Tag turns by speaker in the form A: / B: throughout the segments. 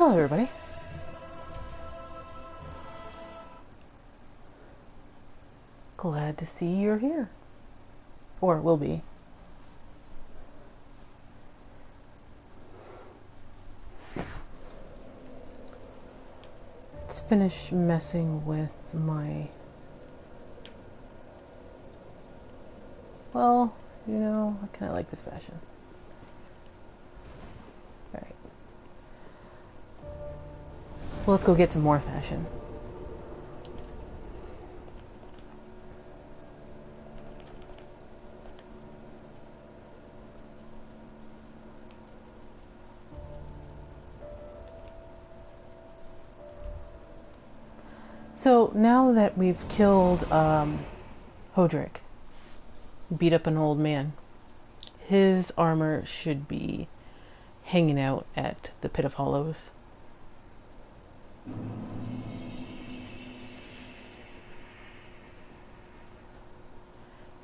A: Hello, everybody. Glad to see you're here. Or will be. Let's finish messing with my... Well, you know, I kind of like this fashion. Alright. Well, let's go get some more fashion. So now that we've killed Hodrick, beat up an old man, his armor should be hanging out at the Pit of Hollows.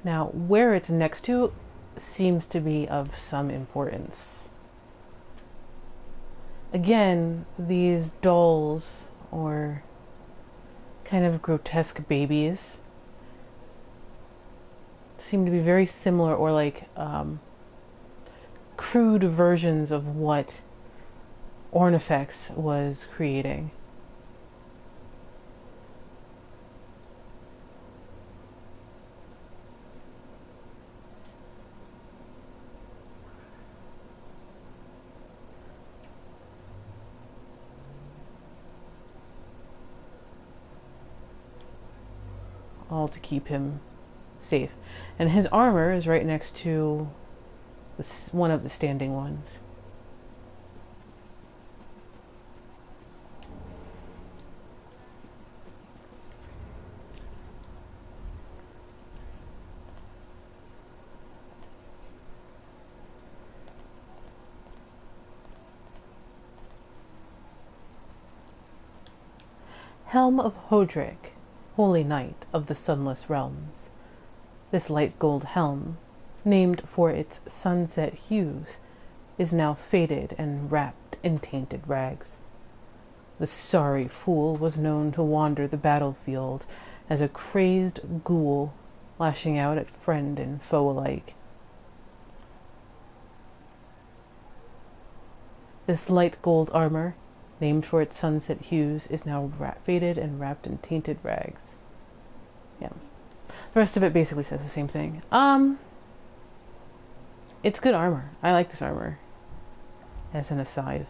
A: Now, where it's next to seems to be of some importance. Again, these dolls, or kind of grotesque babies, seem to be very similar, or like crude versions of what Ornifex was creating. All to keep him safe. And his armor is right next to one of the standing ones. Helm of Hodrick, Holy Knight of the Sunless Realms. This light gold helm, named for its sunset hues, is now faded and wrapped in tainted rags. The sorry fool was known to wander the battlefield as a crazed ghoul, lashing out at friend and foe alike. This light gold armor, named for its sunset hues, is now faded and wrapped in tainted rags. Yeah. The rest of it basically says the same thing. It's good armor. I like this armor, as an aside.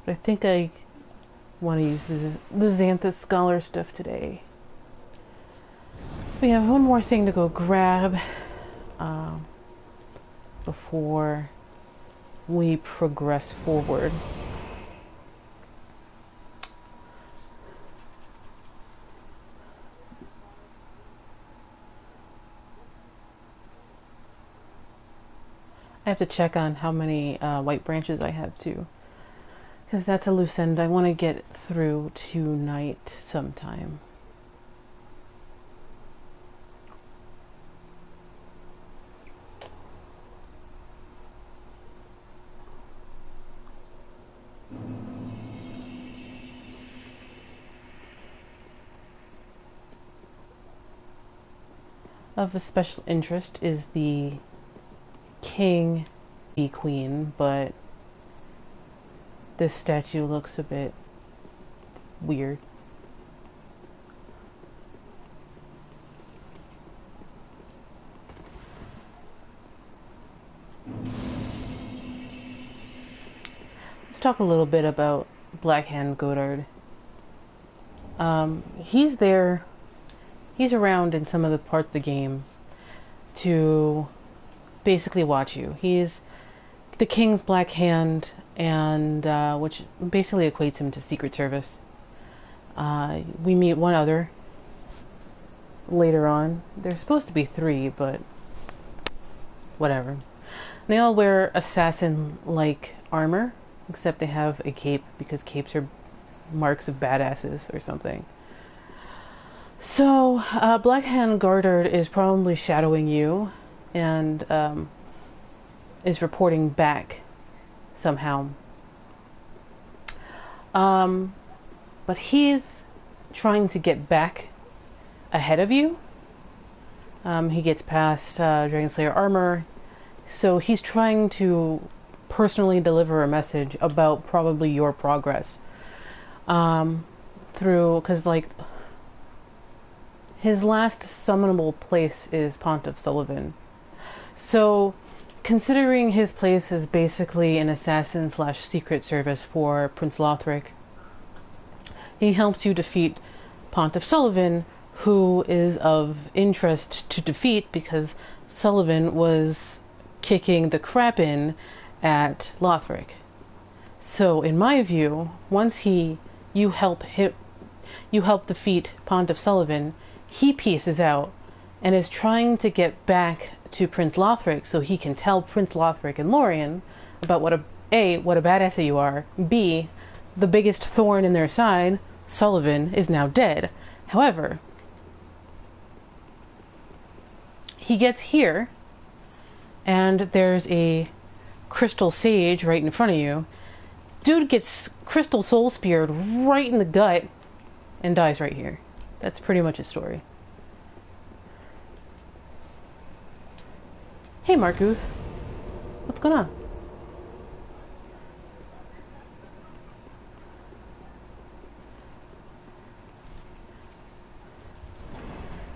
A: But I think I want to use the Xanthus Scholar stuff today. We have one more thing to go grab before we progress forward. I have to check on how many white branches I have too, because that's a loose end I want to get through tonight sometime. Of the special interest is the king be queen, but this statue looks a bit weird. Let's talk a little bit about Blackhand Gotthard. He's there. He's around in some of the parts of the game to basically watch you. He's the king's black hand, and which basically equates him to Secret Service. We meet one other later on. There's supposed to be 3, but whatever. They all wear assassin-like armor, except they have a cape, because capes are marks of badasses or something. So, Blackhand Gotthard is probably shadowing you, and is reporting back somehow. But he's trying to get back ahead of you. He gets past Dragonslayer Armour, so he's trying to personally deliver a message about probably your progress. Because, like, his last summonable place is Pontiff Sullivan. So, considering his place is basically an assassin / secret service for Prince Lothric, he helps you defeat Pontiff Sullivan, who is of interest to defeat because Sullivan was kicking the crap in at Lothric. So, in my view, once you help defeat Pontiff Sullivan, he pieces out and is trying to get back to Prince Lothric so he can tell Prince Lothric and Lorian about what a badass you are, B, the biggest thorn in their side, Sullivan, is now dead. However, he gets here, and there's a crystal sage right in front of you. Dude gets crystal soul speared right in the gut and dies right here. That's pretty much his story. Hey, Marku. What's going on?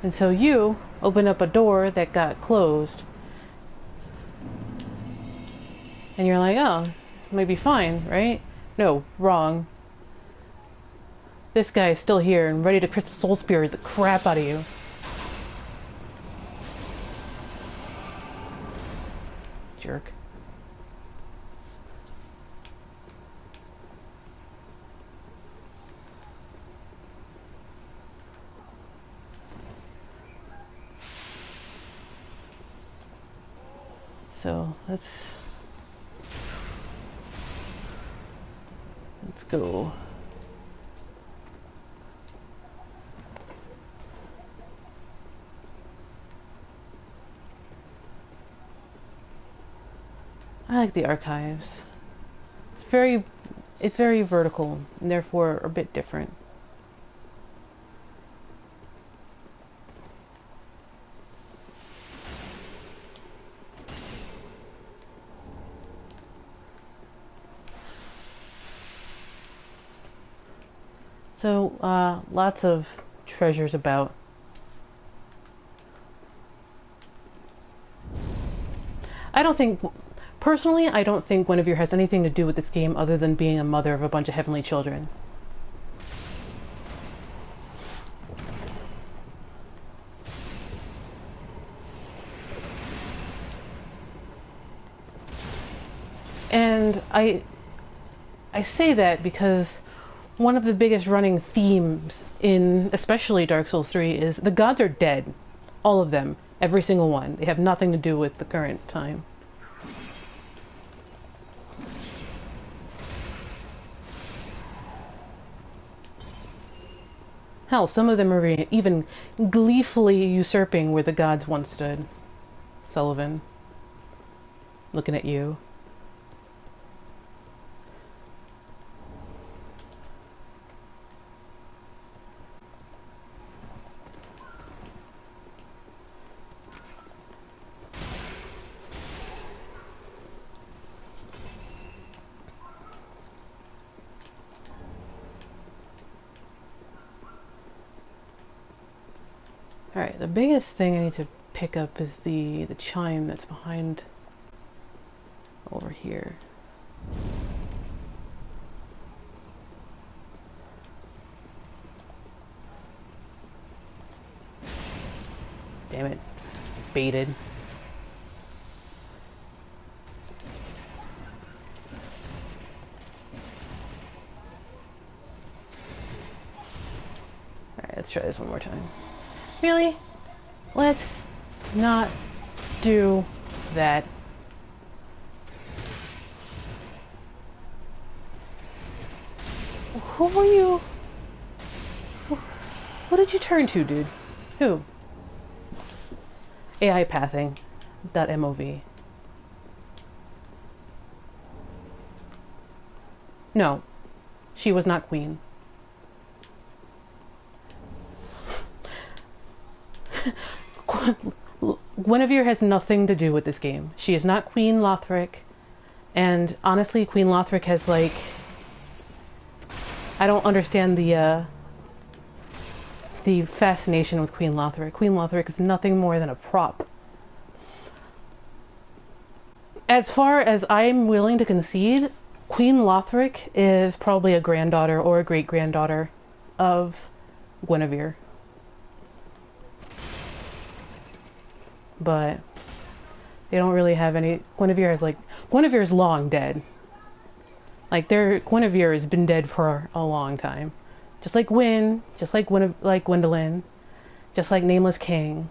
A: And so you open up a door that got closed. And you're like, oh, it might be fine, right? No, wrong. This guy is still here and ready to crystal soul spear the crap out of you. Jerk. So let's go. I like the archives. It's very vertical and therefore a bit different. So, lots of treasures about. Personally, I don't think Guinevere has anything to do with this game other than being a mother of a bunch of heavenly children. And I say that because one of the biggest running themes in especially Dark Souls 3 is the gods are dead. All of them. Every single one. They have nothing to do with the current time. Hell, some of them are even gleefully usurping where the gods once stood. Sullivan. Looking at you. Alright, the biggest thing I need to pick up is the chime that's behind over here. Damn it. Baited. Alright, let's try this one more time. Really? Let's not do that. Who were you? What did you turn to, dude? Who? AI pathing. .mov. No. She was not queen. Guinevere has nothing to do with this game. She is not Queen Lothric. And honestly, Queen Lothric has like... I don't understand the fascination with Queen Lothric. Queen Lothric is nothing more than a prop. As far as I'm willing to concede, Queen Lothric is probably a granddaughter or a great-granddaughter of Guinevere. But they don't really have any... Guinevere's long dead. Like, Guinevere has been dead for a long time. Just like Gwyn, just like Gwyndolin, just like Nameless King.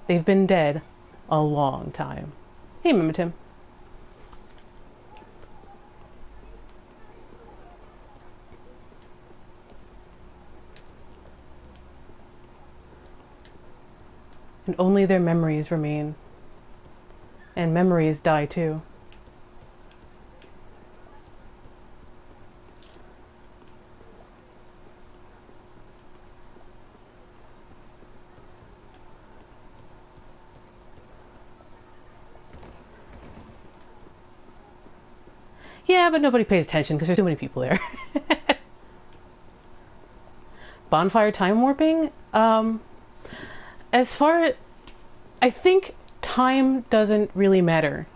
A: They've been dead a long time. Hey, Mimitim. And only their memories remain. And memories die too. Yeah, but nobody pays attention because there's too many people there. Bonfire time warping? As far... I think time doesn't really matter.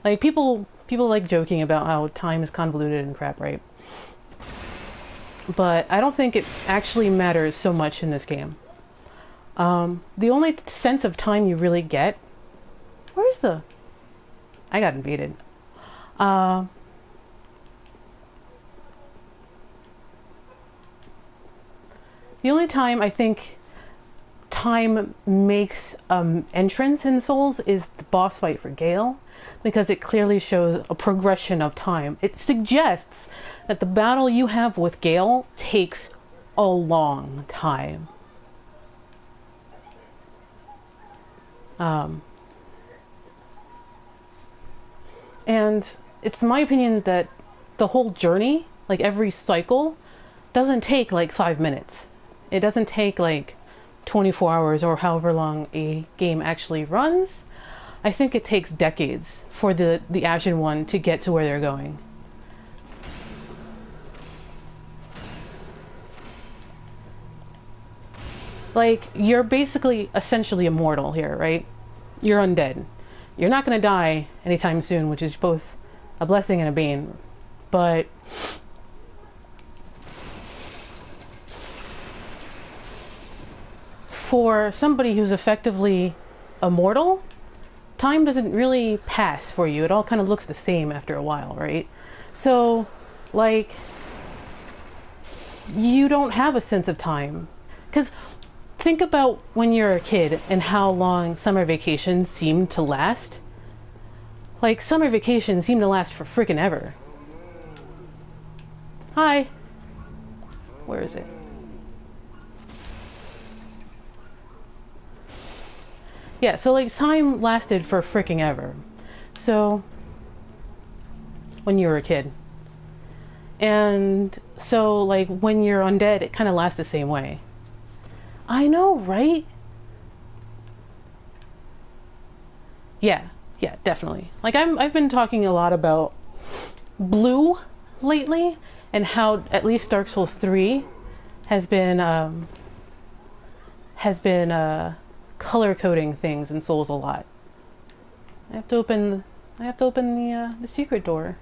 A: Like, people like joking about how time is convoluted and crap, right? But I don't think it actually matters so much in this game. The only sense of time you really get... Where's the... I got invaded. The only time I think time makes entrance in Souls is the boss fight for Gale, because it clearly shows a progression of time. It suggests that the battle you have with Gale takes a long time. And it's my opinion that the whole journey, like every cycle, doesn't take like 5 minutes. It doesn't take like 24 hours or however long a game actually runs. I think it takes decades for the Ashen One to get to where they're going. Like, you're basically essentially immortal here, right? You're undead. You're not going to die anytime soon, which is both a blessing and a bane. But for somebody who's effectively immortal, time doesn't really pass for you. It all kind of looks the same after a while, right? So, like, you don't have a sense of time. Because think about when you're a kid and how long summer vacation seemed to last. Like, summer vacation seemed to last for frickin' ever. Hi. Where is it? Yeah, so like time lasted for frickin' ever. So, when you were a kid. And so like when you're undead, it kind of lasts the same way. I know, right? Yeah, definitely. Like I've been talking a lot about blue lately and how at least Dark Souls 3 has been color coding things in Souls a lot. I have to open the secret door.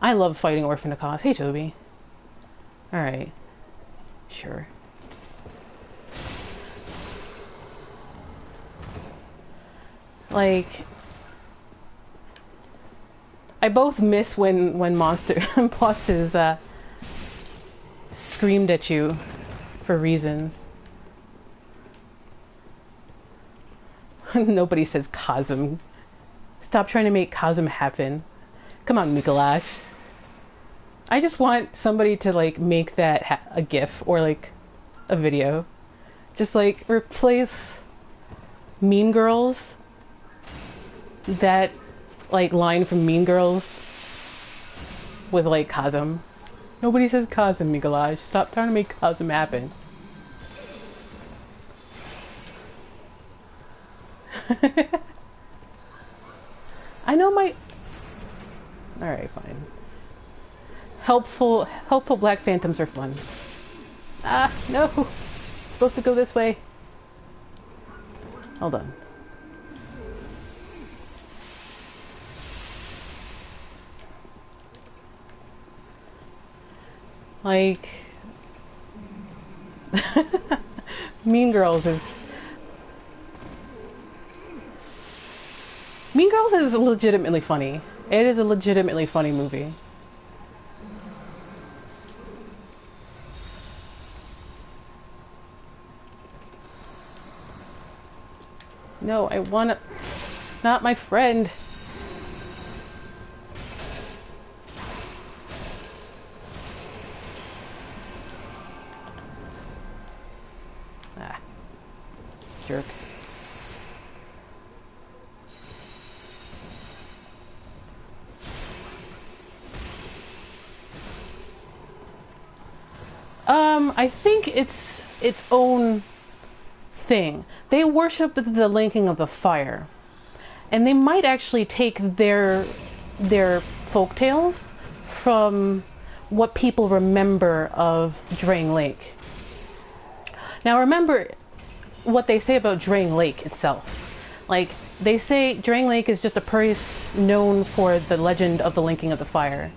A: I love fighting Orphan Akos. Hey, Toby. All right. Sure. Like, I both miss when bosses screamed at you for reasons. Nobody says Cosm. Stop trying to make Cosm happen. Come on, Mikolash. I just want somebody to like make that a GIF or like a video. Just like replace Mean Girls, that like line from Mean Girls, with like Cosm. Nobody says Cosm, Mikolaj. Stop trying to make Cosm happen. I know my... Alright, fine. Helpful black phantoms are fun. Ah, no! Supposed to go this way. Hold on. Like... Mean Girls is... Mean Girls is legitimately funny. It is a legitimately funny movie. No, I wanna... Not my friend. Ah. Jerk. I think it's its own thing. They worship the linking of the fire, and they might actually take their folktales from what people remember of Drang Lake. Now remember what they say about Drang Lake itself. Like, they say Drang Lake is just a place known for the legend of the linking of the fire.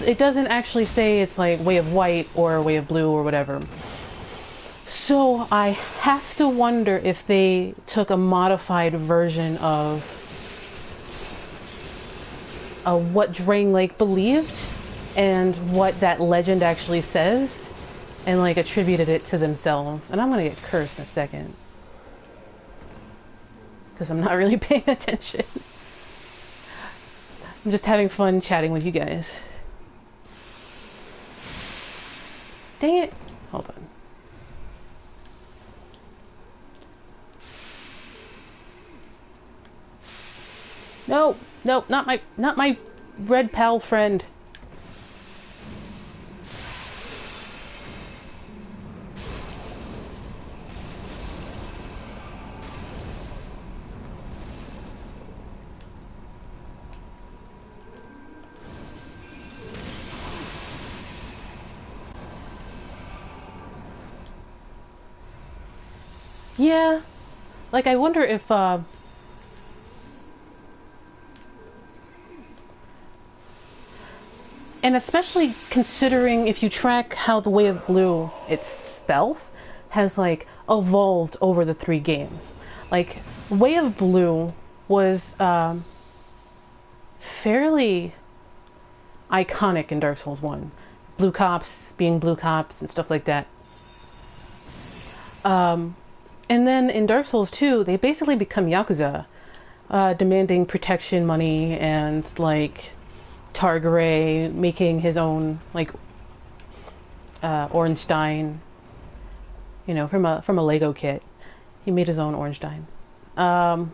A: It doesn't actually say it's like Way of White or Way of Blue or whatever. So I have to wonder if they took a modified version of what Drang Lake believed and what that legend actually says, and like attributed it to themselves. And I'm gonna get cursed in a second because I'm not really paying attention. I'm just having fun chatting with you guys. Dang it. Hold on. No, no, not my red pal friend. Yeah, like I wonder if and especially considering if you track how the Way of Blue itself has like evolved over the 3 games. Like, Way of Blue was fairly iconic in Dark Souls 1. Blue cops being blue cops and stuff like that. And then in Dark Souls 2, they basically become Yakuza, demanding protection money and, like, Targaray making his own, like, Ornstein, you know, from a Lego kit. He made his own Ornstein. Oh,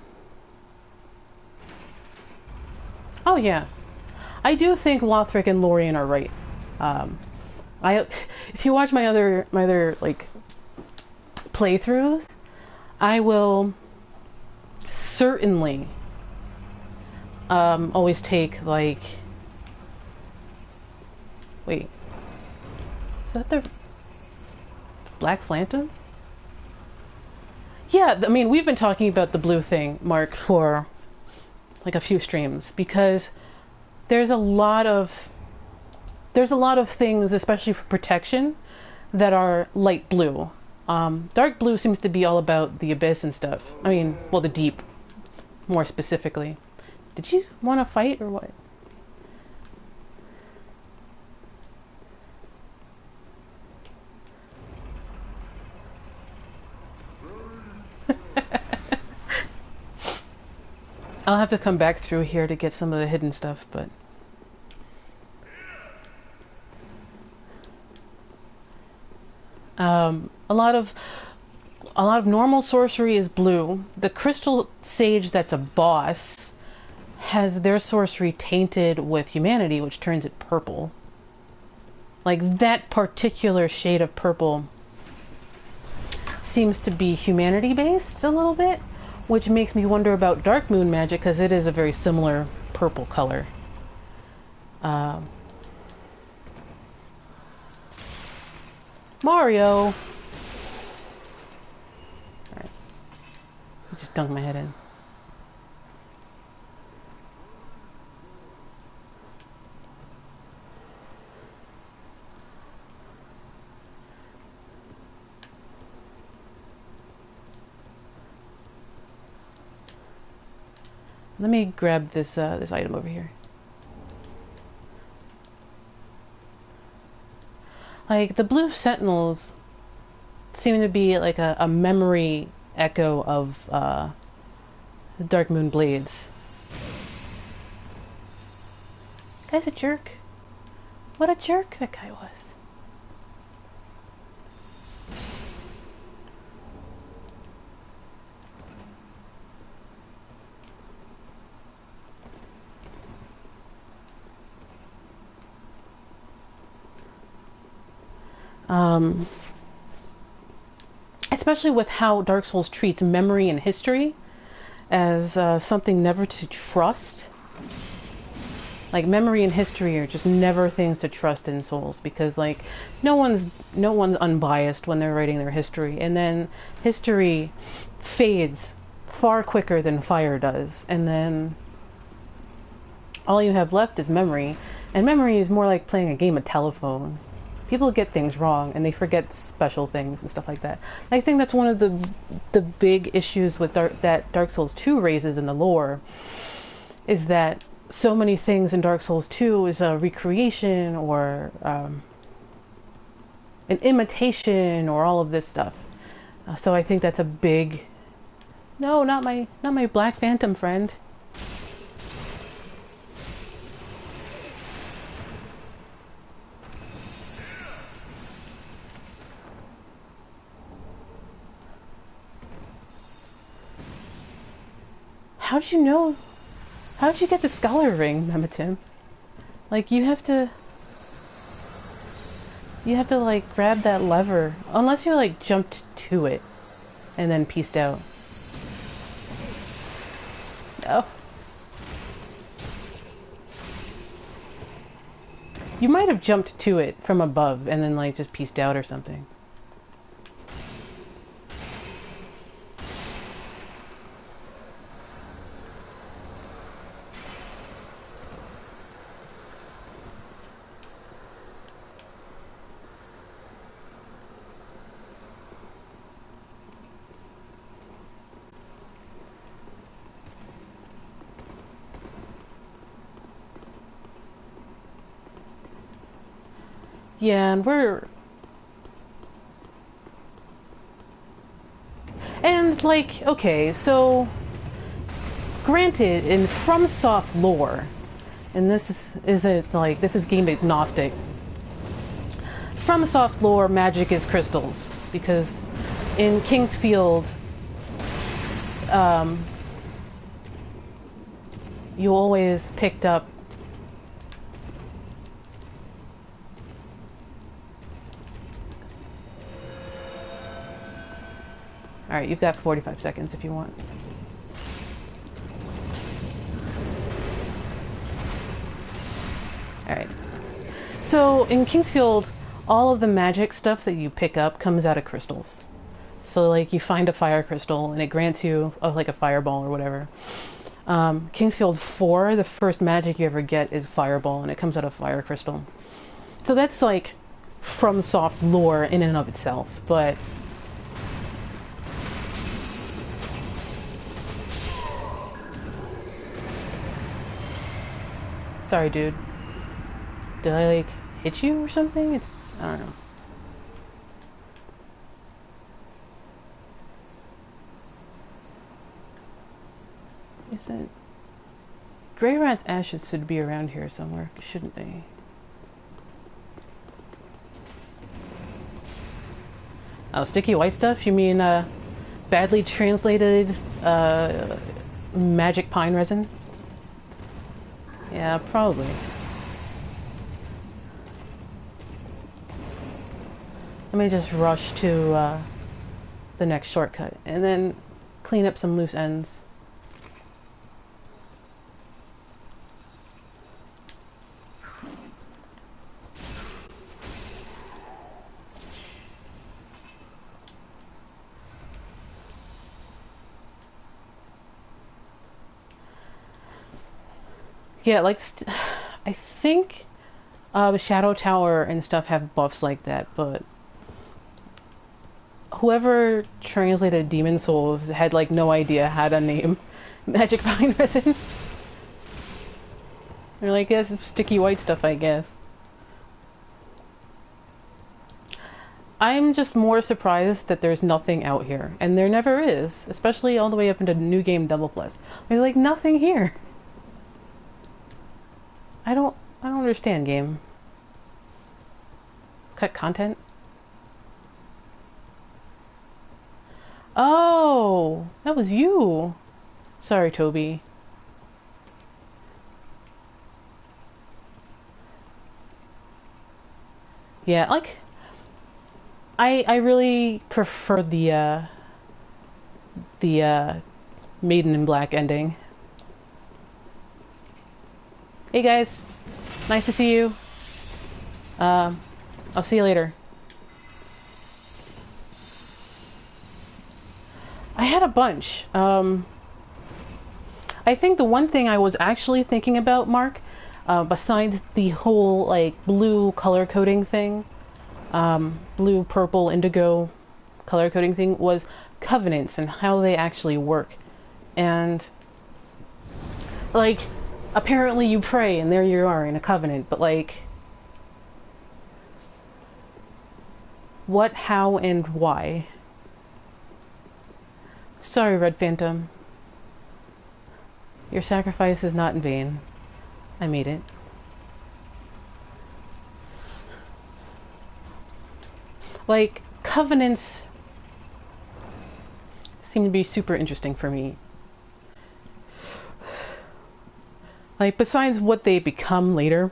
A: yeah. I do think Lothric and Lorian are right. If you watch my other like, playthroughs, I will certainly always take, like... Wait. Is that the Black Phantom? Yeah, I mean, we've been talking about the blue thing, Mark, for like a few streams, because there's a lot of things, especially for protection, that are light blue. Dark blue seems to be all about the abyss and stuff. I mean, well, the deep, more specifically. Did you want to fight or what? I'll have to come back through here to get some of the hidden stuff, but... a lot of normal sorcery is blue. The crystal sage that's a boss has their sorcery tainted with humanity, which turns it purple. Like, that particular shade of purple seems to be humanity-based a little bit, which makes me wonder about Dark Moon magic, because it is a very similar purple color. Mario! Alright. I just dunked my head in. Let me grab this this item over here. Like, the blue sentinels seem to be like a memory echo of Dark Moon blades. Guy's a jerk. What a jerk that guy was. Especially with how Dark Souls treats memory and history as something never to trust. Like, memory and history are just never things to trust in Souls, because like no one's unbiased when they're writing their history, and then history fades far quicker than fire does, and then all you have left is memory, and memory is more like playing a game of telephone. People get things wrong, and they forget special things and stuff like that. I think that's one of the big issues with that Dark Souls 2 raises in the lore, is that so many things in Dark Souls 2 is a recreation or an imitation or all of this stuff. So I think that's a big... No, not my Black Phantom friend. How'd you know? How'd you get the Scholar Ring, Mematim? Like, you have to like grab that lever, unless you like jumped to it and then pieced out. No. You might have jumped to it from above and then like just pieced out or something. Yeah, and like, okay, so granted, in FromSoft lore, and this is game agnostic. FromSoft lore, magic is crystals, because in Kingsfield, you always picked up Alright, you've got 45 seconds if you want. Alright. So, in Kingsfield, all of the magic stuff that you pick up comes out of crystals. So, like, you find a fire crystal, and it grants you, like, a fireball or whatever. Kingsfield 4, the first magic you ever get is fireball, and it comes out of fire crystal. So that's, like, FromSoft lore in and of itself, but... Sorry, dude. Did I, like, hit you or something? I don't know. Is it... Greirat's ashes should be around here somewhere, shouldn't they? Oh, sticky white stuff? You mean, badly translated, magic pine resin? Yeah, probably. Let me just rush to the next shortcut and then clean up some loose ends. Yeah, like, I think Shadow Tower and stuff have buffs like that, but whoever translated Demon Souls had, like, no idea how to name Magic Vine Resin. They're like, yeah, it's sticky white stuff, I guess. I'm just more surprised that there's nothing out here, and there never is, especially all the way up into New Game Double Plus. There's, like, nothing here. I don't understand, game. Cut content? Oh, that was you. Sorry, Toby. Yeah, like, I really prefer the Maiden in Black ending. Hey guys, nice to see you. I'll see you later. I had a bunch. I think the one thing I was actually thinking about, Mark, besides the whole, like, blue color coding thing, blue, purple, indigo color coding thing, was covenants and how they actually work. And, like, apparently you pray and there you are in a covenant, but, like, what, how, and why? Sorry, Red Phantom. Your sacrifice is not in vain. I made it. Like, covenants seem to be super interesting for me. Like, besides what they become later,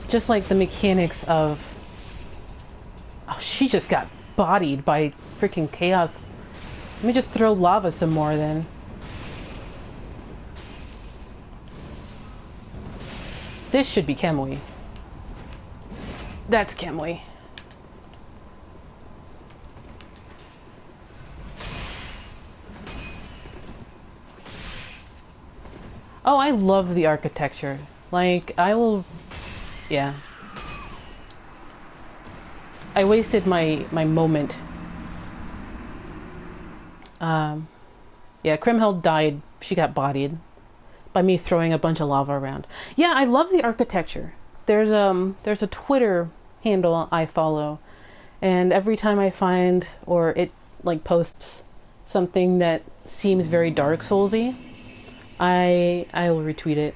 A: just like the mechanics of, oh, she just got bodied by freaking chaos. Let me just throw lava some more then. This should be Kemui. That's Kemui. Oh, I love the architecture. Like, I will... Yeah. I wasted my moment. Yeah, Krimhild died. She got bodied by me throwing a bunch of lava around. Yeah, I love the architecture. There's a Twitter handle I follow, and every time I find, or it, like, posts something that seems very Dark Soulsy, I'll retweet it.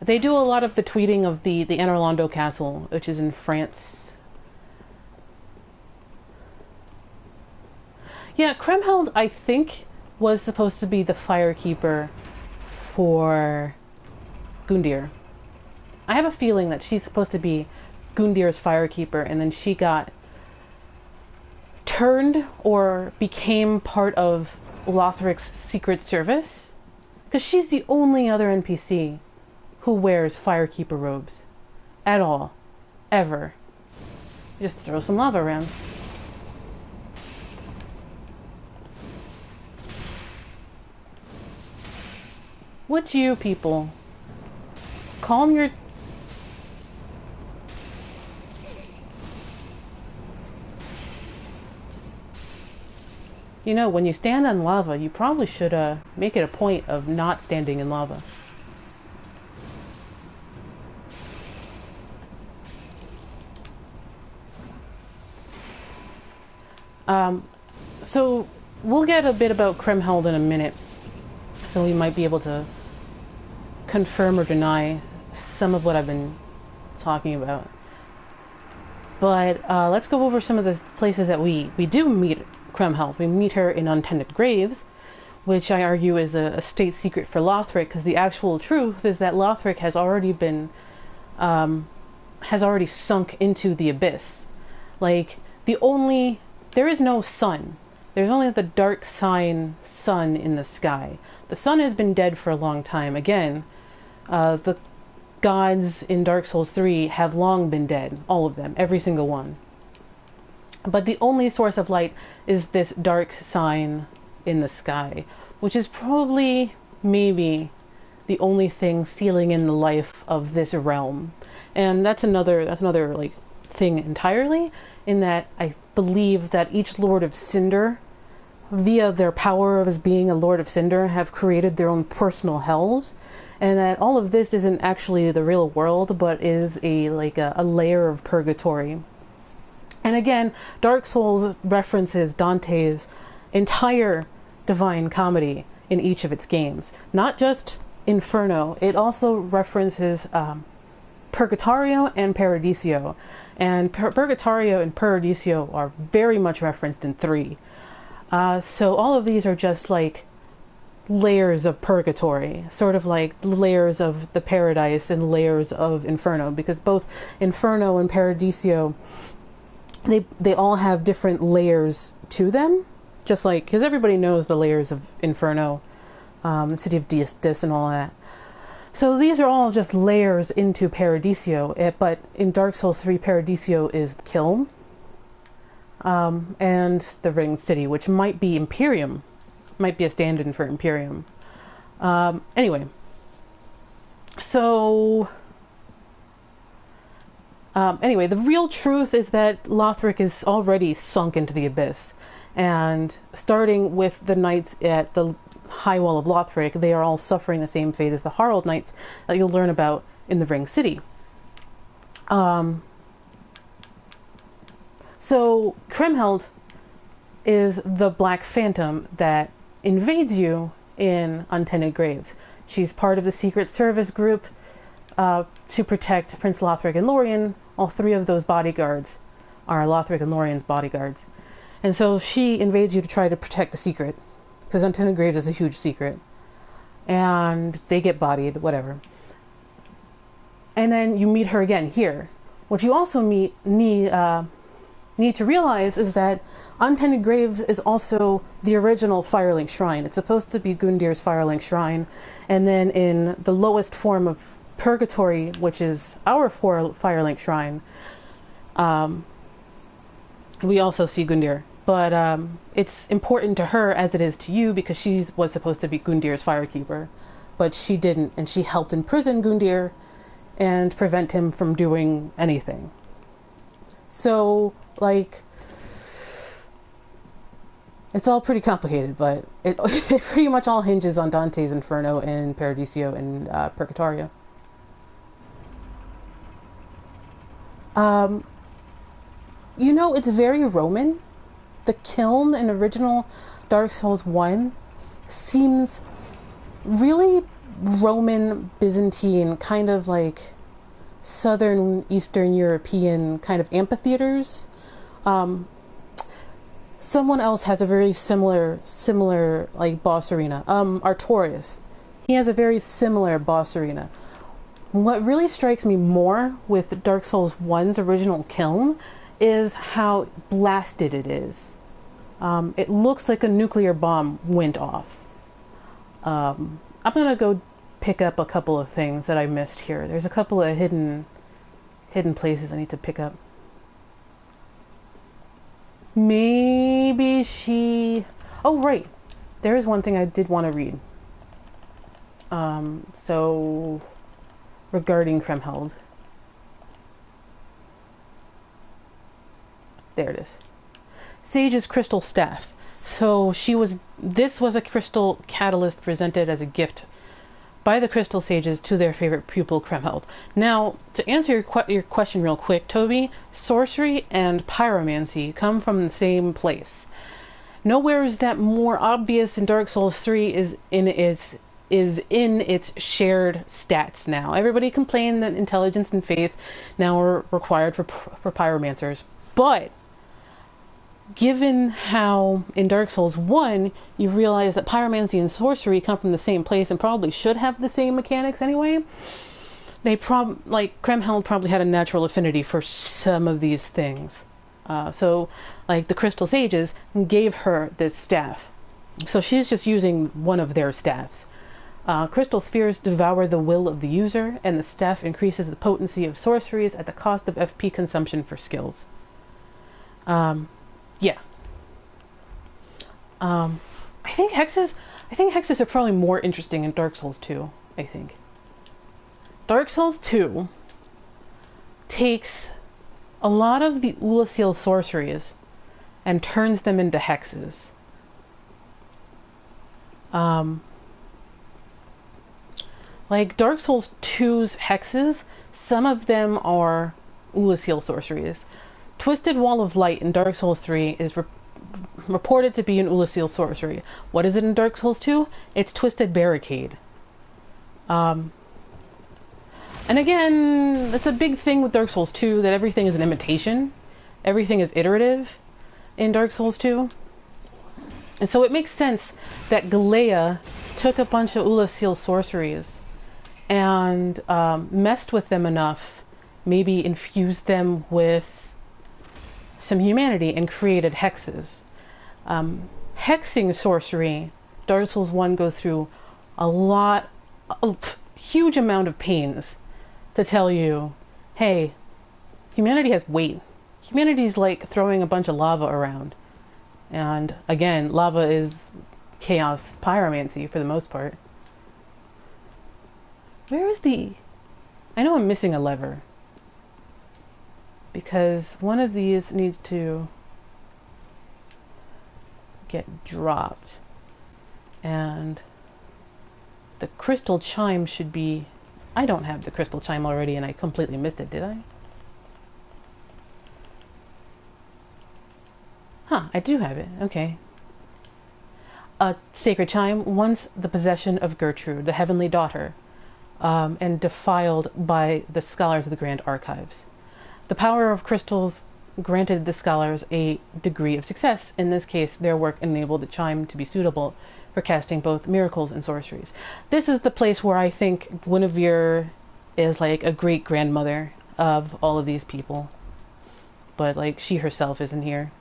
A: They do a lot of the tweeting of the Anorlando Castle, which is in France. Yeah, Krimhild, I think, was supposed to be the Firekeeper for Gundyr. I have a feeling that she's supposed to be Gundyr's Firekeeper, and then she got turned or became part of Lothric's Secret Service, because she's the only other NPC who wears Firekeeper robes at all, ever. Just throw some lava around. Would you people calm your... You know, when you stand on lava, you probably should make it a point of not standing in lava. So we'll get a bit about Krimhild in a minute, so we might be able to confirm or deny some of what I've been talking about. But let's go over some of the places that we do meet Kremheld. We meet her in Untended Graves, which I argue is a state secret for Lothric, because the actual truth is that Lothric has already been, has already sunk into the abyss. Like, there is no sun. There's only the dark sign sun in the sky. The sun has been dead for a long time. Again, the gods in Dark Souls 3 have long been dead. All of them. Every single one. But the only source of light is this dark sign in the sky, which is probably, maybe, the only thing sealing in the life of this realm. And that's another like thing entirely, in that I believe that each Lord of Cinder, via their power as being a Lord of Cinder, have created their own personal hells, and that all of this isn't actually the real world, but is a layer of purgatory. And again, Dark Souls references Dante's entire Divine Comedy in each of its games. Not just Inferno, it also references Purgatorio and Paradiso. And Purgatorio and Paradiso are very much referenced in 3. So all of these are just like layers of purgatory, sort of like layers of the paradise and layers of Inferno, because both Inferno and Paradiso, they all have different layers to them, just like, because everybody knows the layers of Inferno, the city of Dis and all that. So these are all just layers into Paradiso, but in Dark Souls 3, Paradiso is Kiln, and the Ring City, which might be Imperium, might be a stand-in for Imperium. Anyway, so the real truth is that Lothric is already sunk into the abyss, and starting with the knights at the High Wall of Lothric, they are all suffering the same fate as the Harald Knights that you'll learn about in the Ring City. So Kremheld is the Black Phantom that invades you in Untended Graves. She's part of the Secret Service group to protect Prince Lothric and Lorian. All 3 of those bodyguards are Lothric and Lorian's bodyguards. And so she invades you to try to protect the secret, because Untended Graves is a huge secret. And they get bodied, whatever. And then you meet her again here. What you also need to realize is that Untended Graves is also the original Firelink Shrine. It's supposed to be Gundir's Firelink Shrine. And then in the lowest form of Purgatory, which is our Firelink Shrine, we also see Gundir. But it's important to her as it is to you, because she was supposed to be Gundir's Firekeeper. But she didn't, and she helped imprison Gundir and prevent him from doing anything. So, like, it's all pretty complicated, but it pretty much all hinges on Dante's Inferno and Paradiso and Purgatorio. You know, it's very Roman. The kiln in original Dark Souls 1 seems really Roman, Byzantine, kind of like Southern Eastern European kind of amphitheaters. Someone else has a very similar like boss arena. Artorias. He has a very similar boss arena. What really strikes me more with Dark Souls 1's original kiln is how blasted it is. It looks like a nuclear bomb went off. I'm gonna go pick up a couple of things that I missed here. There's a couple of hidden places I need to pick up. Maybe she... Oh, right. There is one thing I did want to read. So, regarding Kremheld. There it is. Sage's crystal staff. So this was a crystal catalyst presented as a gift by the crystal sages to their favorite pupil Kremheld. Now, to answer your question real quick, Toby, sorcery and pyromancy come from the same place. Nowhere is that more obvious in Dark Souls 3 is in its is in its shared stats now. Everybody complained that intelligence and faith now are required for pyromancers, but given how in Dark Souls 1 you realize that pyromancy and sorcery come from the same place and probably should have the same mechanics anyway, they Kremheld probably had a natural affinity for some of these things. So like the Crystal Sages gave her this staff. So she's just using one of their staffs. Crystal Spears devour the will of the user, and the staff increases the potency of sorceries at the cost of FP consumption for skills. Yeah. I think hexes are probably more interesting in Dark Souls 2, I think. Dark Souls 2 takes a lot of the Ulasil sorceries and turns them into hexes. Like Dark Souls 2's hexes, some of them are Ulasil sorceries. Twisted Wall of Light in Dark Souls 3 is reported to be an Ulasil sorcery. What is it in Dark Souls 2? It's Twisted Barricade. And again, it's a big thing with Dark Souls 2 that everything is an imitation. Everything is iterative in Dark Souls 2. And so it makes sense that Galea took a bunch of Ulasil sorceries and messed with them enough, maybe infused them with some humanity and created hexes. Hexing sorcery, Dark Souls 1 goes through a huge amount of pains to tell you, hey, humanity has weight. Humanity's like throwing a bunch of lava around. And again, lava is chaos pyromancy for the most part. Where is the... I know I'm missing a lever. Because one of these needs to get dropped. And the crystal chime should be... I don't have the crystal chime already and I completely missed it, did I? Huh, I do have it. Okay. A sacred chime, once the possession of Gertrude, the heavenly daughter, and defiled by the scholars of the Grand Archives. The power of crystals granted the scholars a degree of success. In this case, their work enabled the chime to be suitable for casting both miracles and sorceries. This is the place where I think Guinevere is like a great-grandmother of all of these people. But like she herself isn't here.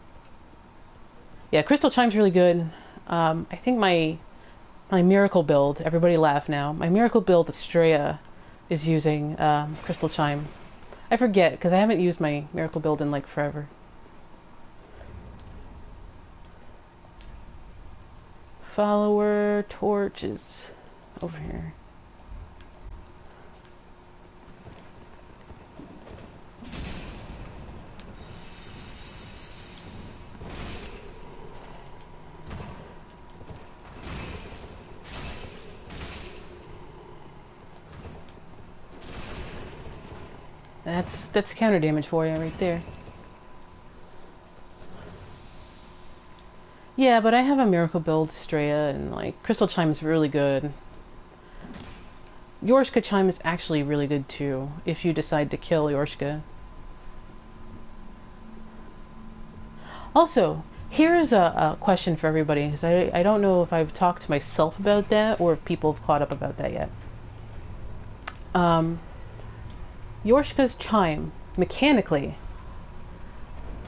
A: Yeah, Crystal Chime's really good. I think my miracle build, everybody laugh now, my miracle build Estrella is using Crystal Chime. I forget, because I haven't used my miracle build in like forever. Follower torch is over here. That's counter damage for you right there. Yeah, but I have a miracle build Estrella, and like Crystal Chime is really good. Yorshka Chime is actually really good too, if you decide to kill Yorshka. Also, here's a question for everybody, because I don't know if I've talked to myself about that or if people have caught up about that yet. Yorshka's Chime, mechanically,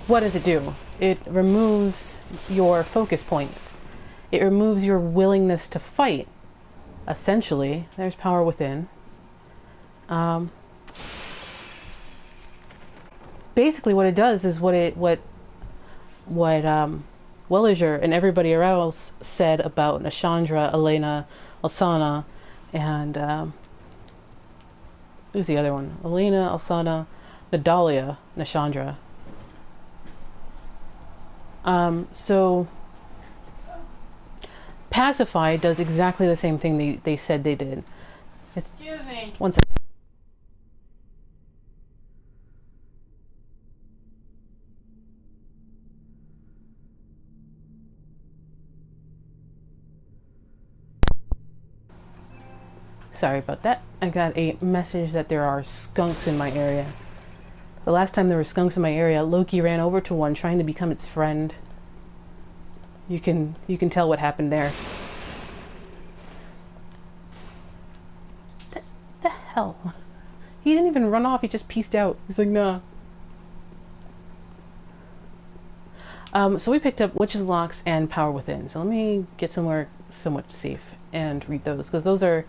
A: what does it do? It removes your focus points. It removes your willingness to fight, essentially. There's power within. Basically what it does is what Welliger and everybody else said about Nashandra, Elena, Alsana, and who's the other one? Elena, Alsana, Nadalia, Nashandra. So Pacify does exactly the same thing they said they did.
B: Excuse me.
A: One second. Sorry about that. I got a message that there are skunks in my area. The last time there were skunks in my area, Loki ran over to one trying to become its friend. You can tell what happened there. The hell? He didn't even run off, he just peaced out. He's like, nah. So we picked up Witch's Locks and Power Within. So let me get somewhere somewhat safe and read those, because those are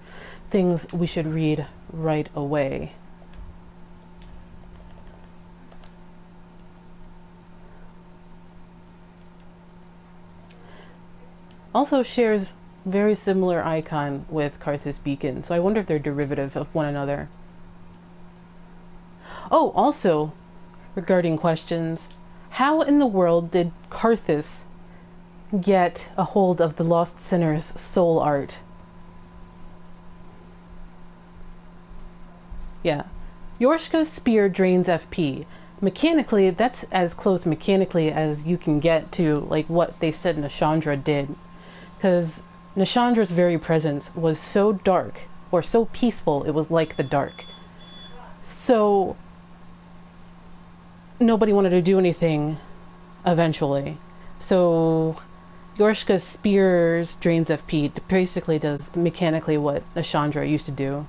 A: things we should read right away. Also shares very similar icon with Caitha's Beacon, so I wonder if they're derivative of one another. Oh, also, regarding questions, how in the world did Caitha get a hold of the Lost Sinner's soul art? Yeah. Yorshka Spear drains FP. Mechanically, that's as close mechanically as you can get to like what they said Nashandra did. Because Nashandra's very presence was so dark, or so peaceful, it was like the dark. So nobody wanted to do anything eventually. So Yorshka Spears drains FP basically does mechanically what Nashandra used to do.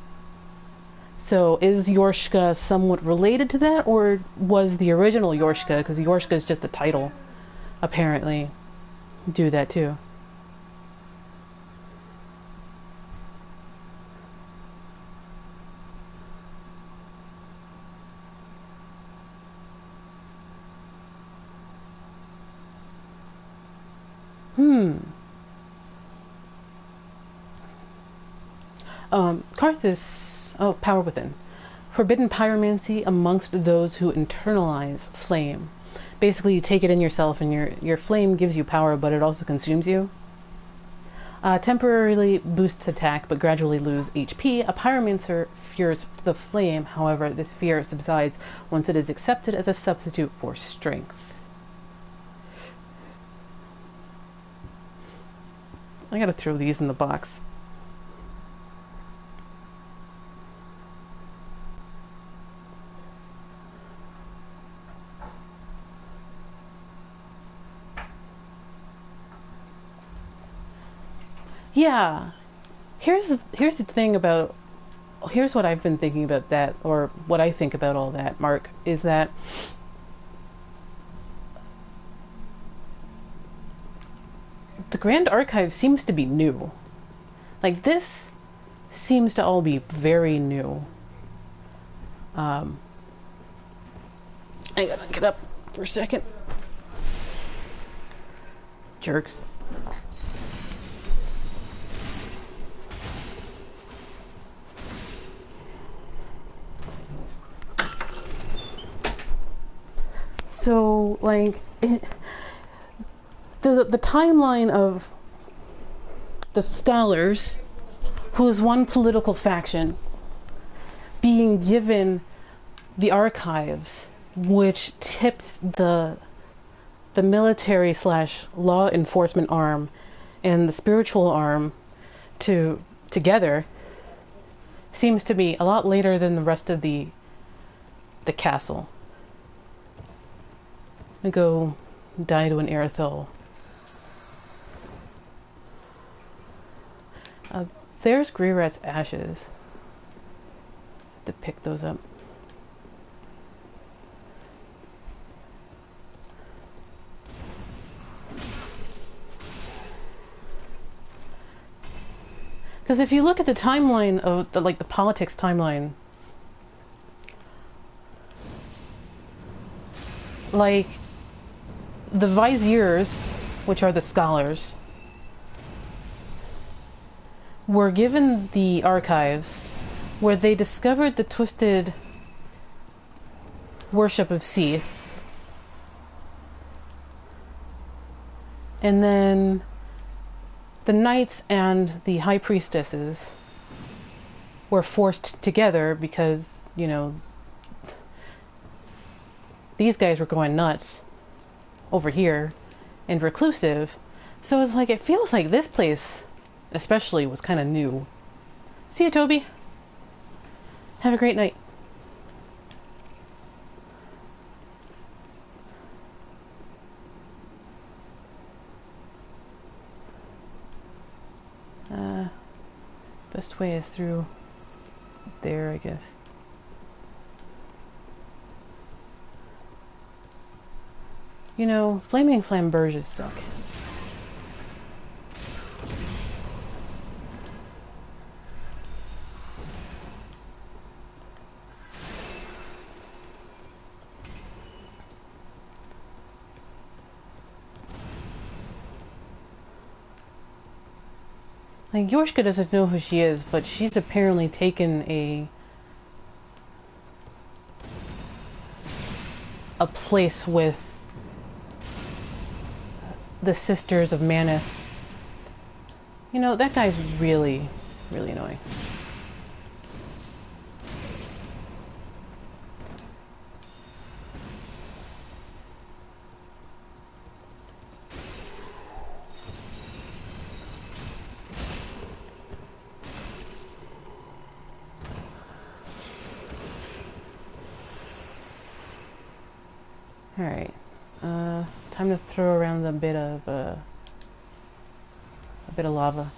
A: So is Yorshka somewhat related to that, or was the original Yorshka, because Yorshka is just a title, apparently, do that too? Caitha, oh, Power Within. Forbidden pyromancy amongst those who internalize flame. Basically, you take it in yourself and your flame gives you power, but it also consumes you. Temporarily boosts attack, but gradually lose HP. A pyromancer fears the flame, however, this fear subsides once it is accepted as a substitute for strength. I gotta throw these in the box. Yeah, here's the thing about, here's what I've been thinking about that, or what I think about all that, Mark, is that the Grand Archive seems to be new. Like, this seems to all be very new. I gotta get up for a second. Jerks. So, like, the timeline of the scholars, who is one political faction, being given the archives, which tips the military / law enforcement arm and the spiritual arm together, seems to be a lot later than the rest of the castle. I go die to an Irithyll. There's Greirat's ashes. Have to pick those up. Because if you look at the timeline of the politics timeline, like, the Viziers, which are the scholars, were given the archives where they discovered the twisted worship of Seath. And then the knights and the high priestesses were forced together because, you know, these guys were going nuts over here and reclusive. So it's like, it feels like this place especially was kind of new. See ya, Toby. Have a great night. Best way is through there, I guess. You know, flaming flamberges suck. Like, Yorshka doesn't know who she is, but she's apparently taken a place with the Sisters of Manus. You know, that guy's really, really annoying. Alright, time to throw around a bit of lava.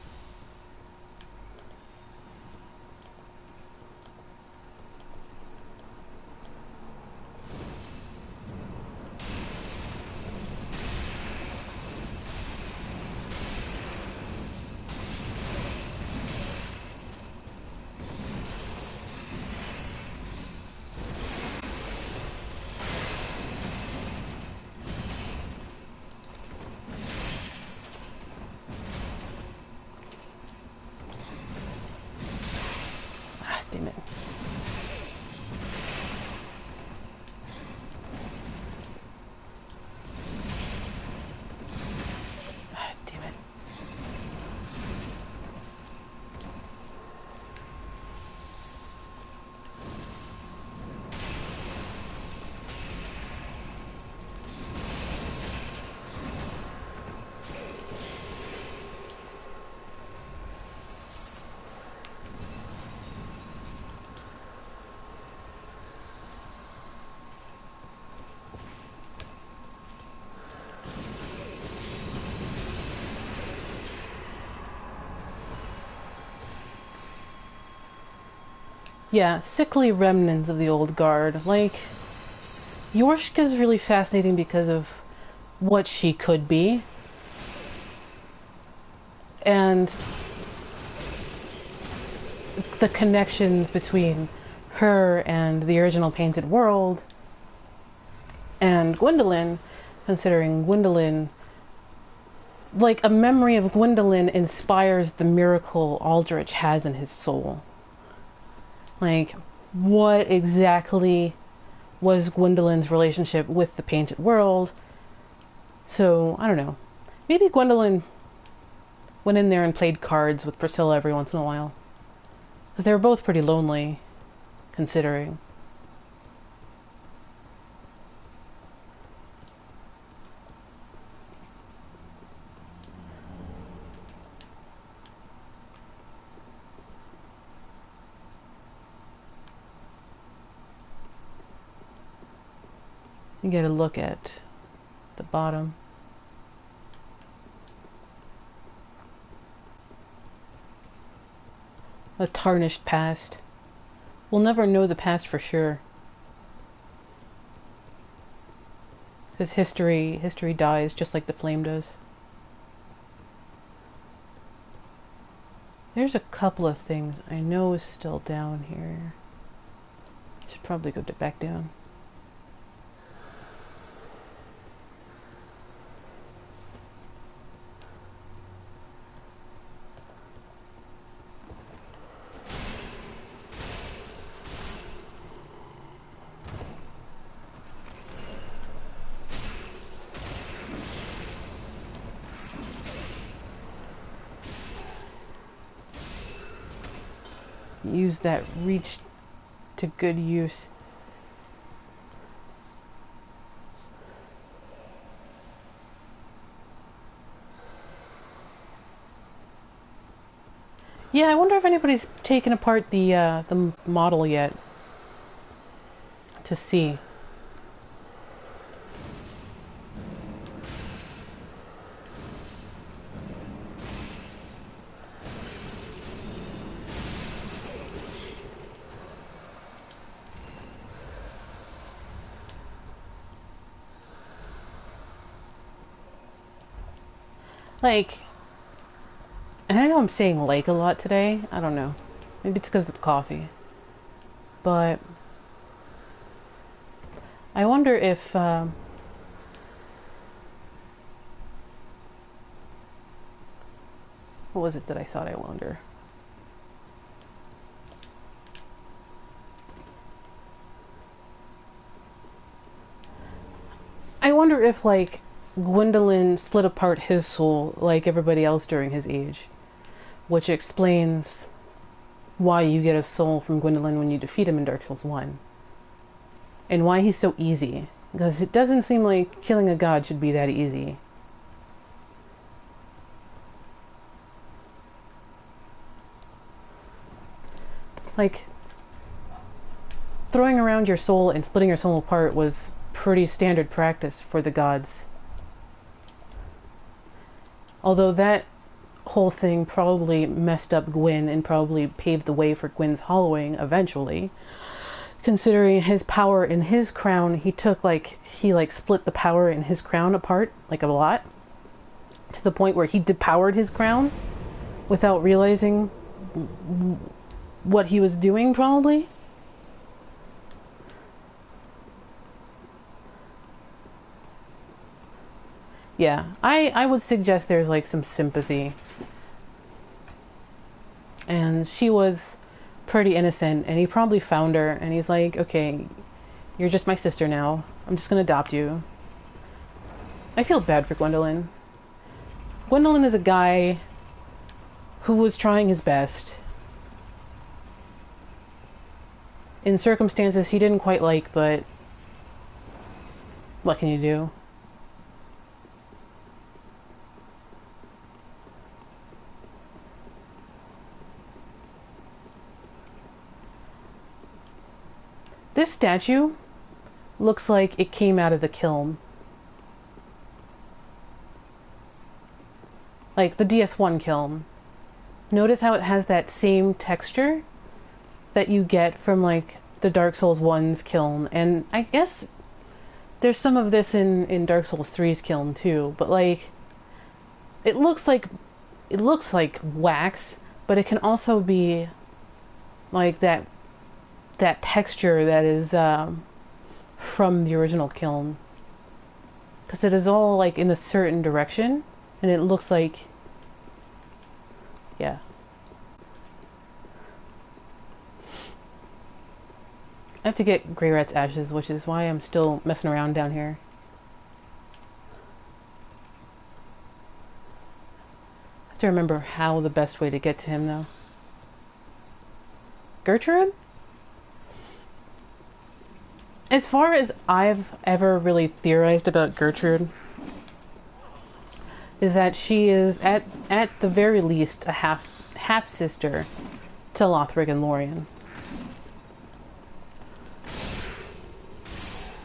A: Damn it. Damn it. Yeah, sickly remnants of the old guard. Like, Yorshka's really fascinating because of what she could be. And the connections between her and the original Painted World and Gwyndolin, considering Gwyndolin, like, a memory of Gwyndolin inspires the miracle Aldrich has in his soul. Like, what exactly was Gwyndolyn's relationship with the Painted World? So, I don't know. Maybe Gwyndolin went in there and played cards with Priscilla every once in a while. Because they were both pretty lonely, considering. You get a look at the bottom. A tarnished past. We'll never know the past for sure. Because history dies just like the flame does. There's a couple of things I know is still down here. Should probably go back down. Use that reach to good use. Yeah, I wonder if anybody's taken apart the model yet to see. Like, and I know I'm saying like a lot today. I don't know. Maybe it's because of the coffee. But I wonder if what was it that I thought I wonder? I wonder if, like, Gwyndolin split apart his soul like everybody else during his age, which explains why you get a soul from Gwyndolin when you defeat him in Dark Souls 1. And why he's so easy. Because it doesn't seem like killing a god should be that easy. Like, throwing around your soul and splitting your soul apart was pretty standard practice for the gods. Although that whole thing probably messed up Gwyn and probably paved the way for Gwyn's hollowing eventually. Considering his power in his crown, he split the power in his crown apart, like a lot. To the point where he depowered his crown without realizing what he was doing, probably. Yeah, I would suggest there's like some sympathy. And she was pretty innocent, and he probably found her, and he's like, okay, you're just my sister now. I'm just gonna adopt you. I feel bad for Gwyndolin. Gwyndolin is a guy who was trying his best in circumstances he didn't quite like, but what can you do? This statue looks like it came out of the kiln. Like the DS1 kiln. Notice how it has that same texture that you get from like the Dark Souls 1's kiln. And I guess there's some of this in Dark Souls 3's kiln too, but like it looks like wax, but it can also be like that texture that is from the original kiln, because it is all like in a certain direction, and it looks like, yeah. I have to get Greirat's ashes, which is why I'm still messing around down here. I have to remember how the best way to get to him though. Gertrude? As far as I've ever really theorized about Gertrude, is that she is at the very least a half sister to Lothric and Lorian.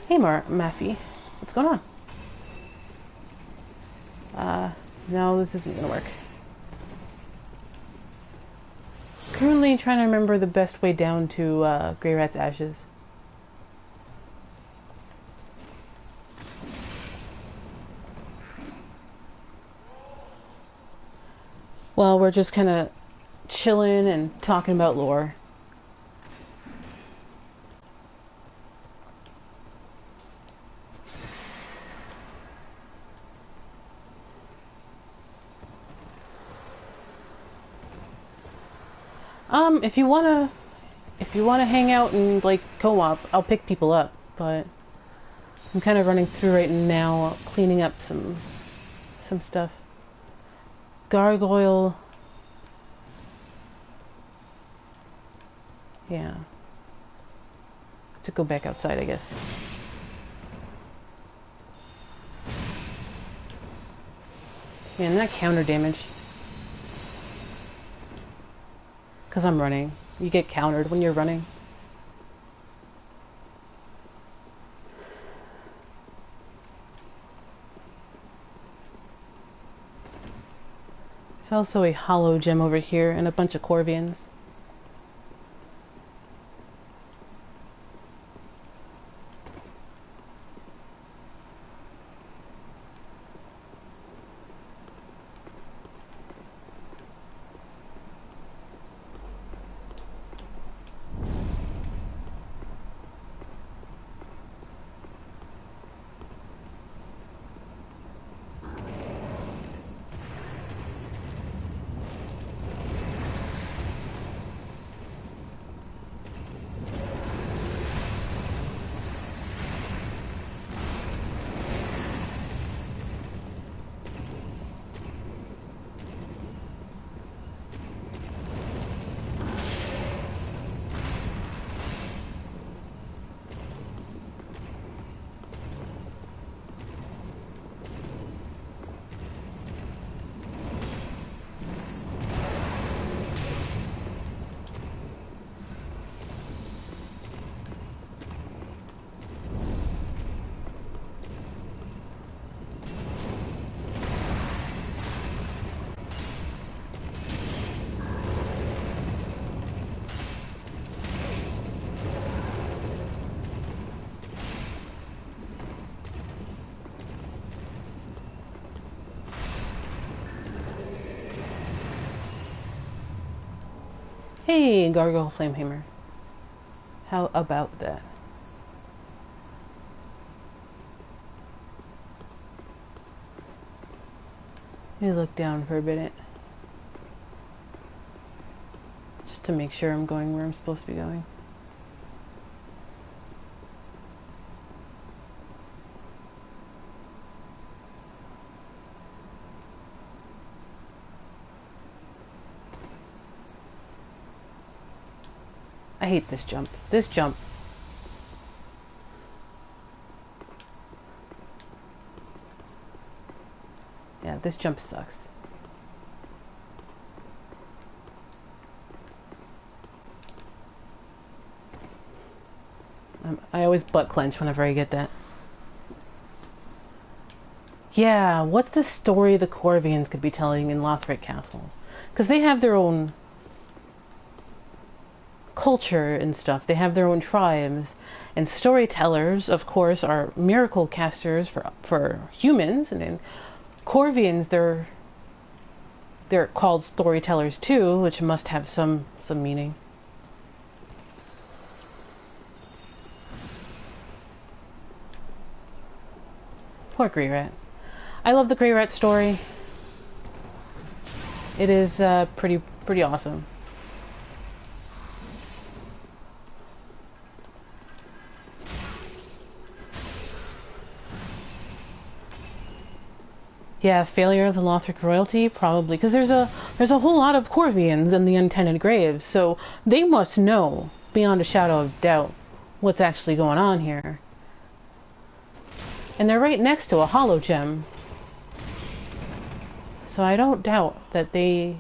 A: Hey Maffy, what's going on? No, this isn't gonna work. Currently trying to remember the best way down to Greirat's ashes. Well, we're just kind of chilling and talking about lore. If you wanna hang out and like co-op, I'll pick people up. But I'm kind of running through right now, cleaning up some stuff. Gargoyle. Yeah. To go back outside, I guess. Man, that counter damage. Because I'm running. You get countered when you're running. There's also a hollow gem over here and a bunch of Corvians. Hey, Gargoyle Flamehammer. How about that? Let me look down for a minute. Just to make sure I'm going where I'm supposed to be going. I hate this jump. This jump. Yeah, this jump sucks. I always butt clench whenever I get that. Yeah, what's the story the Corvians could be telling in Lothric Castle? Because they have their own culture and stuff. They have their own tribes, and storytellers, of course, are miracle casters for humans, and in Corvians they're called storytellers too, which must have some meaning. Poor Greirat. I love the Greirat story. It is pretty awesome. Yeah, failure of the Lothric royalty, probably, because there's a whole lot of Corvians in the Untented Graves, so they must know, beyond a shadow of doubt, what's actually going on here. And they're right next to a hollow gem, so I don't doubt that they,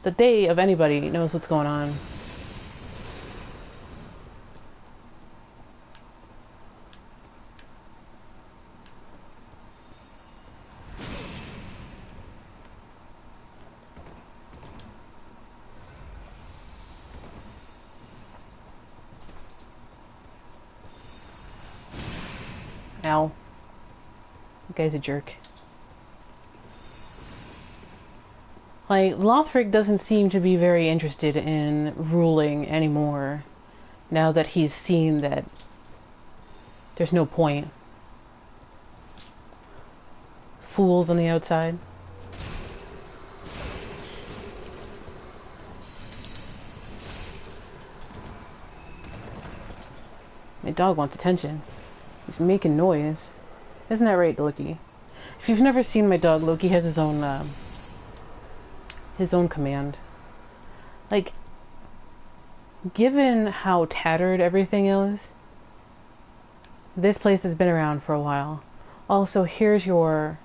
A: of anybody, knows what's going on. Ow. That guy's a jerk. Like, Lothric doesn't seem to be very interested in ruling anymore, now that he's seen that there's no point. Fools on the outside. My dog wants attention. He's making noise. Isn't that right, Loki? If you've never seen my dog, Loki has his own command. Like, given how tattered everything is, this place has been around for a while. Also, here's your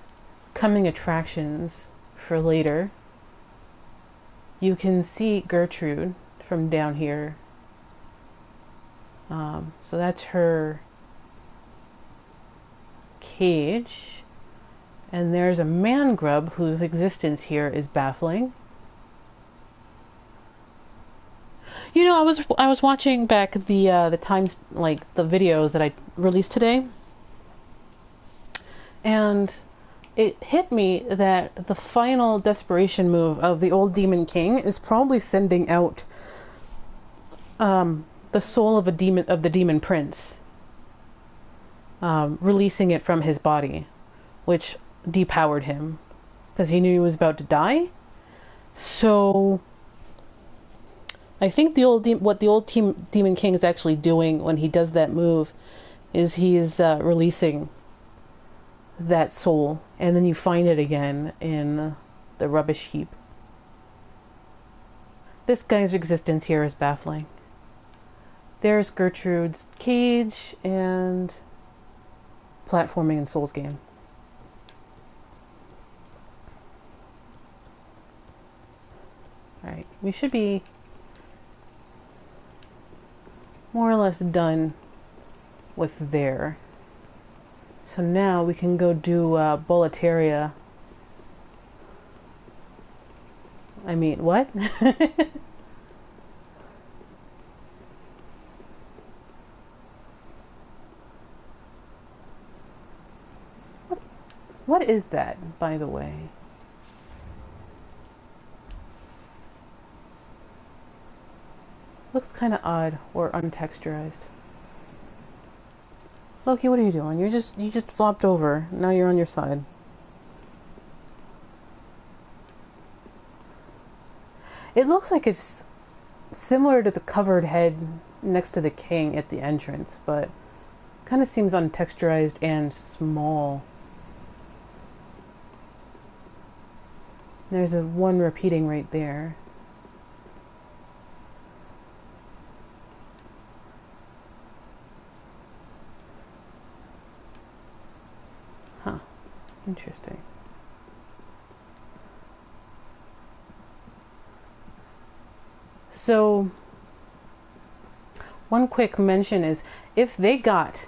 A: coming attractions for later. You can see Gertrude from down here. So that's her cage. And there's a man grub whose existence here is baffling. You know, I was watching back the times, like the videos that I released today, and it hit me that the final desperation move of the old Demon King is probably sending out the soul of the Demon Prince, releasing it from his body, which depowered him because he knew he was about to die. So I think what the old Demon King is actually doing when he does that move is he's releasing that soul, and then you find it again in the Rubbish Heap. This guy's existence here is baffling. There's Gertrude's cage and platforming in Souls game. Alright, we should be more or less done with there. So now we can go do Boletaria. I mean, what? What is that, by the way? Looks kind of odd or untexturized. Loki, what are you doing? You just flopped over. Now you're on your side. It looks like it's similar to the covered head next to the king at the entrance, but kind of seems untexturized and small. There's one repeating right there. Huh. Interesting. So, one quick mention is, if they got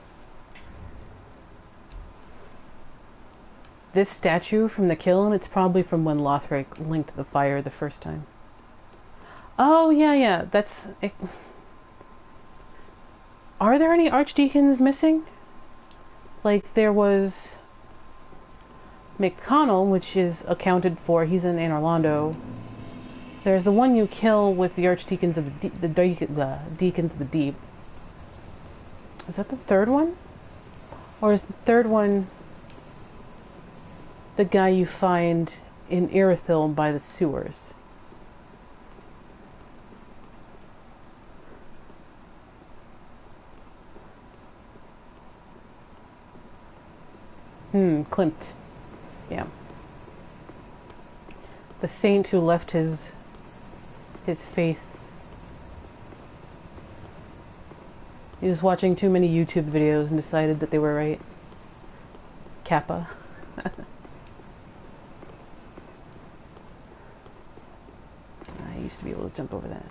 A: this statue from the kiln, it's probably from when Lothric linked the fire the first time. Oh, yeah, that's it. Are there any archdeacons missing? Like, there was McConnell, which is accounted for. He's in Anor Londo. There's the one you kill with the archdeacons of the deacons of the deep. Is that the third one? Or is the third one the guy you find in Irithyll by the sewers? Klimt. Yeah. The saint who left his faith. He was watching too many YouTube videos and decided that they were right. Kappa. I used to be able to jump over that.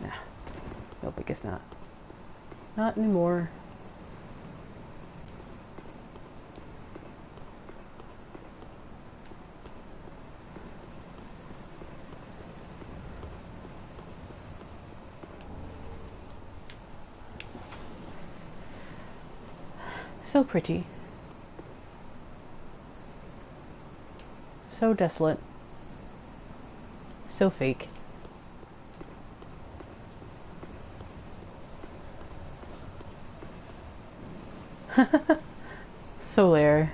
A: Nah. Nope, I guess not. Not anymore. So pretty. So desolate. So fake. Solaire.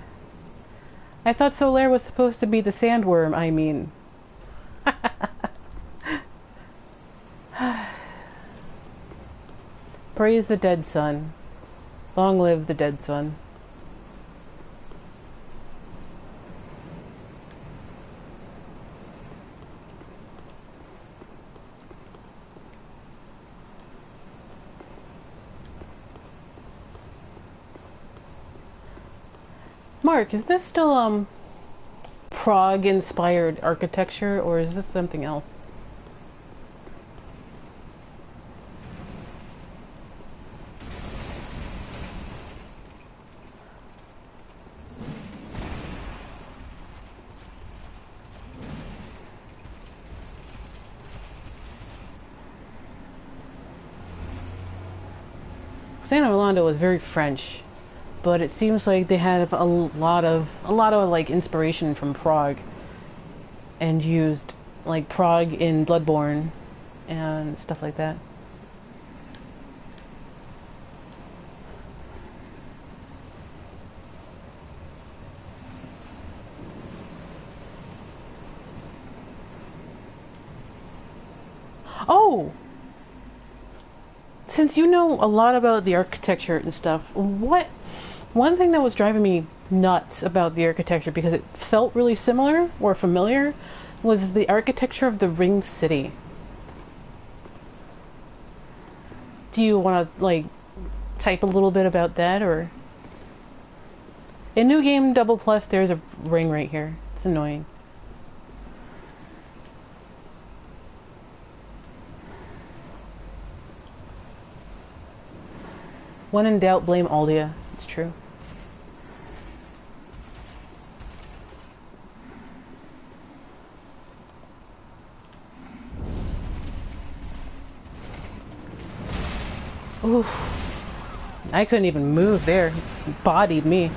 A: I thought Solaire was supposed to be the sandworm, I mean. Praise the dead sun. Long live the dead sun. Mark, is this still, Prague-inspired architecture, or is this something else? San Orlando was very French, but it seems like they have a lot of like inspiration from Prague, and used like Prague in Bloodborne and stuff like that. Oh! Since you know a lot about the architecture and stuff, one thing that was driving me nuts about the architecture, because it felt really similar or familiar, was the architecture of the Ringed City. Do you want to, like, type a little bit about that, or... In New Game Double Plus, there's a ring right here. It's annoying. When in doubt, blame Aldia. It's true. Oof. I couldn't even move there. It bodied me.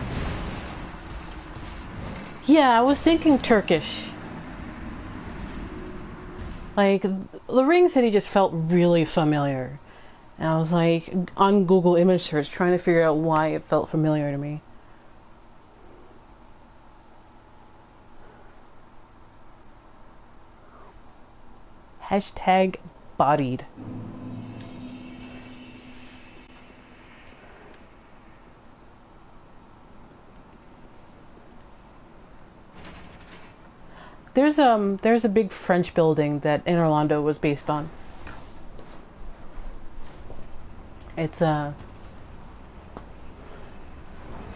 A: Yeah, I was thinking Turkish. Like, the Ring City just felt really familiar. And I was like, on Google image search, trying to figure out why it felt familiar to me. Hashtag bodied. There's a big French building that Anne Orlando was based on. It's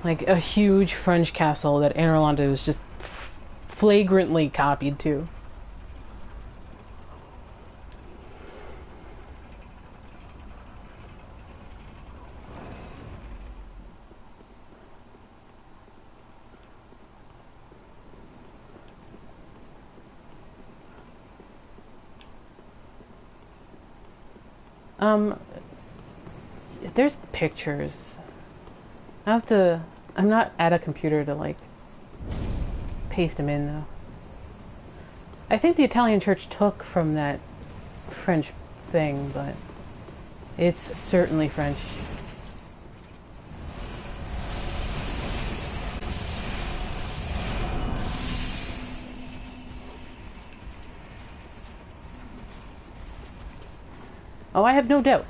A: like a huge French castle that Anne Orlando was just flagrantly copied to. There's pictures. I'm not at a computer to, like, paste them in, though. I think the Italian church took from that French thing, but it's certainly French. Oh, I have no doubt.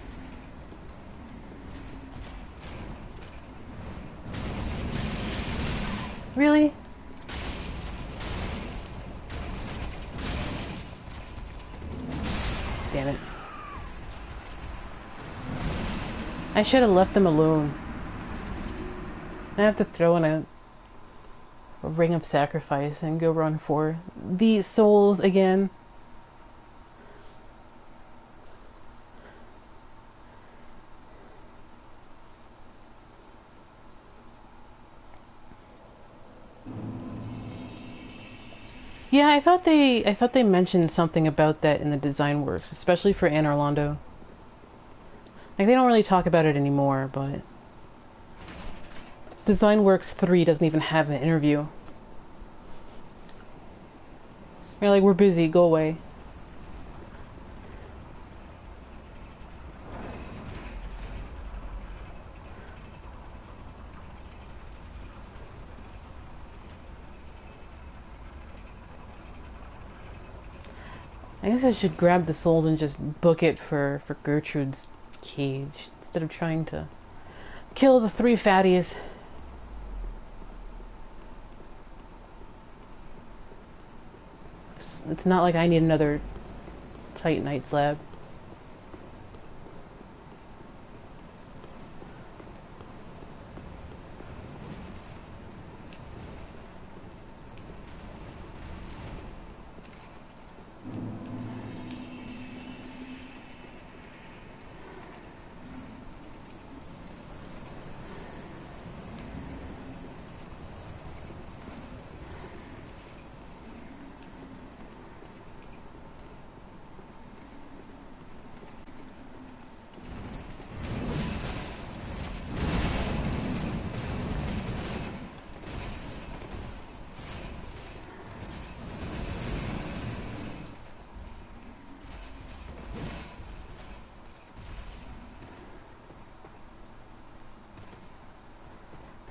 A: Really? Damn it. I should have left them alone. I have to throw in a ring of sacrifice and go run for these souls again. Yeah, I thought they mentioned something about that in the design works, especially for Anne Orlando. Like, they don't really talk about it anymore, but Design Works 3 doesn't even have an interview. They're like, we're busy, go away. I guess I should grab the souls and just book it for Gertrude's cage, instead of trying to kill the 3 fatties. It's not like I need another Titanite slab.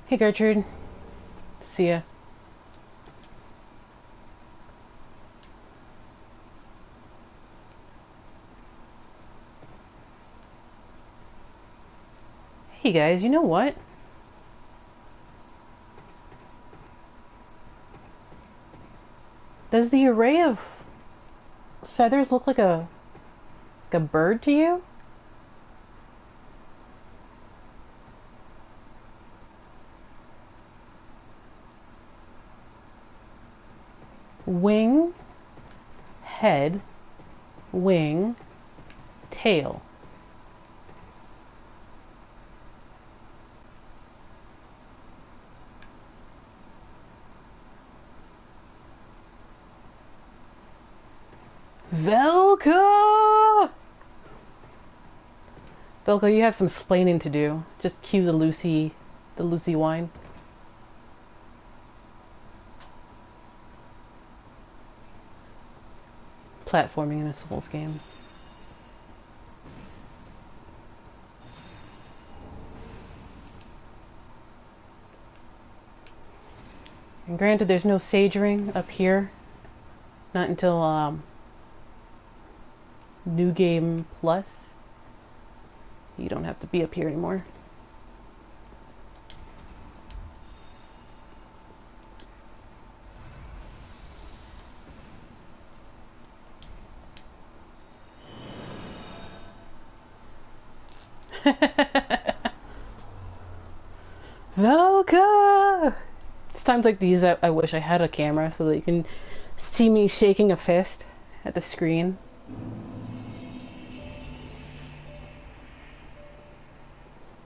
A: Hey Gertrude. See ya. Hey guys, you know what? Does the array of feathers look like a bird to you? Wing, head, wing, tail. Velka! Velka, you have some splaining to do. Just cue the Lucy wine. Platforming in a Souls game. And granted, there's no Sage Ring up here. Not until New Game Plus. You don't have to be up here anymore. Velka! It's times like these I wish I had a camera so that you can see me shaking a fist at the screen.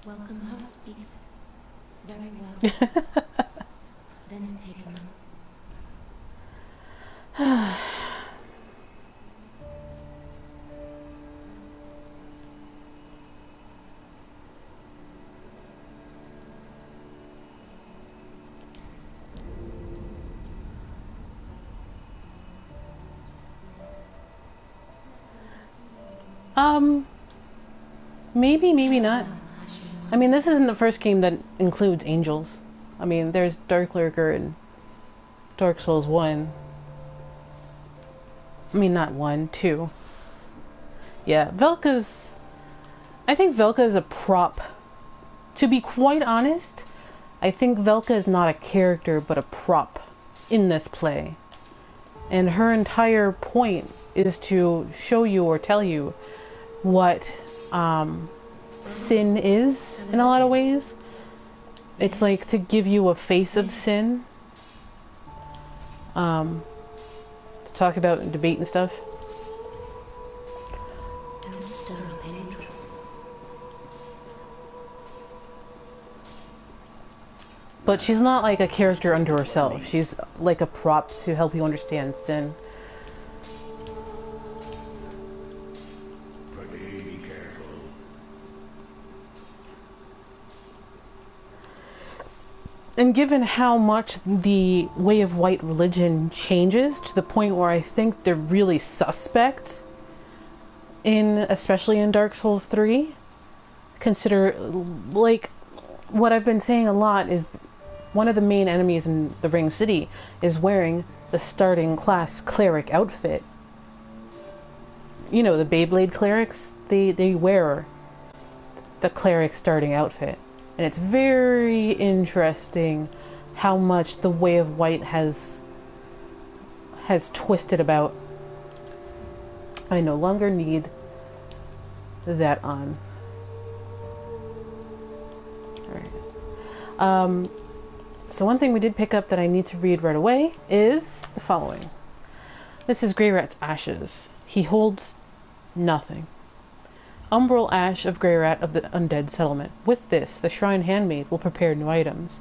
C: Welcome home, speak. Very well. Then take a moment.
A: Maybe, maybe not. I mean, this isn't the first game that includes angels. I mean, there's Dark Lurker in Dark Souls 1. I mean, not 1, 2. Yeah, Velka's... I think Velka is a prop. To be quite honest, I think Velka is not a character, but a prop in this play. And her entire point is to show you or tell you what sin is in a lot of ways. It's like to give you a face of sin. To talk about and debate and stuff.
C: Don't stir up any trouble.
A: But she's not like a character unto herself. She's like a prop to help you understand sin.
D: Be careful.
A: And given how much the way of white religion changes to the point where I think they're really suspects especially in Dark Souls 3, consider, like, what I've been saying a lot is one of the main enemies in the Ring City is wearing the starting class cleric outfit. You know, the Beyblade clerics, they wear the cleric starting outfit. And it's very interesting how much the Way of White has twisted about. I no longer need that on. Alright. So one thing we did pick up that I need to read right away is the following. This is Greirat's ashes. He holds nothing. Umbral ash of Greirat of the Undead settlement. With this, the shrine handmaid will prepare new items.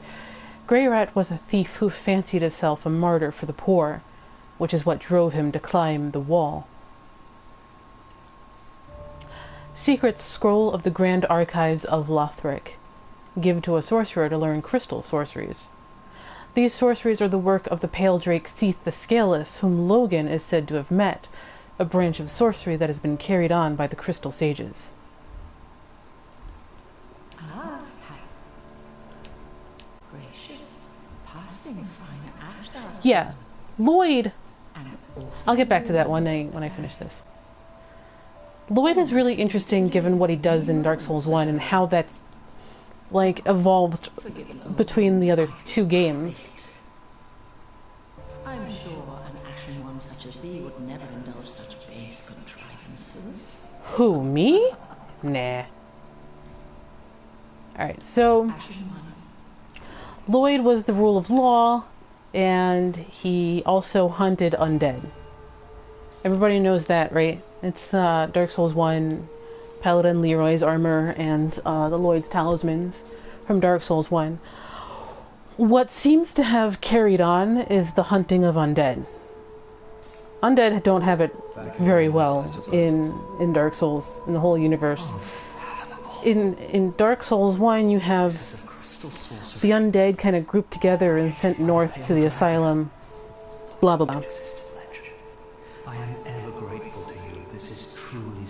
A: Greirat was a thief who fancied himself a martyr for the poor, which is what drove him to climb the wall. Secret scroll of the Grand Archives of Lothric. Give to a sorcerer to learn crystal sorceries. These sorceries are the work of the pale drake Caitha the Scaleless, whom Lookin is said to have met, a branch of sorcery that has been carried on by the crystal sages. Yeah, Lloyd. I'll get back to that when I finish this. Lloyd is really interesting given what he does in Dark Souls 1 and how that's like evolved between the other two games.
D: I'm sure an ashen one such as thee would never indulge such base contrivances.
A: Who, me? Nah. Alright, so Lloyd was the rule of law, and he also hunted undead. Everybody knows that, right? It's Dark Souls 1, Paladin Leroy's armor, and the Lloyd's talismans from Dark Souls 1. What seems to have carried on is the hunting of undead. Undead don't have it very well in Dark Souls, in the whole universe. In Dark Souls 1, you have the undead kind of grouped together and sent north to the asylum. Blah, blah, blah.
E: I am ever grateful to you. This is truly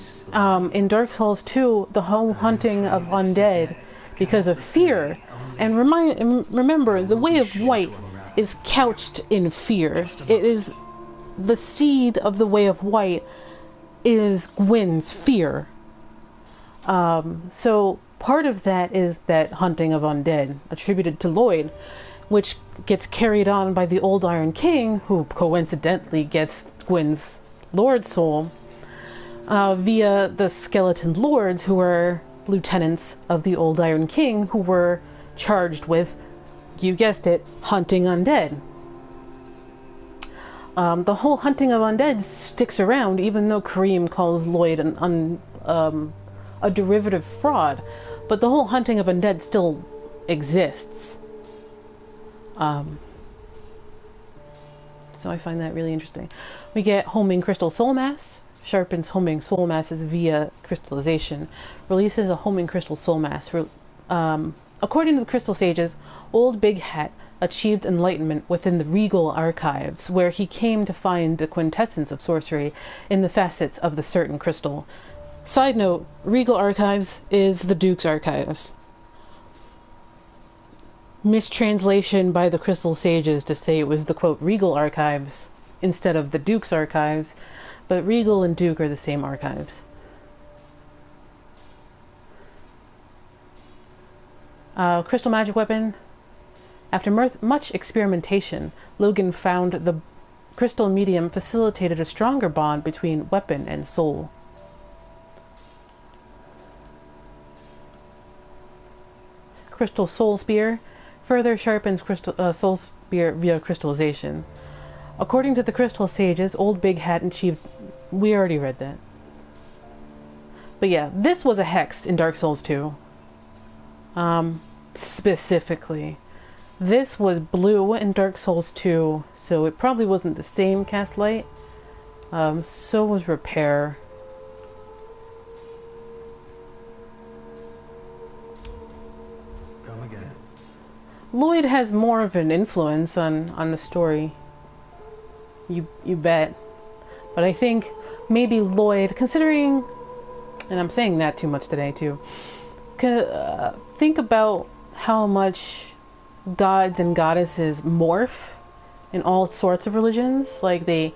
A: in Dark Souls 2, the whole hunting of undead because of fear. And remember, the Way of White is couched in fear. It is the seed of the Way of White is Gwyn's fear. So part of that is that hunting of undead attributed to Lloyd, which gets carried on by the Old Iron King, who coincidentally gets Gwyn's Lord Soul, via the Skeleton Lords, who are lieutenants of the Old Iron King, who were charged with, you guessed it, hunting undead. The whole hunting of undead sticks around, even though Kareem calls Lloyd a derivative fraud, but the whole hunting of undead still exists. So I find that really interesting. We get Homing Crystal Soul Mass. Sharpens Homing Soul Masses via crystallization. Releases a Homing Crystal Soul Mass. According to the Crystal Sages, Old Big Hat achieved enlightenment within the Regal Archives, where he came to find the quintessence of sorcery in the facets of the certain crystal. Side note, Regal Archives is the Duke's Archives. Mistranslation by the Crystal Sages to say it was the, quote, Regal Archives instead of the Duke's Archives, but Regal and Duke are the same archives. Crystal Magic Weapon. After much experimentation, Logan found the crystal medium facilitated a stronger bond between weapon and soul. Crystal Soul Spear further sharpens Soul Spear via crystallization. According to the Crystal Sages, Old Big Hat achieved... We already read that. But yeah, this was a hex in Dark Souls 2. Specifically. This was blue in Dark Souls 2, so it probably wasn't the same cast light. So was Repair.
E: Come again.
A: Lloyd has more of an influence on the story. You bet. But I think maybe Lloyd, considering, and I'm saying that too much today too, think about how much gods and goddesses morph in all sorts of religions. Like they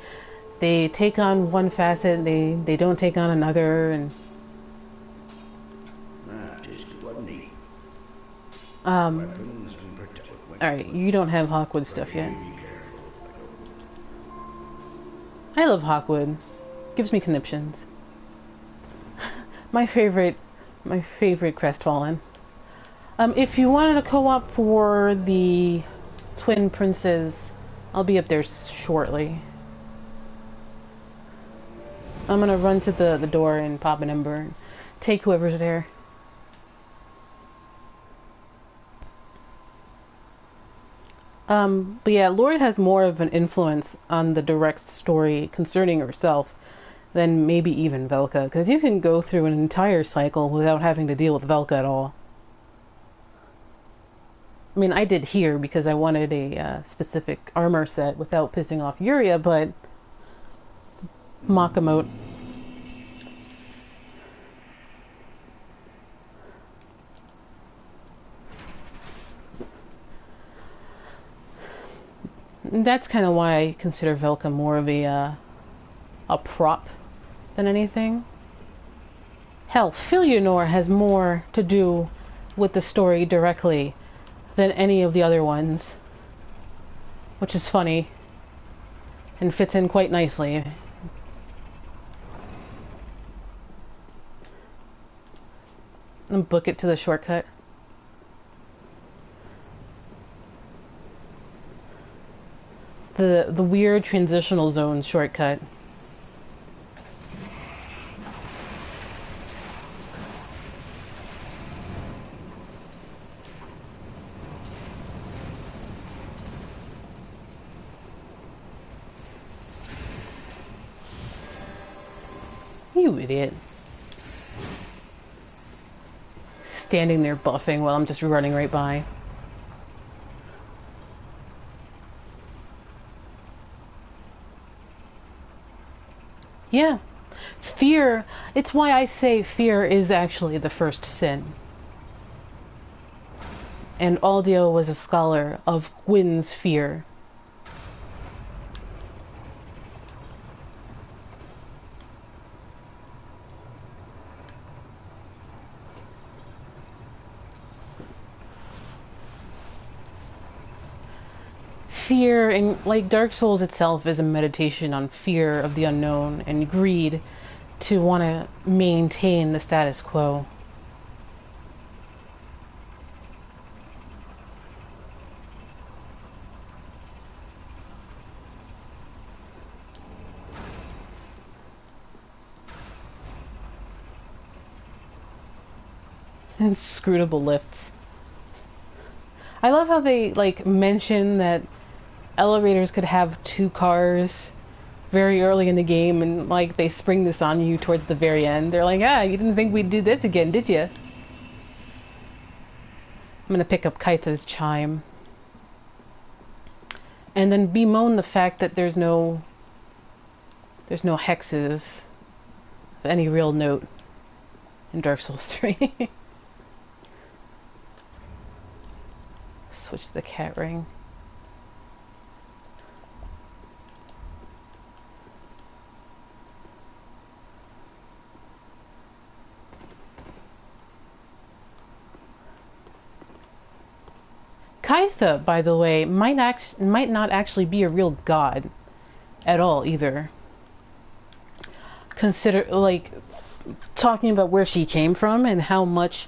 A: take on one facet, they don't take on another, and alright, you don't have Hawkwood stuff yet. I love Hawkwood. Gives me conniptions. my favorite Crestfallen. If you wanted a co-op for the Twin Princes, I'll be up there shortly. I'm gonna run to the door and pop an ember and take whoever's there. But yeah, Lloyd has more of an influence on the direct story concerning herself than maybe even Velka, because you can go through an entire cycle without having to deal with Velka at all. I mean, I did here because I wanted a specific armor set without pissing off Yuria, but Makamote. That's kind of why I consider Velka more of a prop than anything. Hell, Filianor has more to do with the story directly than any of the other ones, which is funny and fits in quite nicely. And book it to the shortcut. The weird transitional zone shortcut. You idiot. Standing there buffing while I'm just running right by. Yeah. Fear. It's why I say fear is actually the first sin. And Aldio was a scholar of Gwyn's fear. Fear, and like Dark Souls itself is a meditation on fear of the unknown and greed to want to maintain the status quo. Inscrutable lifts. I love how they like mention that elevators could have two cars very early in the game, and like they spring this on you towards the very end. They're like, ah, you didn't think we'd do this again, did you? I'm gonna pick up Caitha's Chime. And then bemoan the fact that there's no hexes of any real note in Dark Souls 3. Switch to the cat ring. Caitha, by the way, might not actually be a real god at all either. Consider, like, talking about where she came from and how much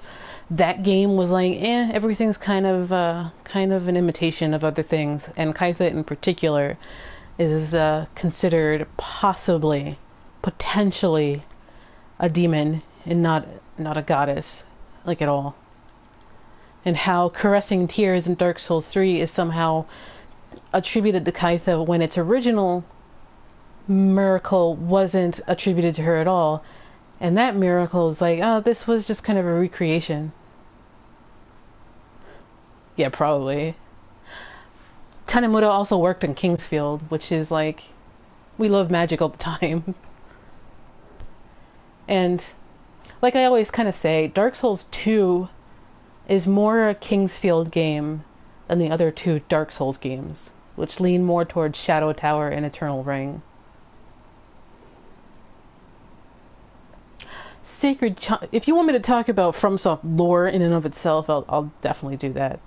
A: that game was like, everything's kind of an imitation of other things, and Caitha in particular is considered possibly, potentially, a demon and not a goddess, like at all. And how caressing tears in Dark Souls 3 is somehow attributed to Caitha when its original miracle wasn't attributed to her at all. And that miracle is like, oh, this was just kind of a recreation. Yeah, probably. Tanemura also worked in Kingsfield, which is like, we love magic all the time. And like I always kind of say, Dark Souls 2 is more a Kingsfield game than the other two Dark Souls games, which lean more towards Shadow Tower and Eternal Ring. If you want me to talk about FromSoft lore in and of itself, I'll definitely do that.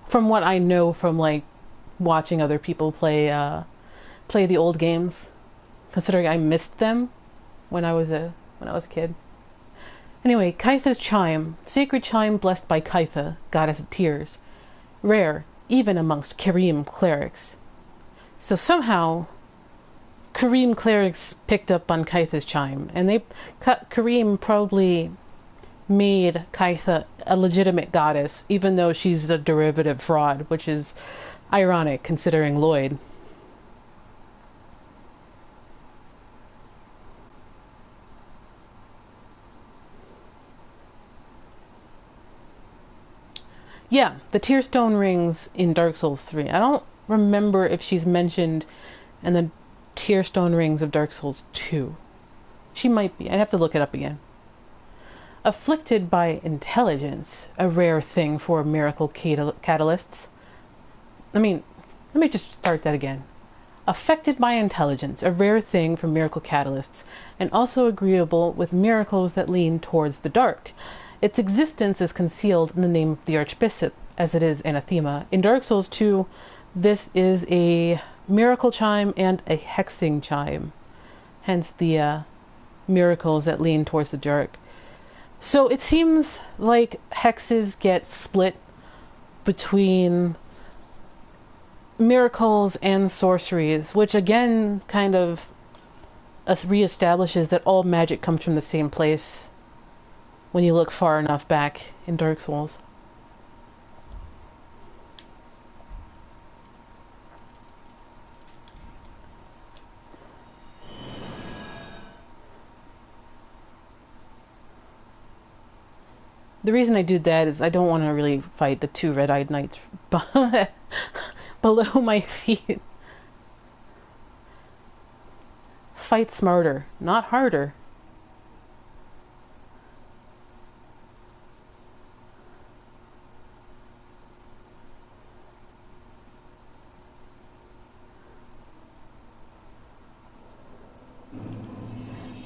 A: From what I know from like watching other people play the old games, considering I missed them when I was a kid. Anyway, Caitha's Chime, sacred chime blessed by Caitha, goddess of tears, rare even amongst Karim clerics. So somehow Karim clerics picked up on Caitha's Chime, and Karim probably made Caitha a legitimate goddess, even though she's a derivative fraud, which is ironic considering Lloyd. Yeah, the Tearstone rings in Dark Souls 3. I don't remember if she's mentioned in the Tearstone rings of Dark Souls 2. She might be. I'd have to look it up again. Afflicted by intelligence, a rare thing for miracle catalysts. I mean, Let me just start that again. Affected by intelligence, a rare thing for miracle catalysts, and also agreeable with miracles that lean towards the dark. Its existence is concealed in the name of the Archbishop, as it is anathema. In Dark Souls 2, this is a miracle chime and a hexing chime. Hence the miracles that lean towards the dark. So it seems like hexes get split between miracles and sorceries, which again kind of reestablishes that all magic comes from the same place when you look far enough back in Dark Souls. The reason I do that is I don't want to really fight the two red-eyed knights below my feet. Fight smarter, not harder.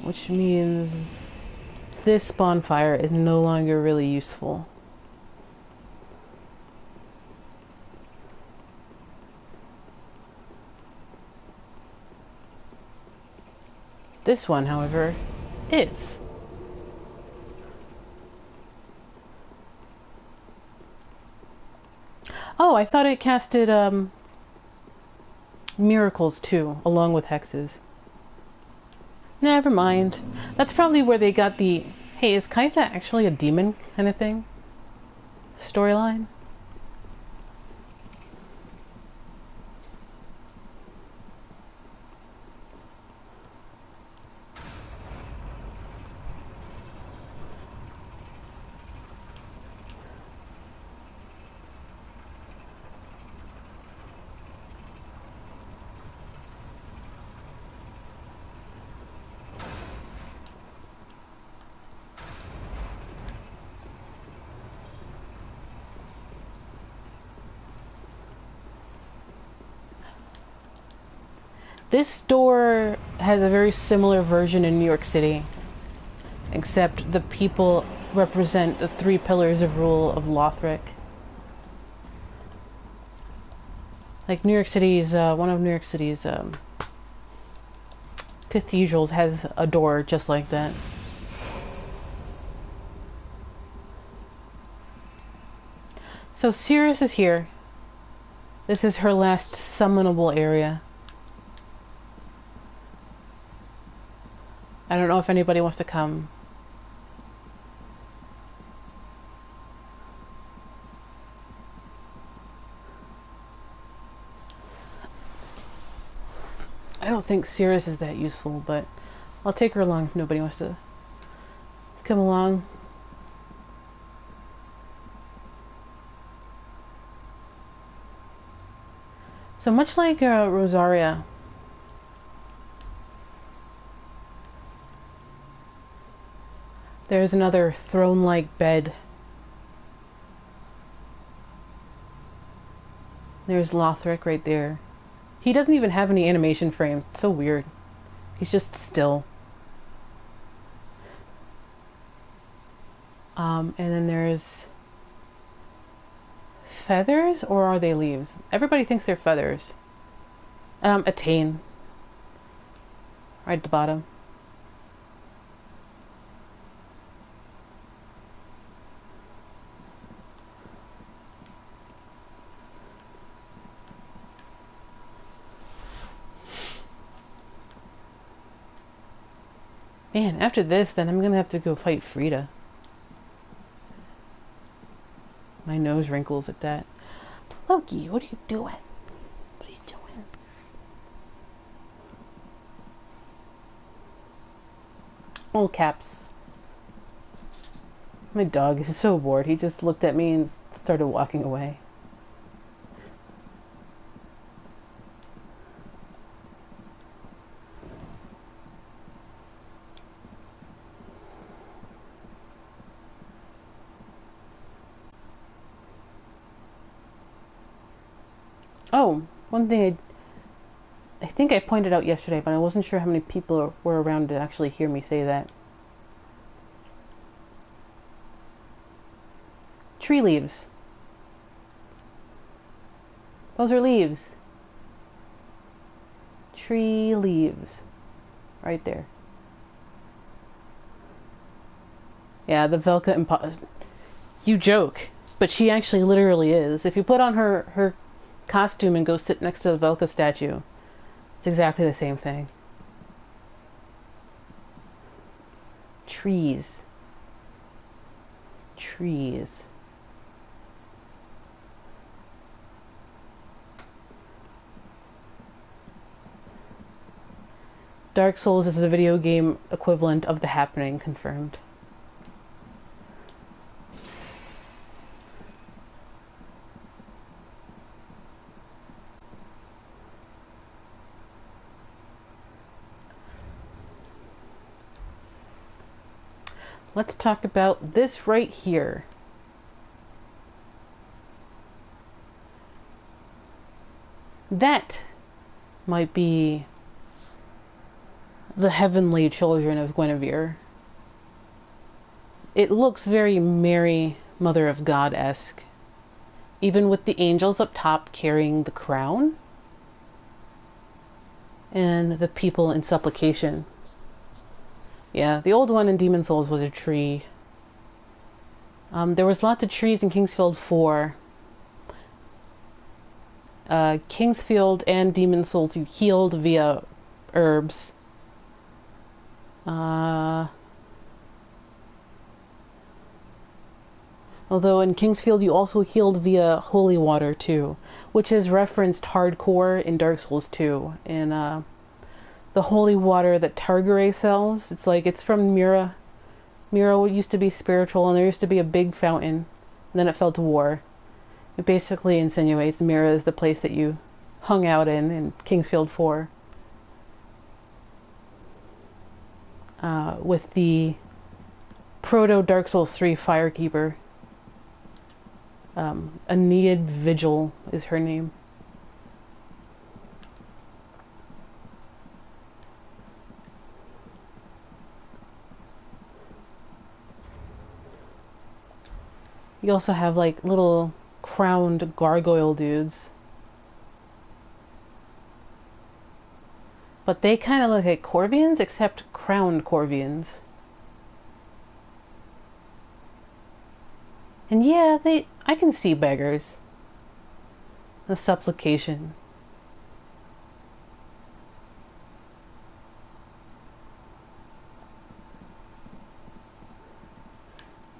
A: Which means this bonfire is no longer really useful. This one, however, is. Oh, I thought it casted miracles too, along with hexes. Never mind. That's probably where they got the, hey, is Caitha actually a demon kind of thing storyline? This store has a very similar version in New York City, except the people represent the 3 pillars of rule of Lothric. Like New York City's, one of New York City's cathedrals has a door just like that. So Cirrus is here. This is her last summonable area. I don't know if anybody wants to come. I don't think Cirrus is that useful, but I'll take her along if nobody wants to come along. So much like Rosaria, there's another throne-like bed. There's Lothric right there. He doesn't even have any animation frames. It's so weird. He's just still. And then there's feathers, or are they leaves? Everybody thinks they're feathers. Attain. Right at the bottom. Man, after this, then I'm gonna have to go fight Friede. My nose wrinkles at that. Loki, what are you doing? What are you doing? All caps. My dog is so bored. He just looked at me and started walking away. Oh, One thing I think I pointed out yesterday, but I wasn't sure how many people were around to actually hear me say that. Tree leaves. Those are leaves. Tree leaves. Right there. Yeah, the Velka you joke, but she actually literally is. If you put on her costume and go sit next to the Velka statue, it's exactly the same thing. Trees. Trees. Dark Souls is the video game equivalent of The Happening, confirmed. Let's talk about this right here. That might be the heavenly children of Guinevere. It looks very Mary, Mother of God-esque. Even with the angels up top carrying the crown. And the people in supplication. Yeah, the old one in Demon Souls was a tree. There was lots of trees in Kingsfield 4. Kingsfield and Demon Souls you healed via herbs. Although in Kingsfield you also healed via holy water too, which is referenced hardcore in Dark Souls 2 in the holy water that Targaray sells. It's like, it's from Mira. Mira used to be spiritual, and there used to be a big fountain, and then it fell to war. It basically insinuates Mira is the place that you hung out in Kingsfield 4. With the proto Dark Souls 3 Firekeeper. Aeneid Vigil is her name. You also have like little crowned gargoyle dudes. But they kind of look like Corvians, except crowned Corvians. And yeah, I can see beggars. The supplication.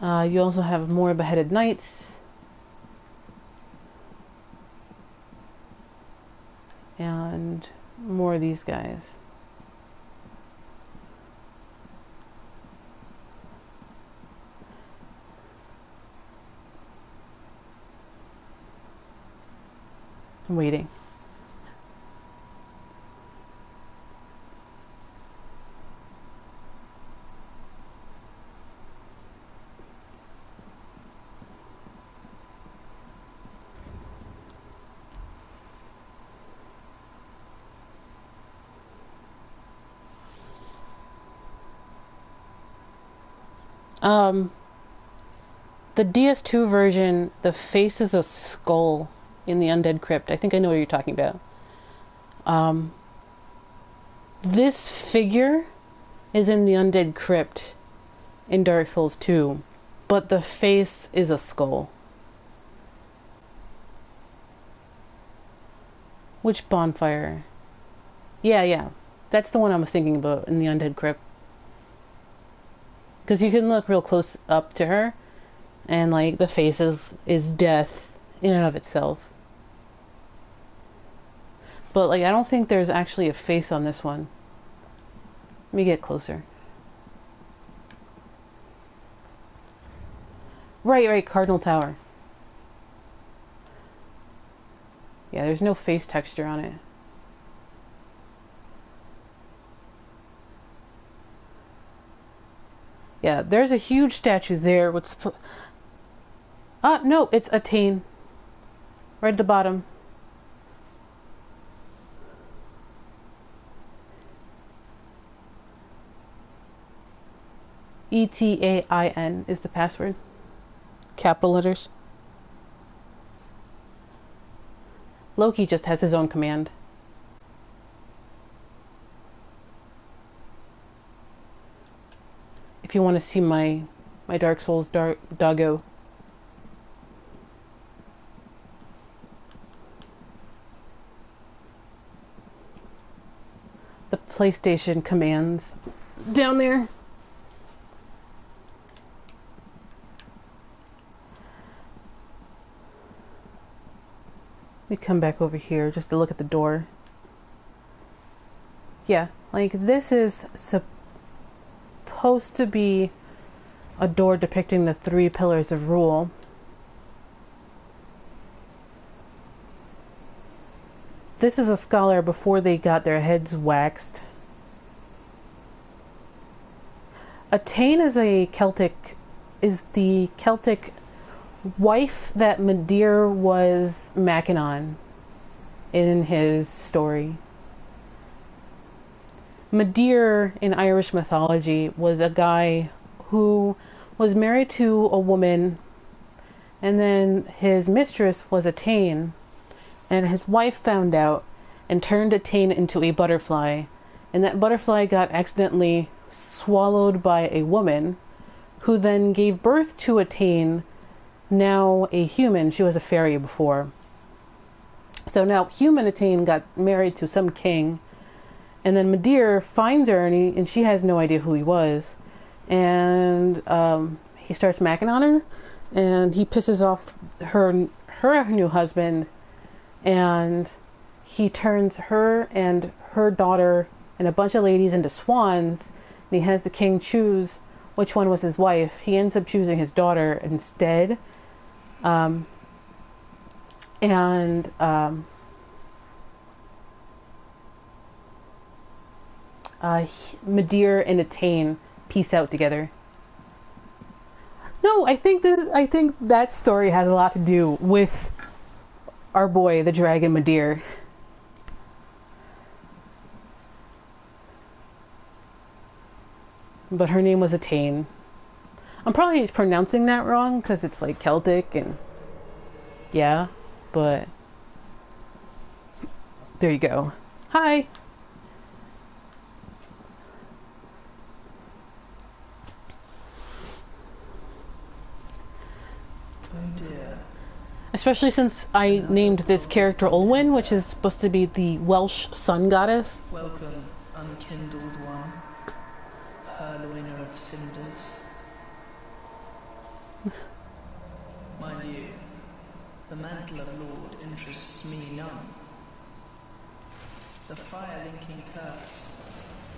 A: You also have more beheaded knights. And more of these guys. I'm waiting. The DS2 version, the face is a skull in the Undead Crypt. I think I know what you're talking about. This figure is in the Undead Crypt in Dark Souls 2, but the face is a skull. Which bonfire? Yeah. That's the one I was thinking about in the Undead Crypt. Because you can look real close up to her, and like the face is death in and of itself. But like I don't think there's actually a face on this one. Let me get closer. Right, Cardinal Tower. Yeah, there's no face texture on it. Yeah, there's a huge statue there. No, it's Attain. Right at the bottom. ETAIN is the password. Capital letters. Loki just has his own command. If you want to see my Dark Souls doggo. The PlayStation commands down there. We come back over here just to look at the door. Yeah, like this is supposed to be a door depicting the 3 pillars of rule. This is a scholar before they got their heads waxed. Attain is the Celtic wife that Midir was macking on in his story. Midir in Irish mythology was a guy who was married to a woman, and then his mistress was Attain, and his wife found out and turned Attain into a butterfly, and that butterfly got accidentally swallowed by a woman who then gave birth to Attain, now a human. She was a fairy before. So now human Attain got married to some king, and then Midir finds her, and she has no idea who he was, and he starts macking on her, and he pisses off her new husband, and he turns her and her daughter and a bunch of ladies into swans, and he has the king choose which one was his wife. He ends up choosing his daughter instead. Midir and Attain peace out together. No, I think that story has a lot to do with our boy, the dragon Midir. But her name was Attain. I'm probably pronouncing that wrong because it's like Celtic and yeah, but there you go. Hi.
E: Oh dear.
A: Especially since I named this character Olwen, which is supposed to be the Welsh sun goddess.
E: Welcome, unkindled one, purloiner of cinders. Mind you, the mantle of Lord interests me none. The fire-linking curse,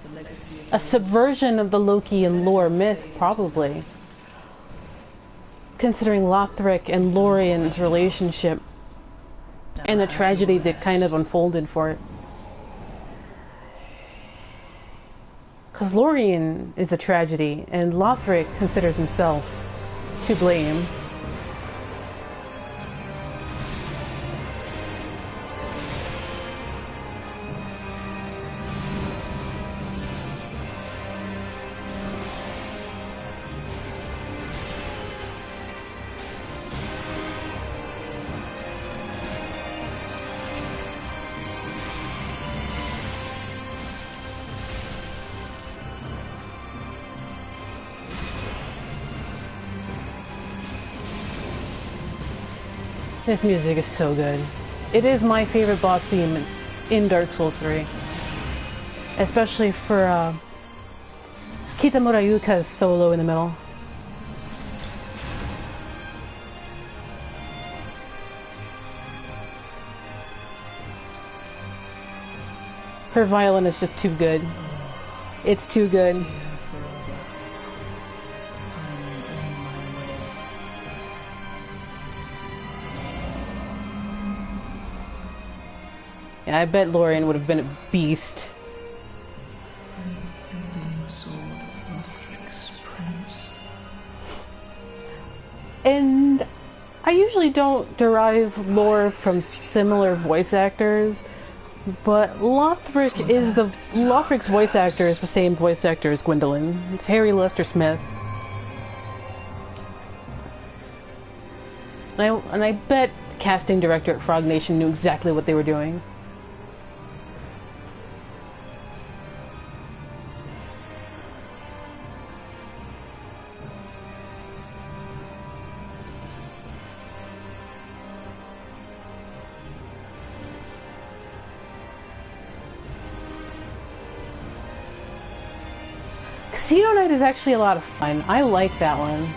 E: the legacy of...
A: A subversion of the Loki and lore myth, probably. Considering Lothric and Lorian's relationship and the tragedy that kind of unfolded for it. Because Lorian is a tragedy, and Lothric considers himself to blame. This music is so good. It is my favorite boss theme in Dark Souls 3. Especially for Caitha Murayuka's solo in the middle. Her violin is just too good. It's too good. Yeah, I bet Lorian would have been a beast.
E: The sword of Lothric's prince.
A: And I usually don't derive lore from similar voice actors, but Lothric's voice actor is the same voice actor as Gwyndolin. It's Harry Lester Smith. And I bet casting director at Frog Nation knew exactly what they were doing. Casino Night is actually a lot of fun. I like that one.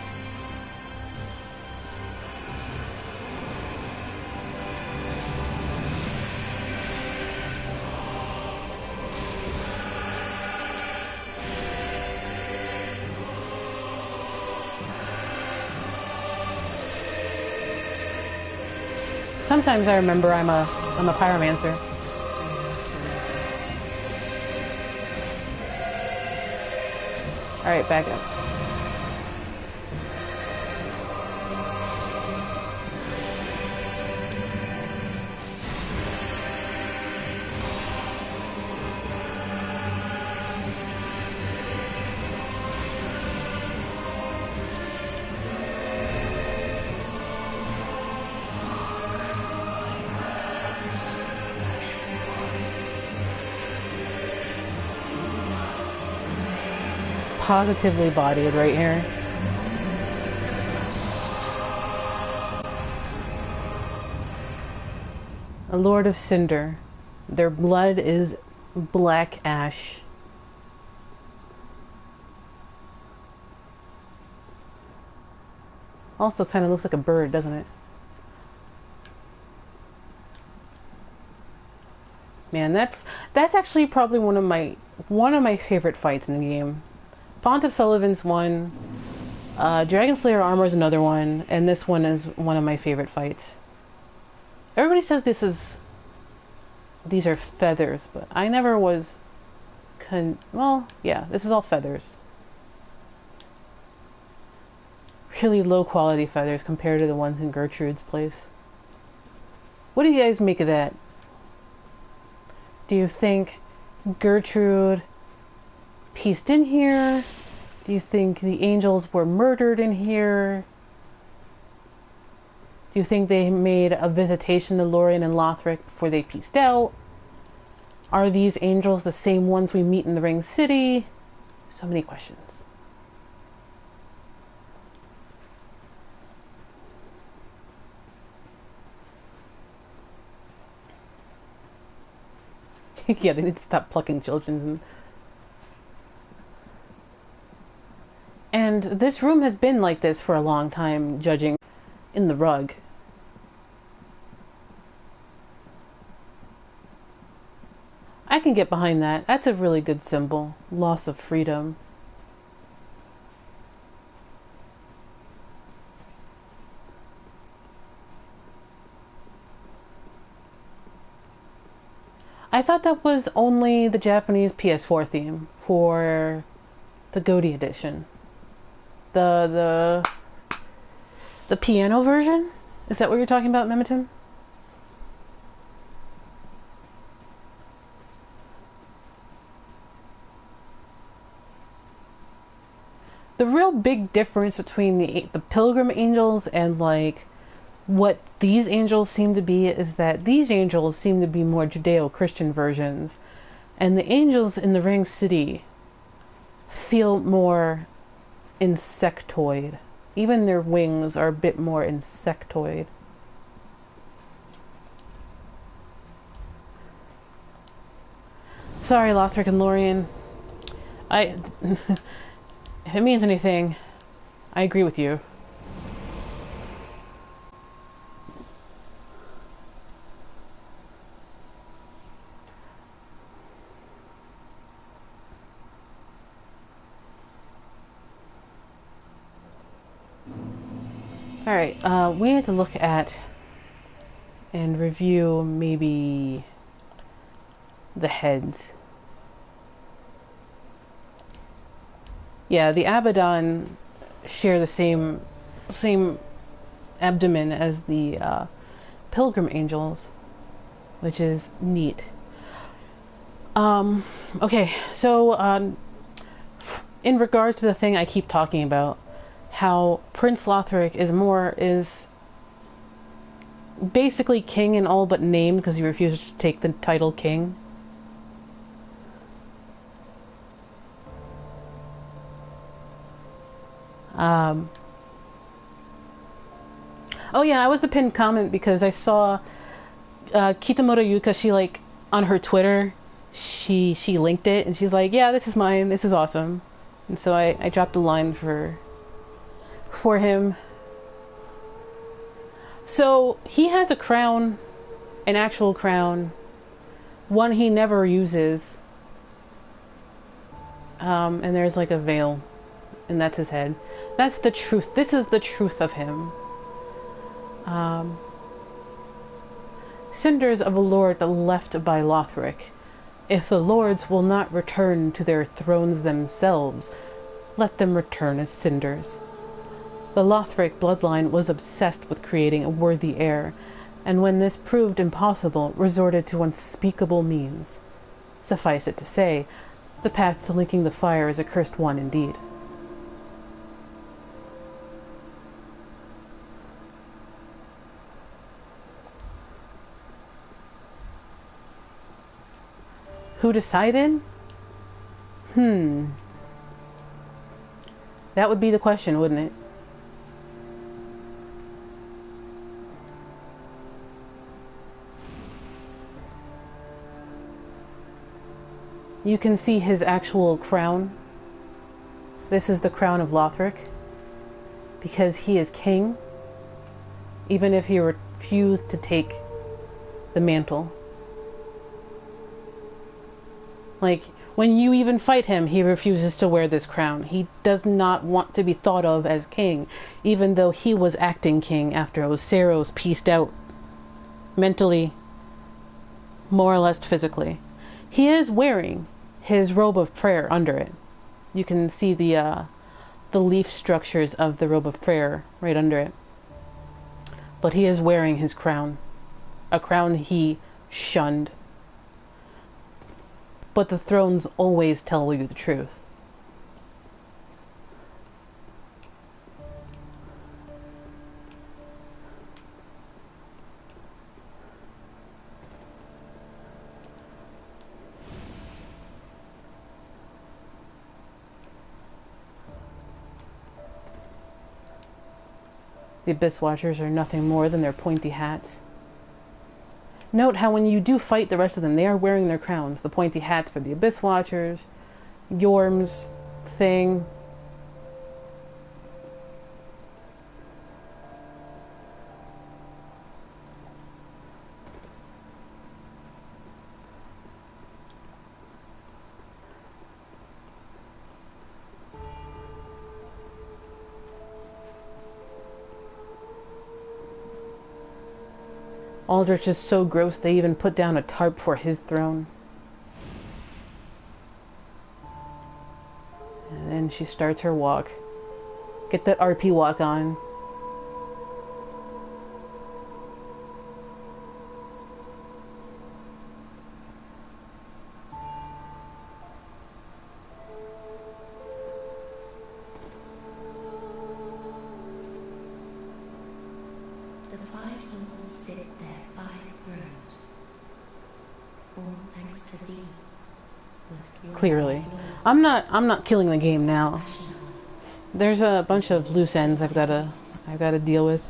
A: Sometimes I remember I'm a pyromancer. Alright, back up. Positively bodied right here. A Lord of Cinder. Their blood is black ash. Also kind of looks like a bird, doesn't it? Man, that's actually probably one of my favorite fights in the game. Pontiff Sullivan's one, Dragonslayer Armour is another one, and this one is one of my favorite fights. Everybody says these are feathers, but I never was well, yeah, this is all feathers. Really low quality feathers compared to the ones in Gertrude's place. What do you guys make of that? Do you think Gertrude pieced in here? Do you think the angels were murdered in here? Do you think they made a visitation to Lorian and Lothric before they pieced out? Are these angels the same ones we meet in the Ring City? So many questions. Yeah, they need to stop plucking children. And this room has been like this for a long time, judging in the rug. I can get behind that. That's a really good symbol. Loss of freedom. I thought that was only the Japanese PS4 theme for the Godi edition. The piano version? Is that what you're talking about, Memitim? The real big difference between the pilgrim angels and like what these angels seem to be is that these angels seem to be more Judeo-Christian versions, and the angels in the Ring City feel more insectoid. Even their wings are a bit more insectoid. Sorry, Lothric and Lorian. If it means anything, I agree with you. Alright, we need to look at and review maybe the heads. Yeah, the Abaddon share the same abdomen as the Pilgrim Angels, which is neat. Okay, so in regards to the thing I keep talking about, how Prince Lothric is basically king in all but name because he refused to take the title king. Oh yeah, I was the pinned comment because I saw Kitamoto Yuka, she like on her Twitter, she linked it and she's like, yeah, this is mine, this is awesome. And so I dropped a line for him. So he has a crown, an actual crown, one he never uses. And there's like a veil, and that's his head. That's the truth. This is the truth of him. Cinders of a lord left by Lothric. If the lords will not return to their thrones themselves, let them return as cinders. The Lothric bloodline was obsessed with creating a worthy heir, and when this proved impossible, resorted to unspeakable means. Suffice it to say, the path to linking the fire is a cursed one indeed. Who decided? That would be the question, wouldn't it? You can see his actual crown. This is the crown of Lothric. Because he is king, even if he refused to take the mantle. Like, when you even fight him, he refuses to wear this crown. He does not want to be thought of as king, even though he was acting king after Oseros pieced out. Mentally, more or less physically. He is wearing his robe of prayer under it. You can see the leaf structures of the robe of prayer right under it. But he is wearing his crown. A crown he shunned. But the thrones always tell you the truth. The Abyss Watchers are nothing more than their pointy hats. Note how when you do fight the rest of them, they are wearing their crowns. The pointy hats for the Abyss Watchers, Yorm's thing. Aldrich is so gross they even put down a tarp for his throne. And then she starts her walk. Get that RP walk on. Clearly. I'm not killing the game now. There's a bunch of loose ends I've gotta deal with.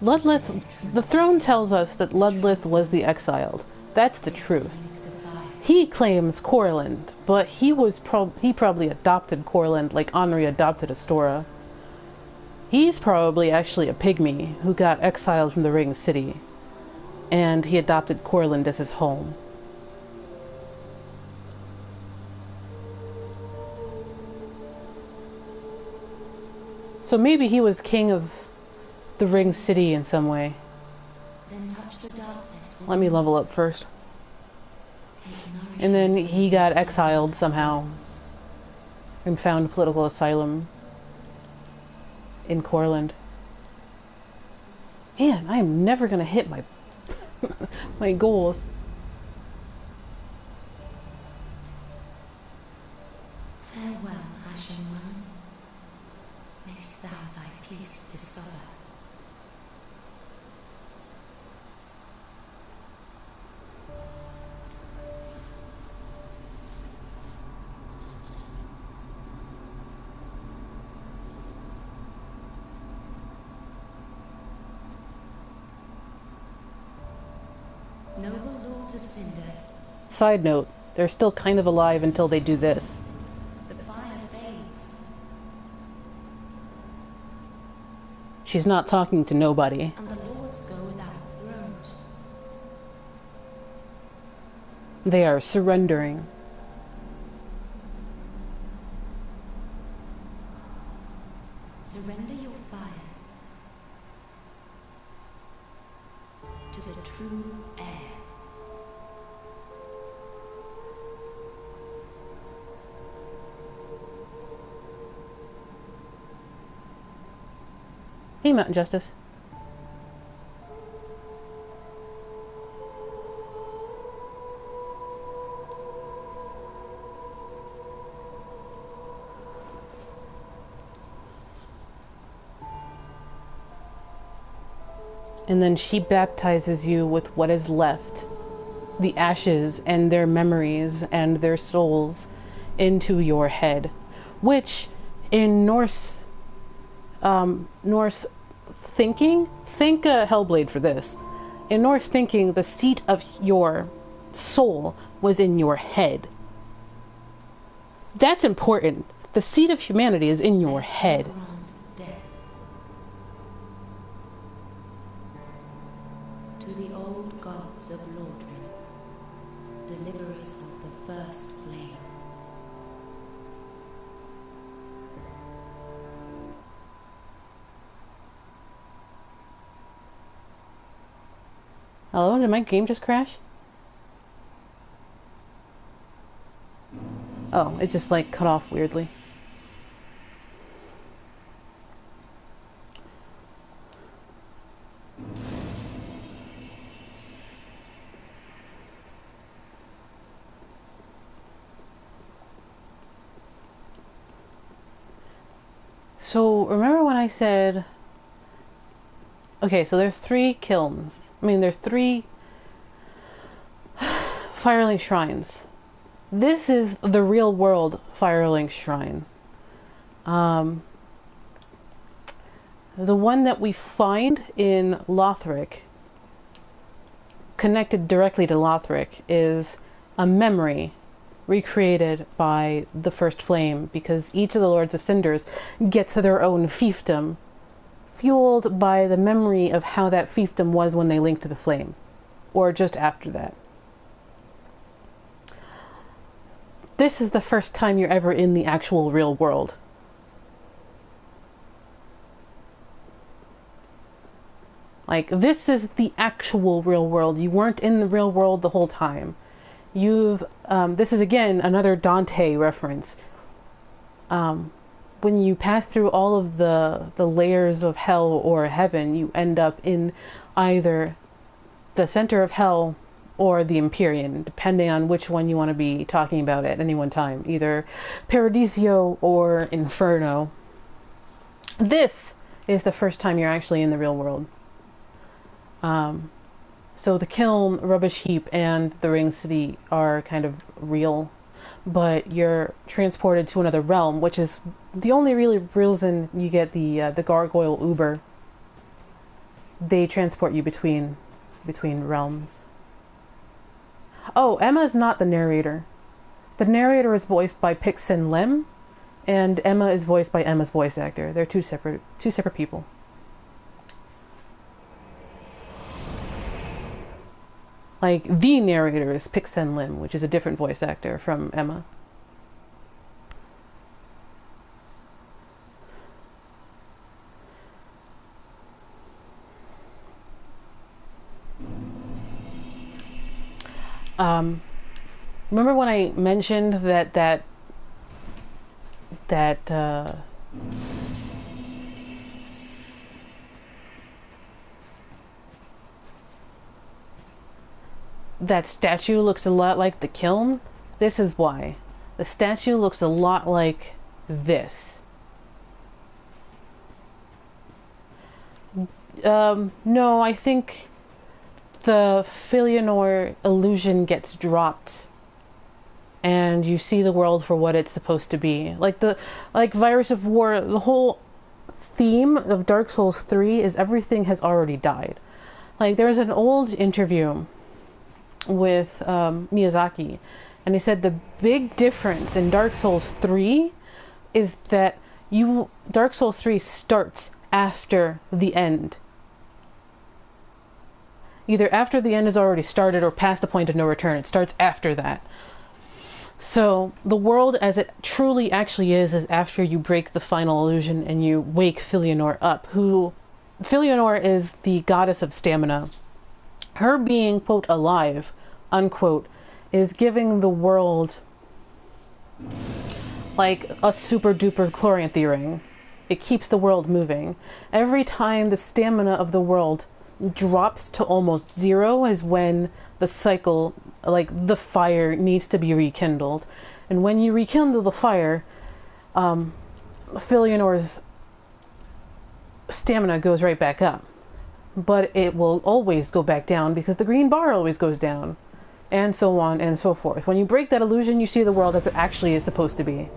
A: Ludlith, the throne tells us that Ludlith was the exiled. That's the truth. He claims Corland, but he probably adopted Corland like Henri adopted Astora. He's probably actually a pygmy who got exiled from the Ring City, and he adopted Corland as his home. So maybe he was king of the Ring City in some way. Let me level up first. And then he got exiled somehow and found political asylum in Corland. Man, I am never gonna hit my my goals.
C: Farewell, Ashen One. Mayst thou thy peace discover. Noble lords of Cinder,
A: Side note, they're still kind of alive until they do this.
C: the fire fades,
A: She's not talking to nobody.
C: and the lords go without thrones.
A: They are surrendering.
C: Surrender your fires to the true air.
A: Hey, Mountain Justice. And then she baptizes you with what is left, the ashes and their memories and their souls, into your head, which in Norse thinking, think Hellblade for this. In Norse thinking, the seat of your soul was in your head. That's important. The seat of humanity is in your head.
C: Grant death to the old gods of Lorethrough, deliverers of the first flame.
A: Hello, did my game just crash? Oh, it just like cut off weirdly. So, remember when I said... Okay, so there's 3 kilns. I mean, there's 3 Firelink Shrines. This is the real world Firelink Shrine. The one that we find in Lothric, connected directly to Lothric, is a memory recreated by the First Flame, because each of the Lords of Cinders gets their own fiefdom, fueled by the memory of how that fiefdom was when they linked to the flame, or just after that. This is the first time you're ever in the actual real world. Like, this is the actual real world. You weren't in the real world the whole time. This is again another Dante reference. When you pass through all of the layers of hell or heaven, you end up in either the center of hell or the Empyrean, depending on which one you want to be talking about at any one time. Either Paradiso or Inferno. This is the first time you're actually in the real world. So the Kiln, Rubbish Heap, and the Ring City are kind of real, but you're transported to another realm, which is the only really reason you get the Gargoyle Uber. They transport you between realms. Oh, Emma's not the narrator. The narrator is voiced by Pixen Lem, and Emma is voiced by Emma's voice actor. They're two separate people. Like, the narrator is Pixen Lim, which is a different voice actor from Emma. Remember when I mentioned that statue looks a lot like the kiln? This is why. The statue looks a lot like this. No, I think the Filianor illusion gets dropped and you see the world for what it's supposed to be. Like Virus of War, the whole theme of Dark Souls 3 is everything has already died. Like, there was an old interview with Miyazaki, and he said the big difference in Dark Souls 3 is that Dark Souls 3 starts after the end. Either after the end is already started or past the point of no return. It starts after that. So the world as it truly actually is after you break the final illusion and you wake Filianor up, Filianor is the goddess of stamina. Her being, quote, alive, unquote, is giving the world like a super duper chloranthy ring. It keeps the world moving. Every time the stamina of the world drops to almost zero is when the cycle, like the fire, needs to be rekindled. And when you rekindle the fire, Filianor's stamina goes right back up. But it will always go back down because the green bar always goes down. And so on and so forth. When you break that illusion, you see the world as it actually is supposed to be.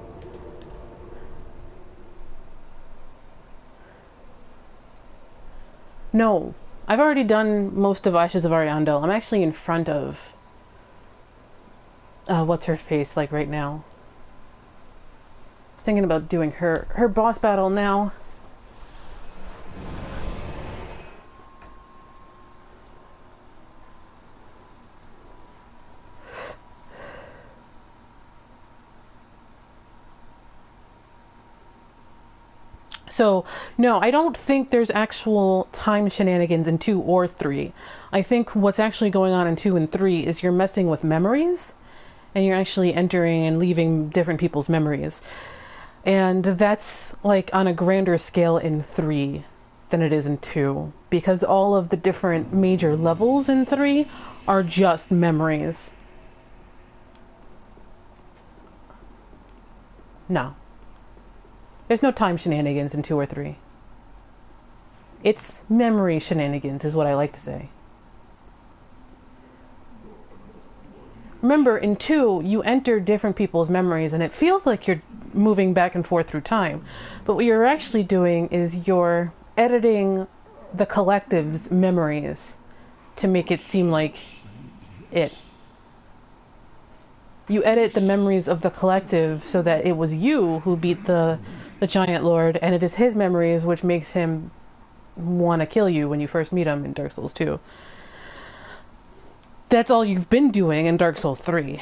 A: No. I've already done most of Ashes of Ariandel. I'm actually in front of... what's her face like right now? I was thinking about doing her boss battle now. So, no, I don't think there's actual time shenanigans in 2 or 3. I think what's actually going on in 2 and 3 is you're messing with memories, and you're actually entering and leaving different people's memories. And that's, like, on a grander scale in 3 than it is in 2, because all of the different major levels in 3 are just memories. No. There's no time shenanigans in 2 or 3. It's memory shenanigans, is what I like to say. Remember, in 2, you enter different people's memories, and it feels like you're moving back and forth through time. But what you're actually doing is you're editing the collective's memories to make it seem like it. You edit the memories of the collective so that it was you who beat the Giant Lord, and it is his memories which makes him want to kill you when you first meet him in Dark Souls 2. That's all you've been doing in Dark Souls 3.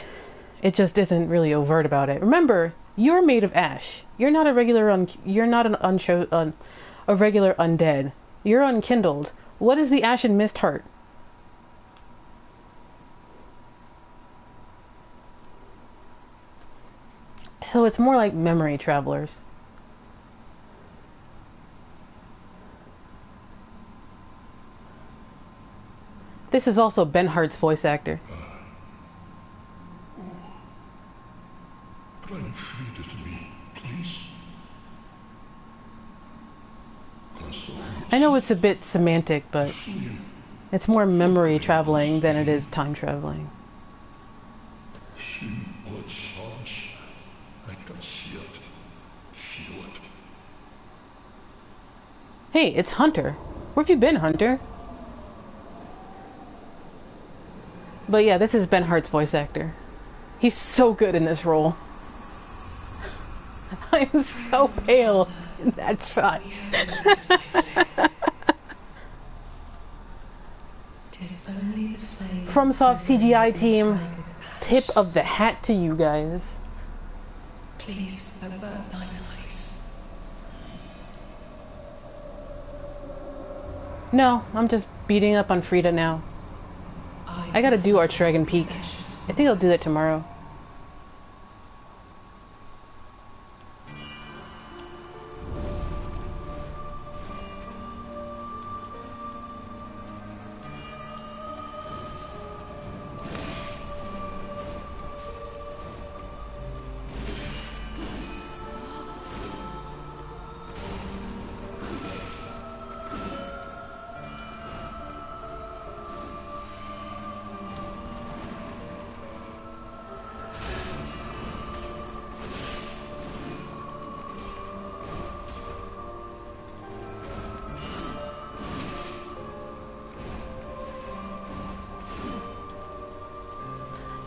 A: It just isn't really overt about it. Remember, you're made of ash. You're not a regular a regular undead. You're unkindled. What is the Ashen Mist Heart? So it's more like memory travelers. This is also Ben Hart's voice actor.
F: Bring Friede to me, please.
A: I know it's a bit semantic, but it's more memory traveling than it is time traveling.
F: I can see it, feel it.
A: Hey, it's Hunter. Where have you been, Hunter? But yeah, this is Ben Hart's voice actor. He's so good in this role. I'm so pale in that shot. FromSoft CGI team, tip of the hat to you guys.
E: Please avert thine eyes.
A: No, I'm just beating up on Friede now. I gotta do Archdragon Peak. I think I'll do that tomorrow.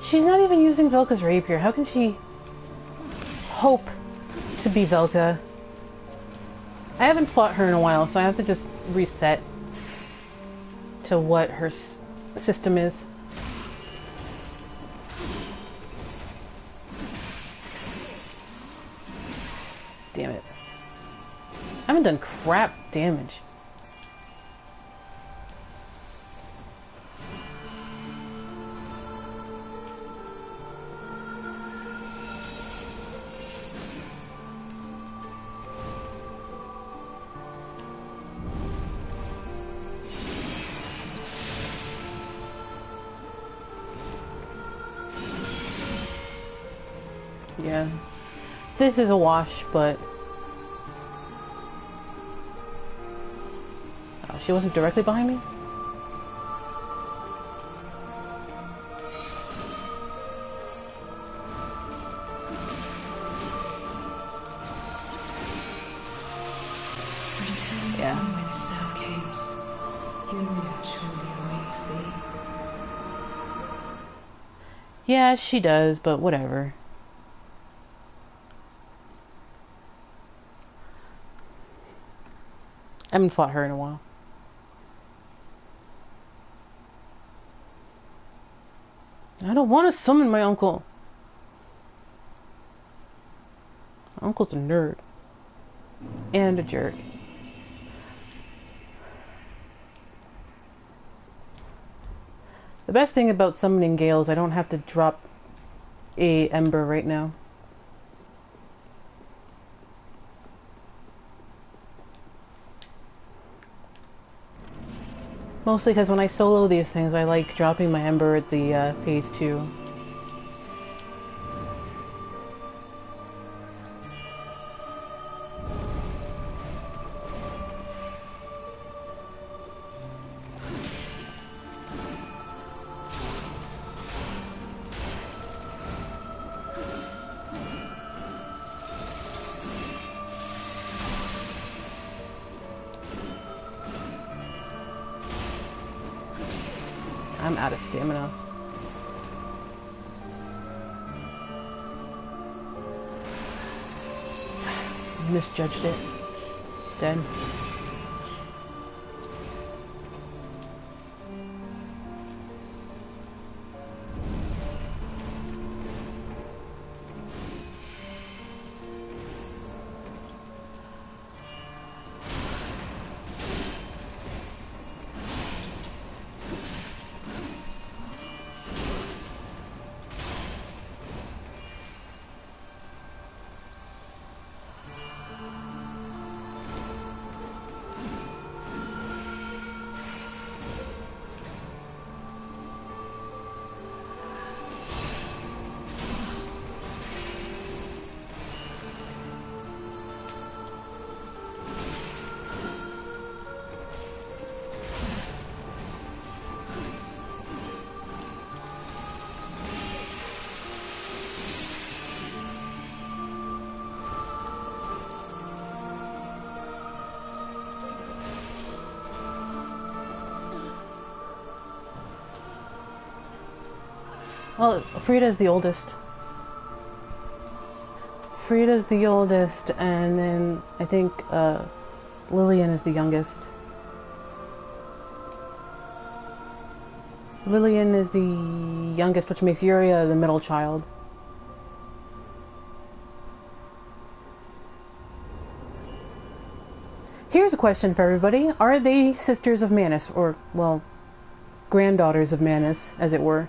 A: She's not even using Velka's rapier. How can she hope to be Velka? I haven't fought her in a while, so I have to just reset to what her system is. Damn it. I haven't done crap damage. Yeah. This is a wash, but... Oh, she wasn't directly behind me? Yeah. Yeah, she does, but whatever. I haven't fought her in a while. I don't want to summon my uncle. My uncle's a nerd. And a jerk. The best thing about summoning Gales, I don't have to drop a Ember right now. Mostly because when I solo these things, I like dropping my Ember at the phase 2. I'm out of stamina. Misjudged it. Dead. Well, Friede's the oldest. Friede's the oldest, and then I think Lillian is the youngest. Lillian is the youngest, which makes Yuria the middle child. Here's a question for everybody. Are they sisters of Manus, or, well, granddaughters of Manus, as it were?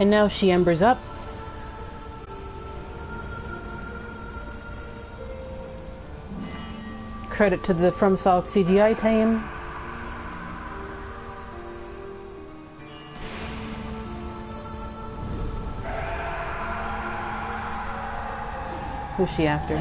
A: And now she embers up. Credit to the FromSoft CGI team. Who's she after?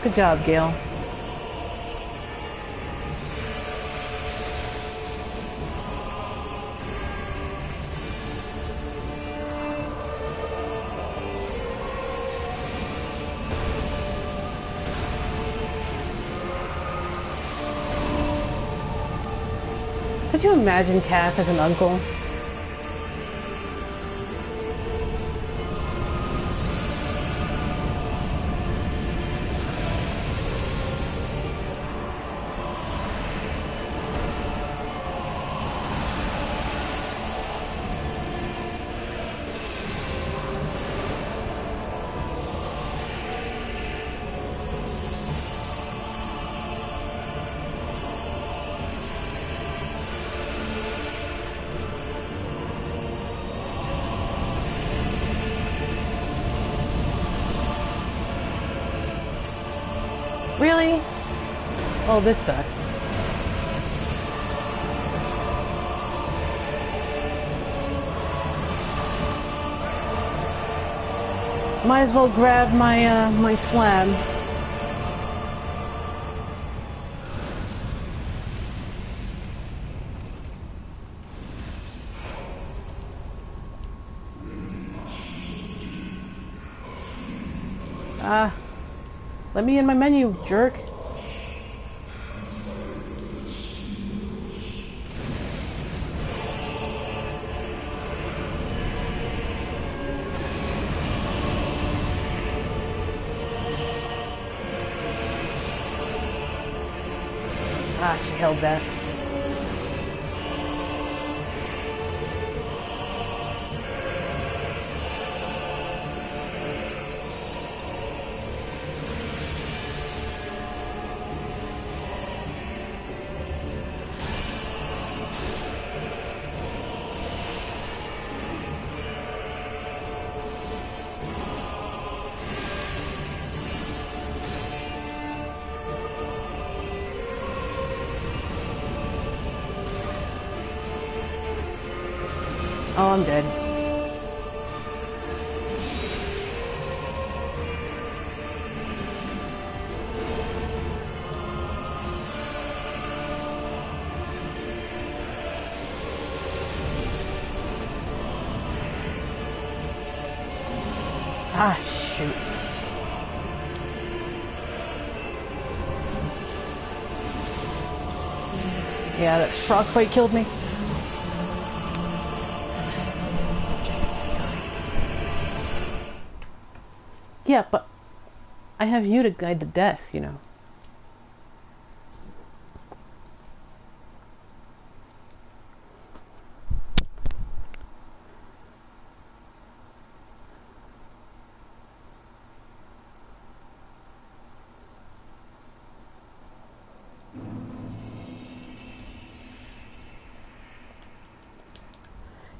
A: Good job, Gale. Could you imagine Cath as an uncle? Really? Oh, this sucks. Might as well grab my my slab. Let me in my menu, jerk. Ah, she held that. Oh, I'm dead. Ah, shoot. Yeah, that frostbite killed me. Yeah, but I have you to guide to death, you know.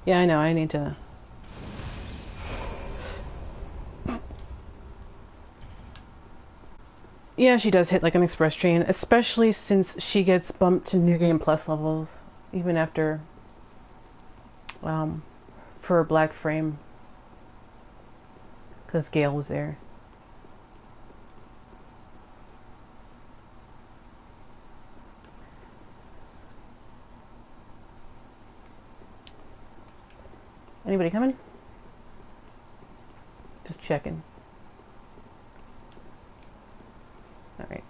A: Yeah, I know, I need to... Yeah, she does hit like an express train, especially since she gets bumped to New Game Plus levels, even after, for Black Frame, because Gale was there. Anybody coming? Just checking. All right.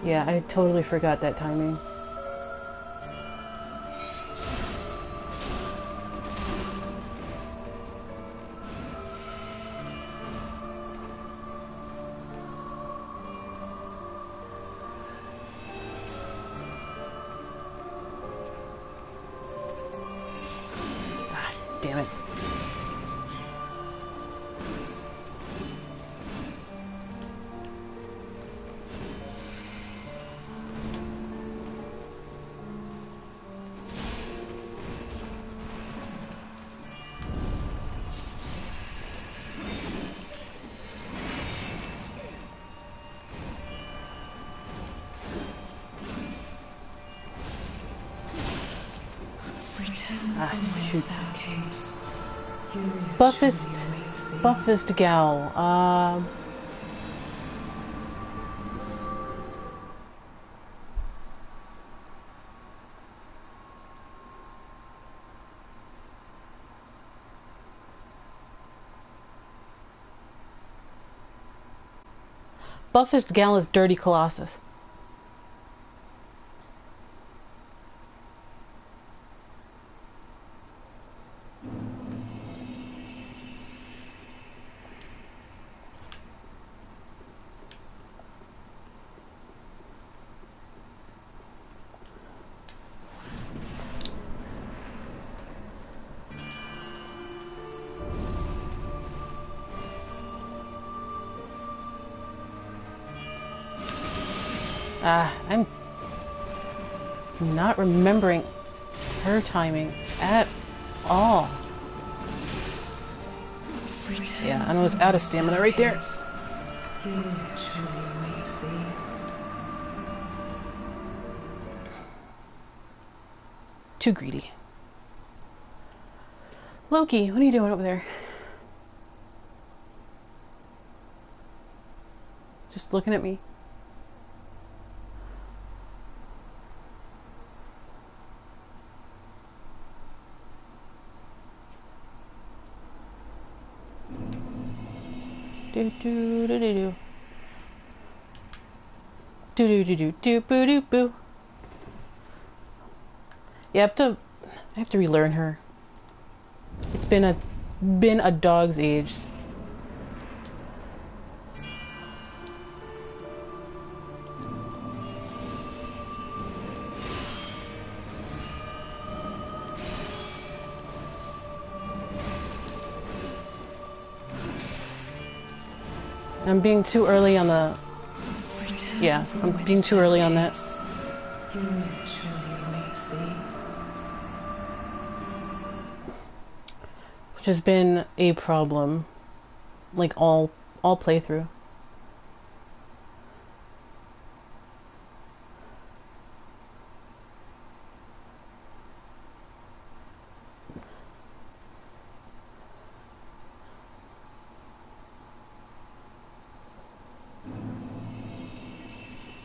A: Yeah, I totally forgot that timing. Ah, damn it. Shoot. Buffest gal. Buffest gal is Dirty Colossus. I'm not remembering her timing at all. Yeah, and I was out of stamina right there. Too greedy. Loki, what are you doing over there? Just looking at me. Do do do do do. Do do do do do boo do boo. Yeah, I have to relearn her. It's been a dog's age. I'm being too early on the... Yeah, I'm being too early on that. Which has been a problem, like all playthrough.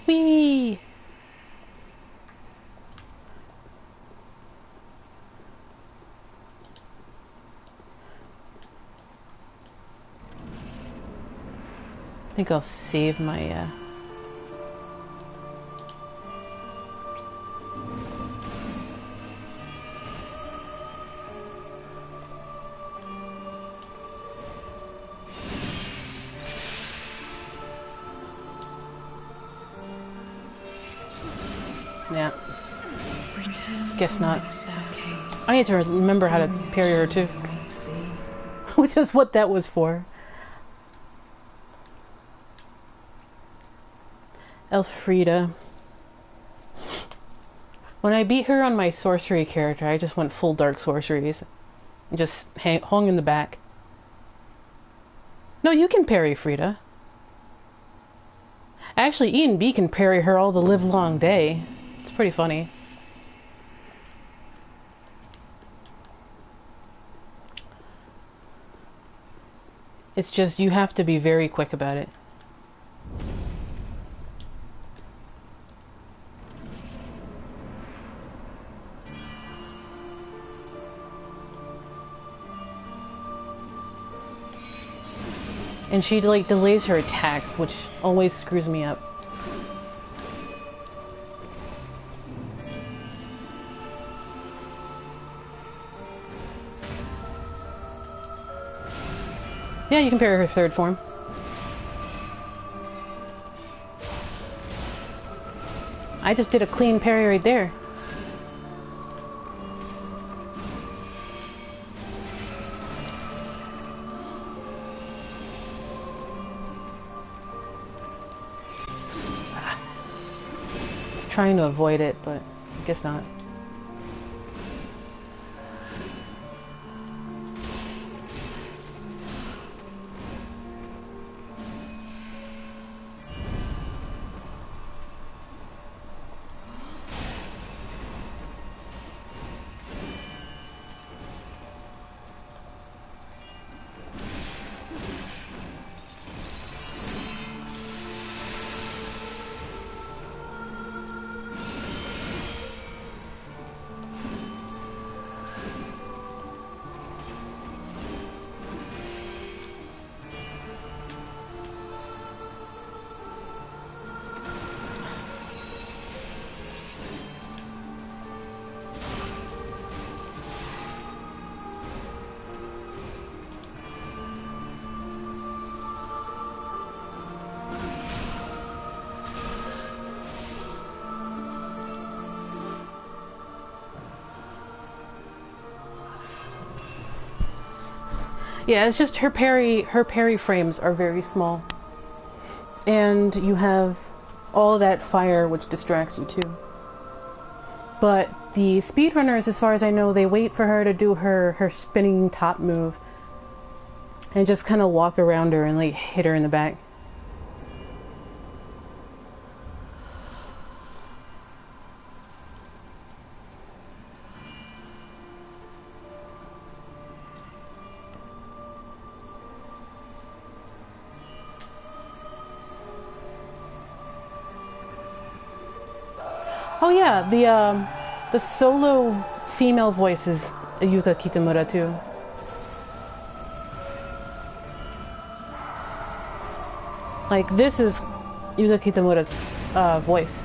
A: Whee! I think I'll save my yeah. Guess not. I need to remember how to parry her too. Which is what that was for. Friede. When I beat her on my sorcery character, I just went full dark sorceries. Just hung in the back. No, you can parry Friede. Actually, Ian B can parry her all the live long day. It's pretty funny. It's just you have to be very quick about it. And she like delays her attacks, which always screws me up. Yeah, you can parry her third form. I just did a clean parry right there. It's trying to avoid it, but I guess not. Yeah, it's just her parry frames are very small. And you have all that fire which distracts you too. But the speedrunners, as far as I know, they wait for her to do her spinning top move and just kind of walk around her and like hit her in the back. Oh yeah, the solo female voice is Yuka Kitamura too. Like this is Yuka Kitamura's voice.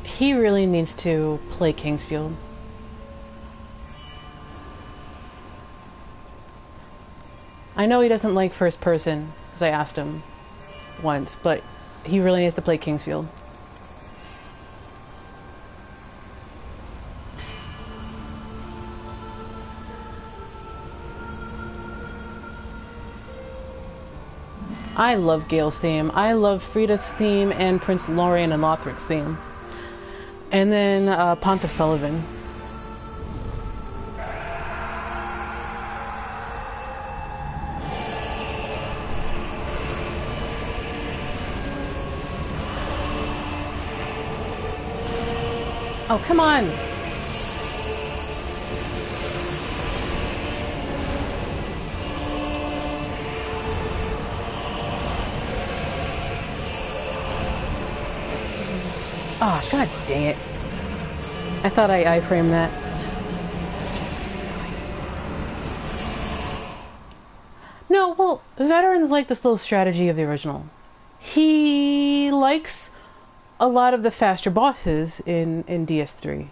A: He really needs to play Kingsfield. I know he doesn't like first person, because I asked him once, but he really needs to play Kingsfield. I love Gale's theme. I love Friede's theme and Prince Lorian and Lothric's theme. And then Pontiff Sullivan. Oh, come on! Oh, god dang it. I thought I iframed that. No, well, veterans like the slow strategy of the original. He likes a lot of the faster bosses in DS3.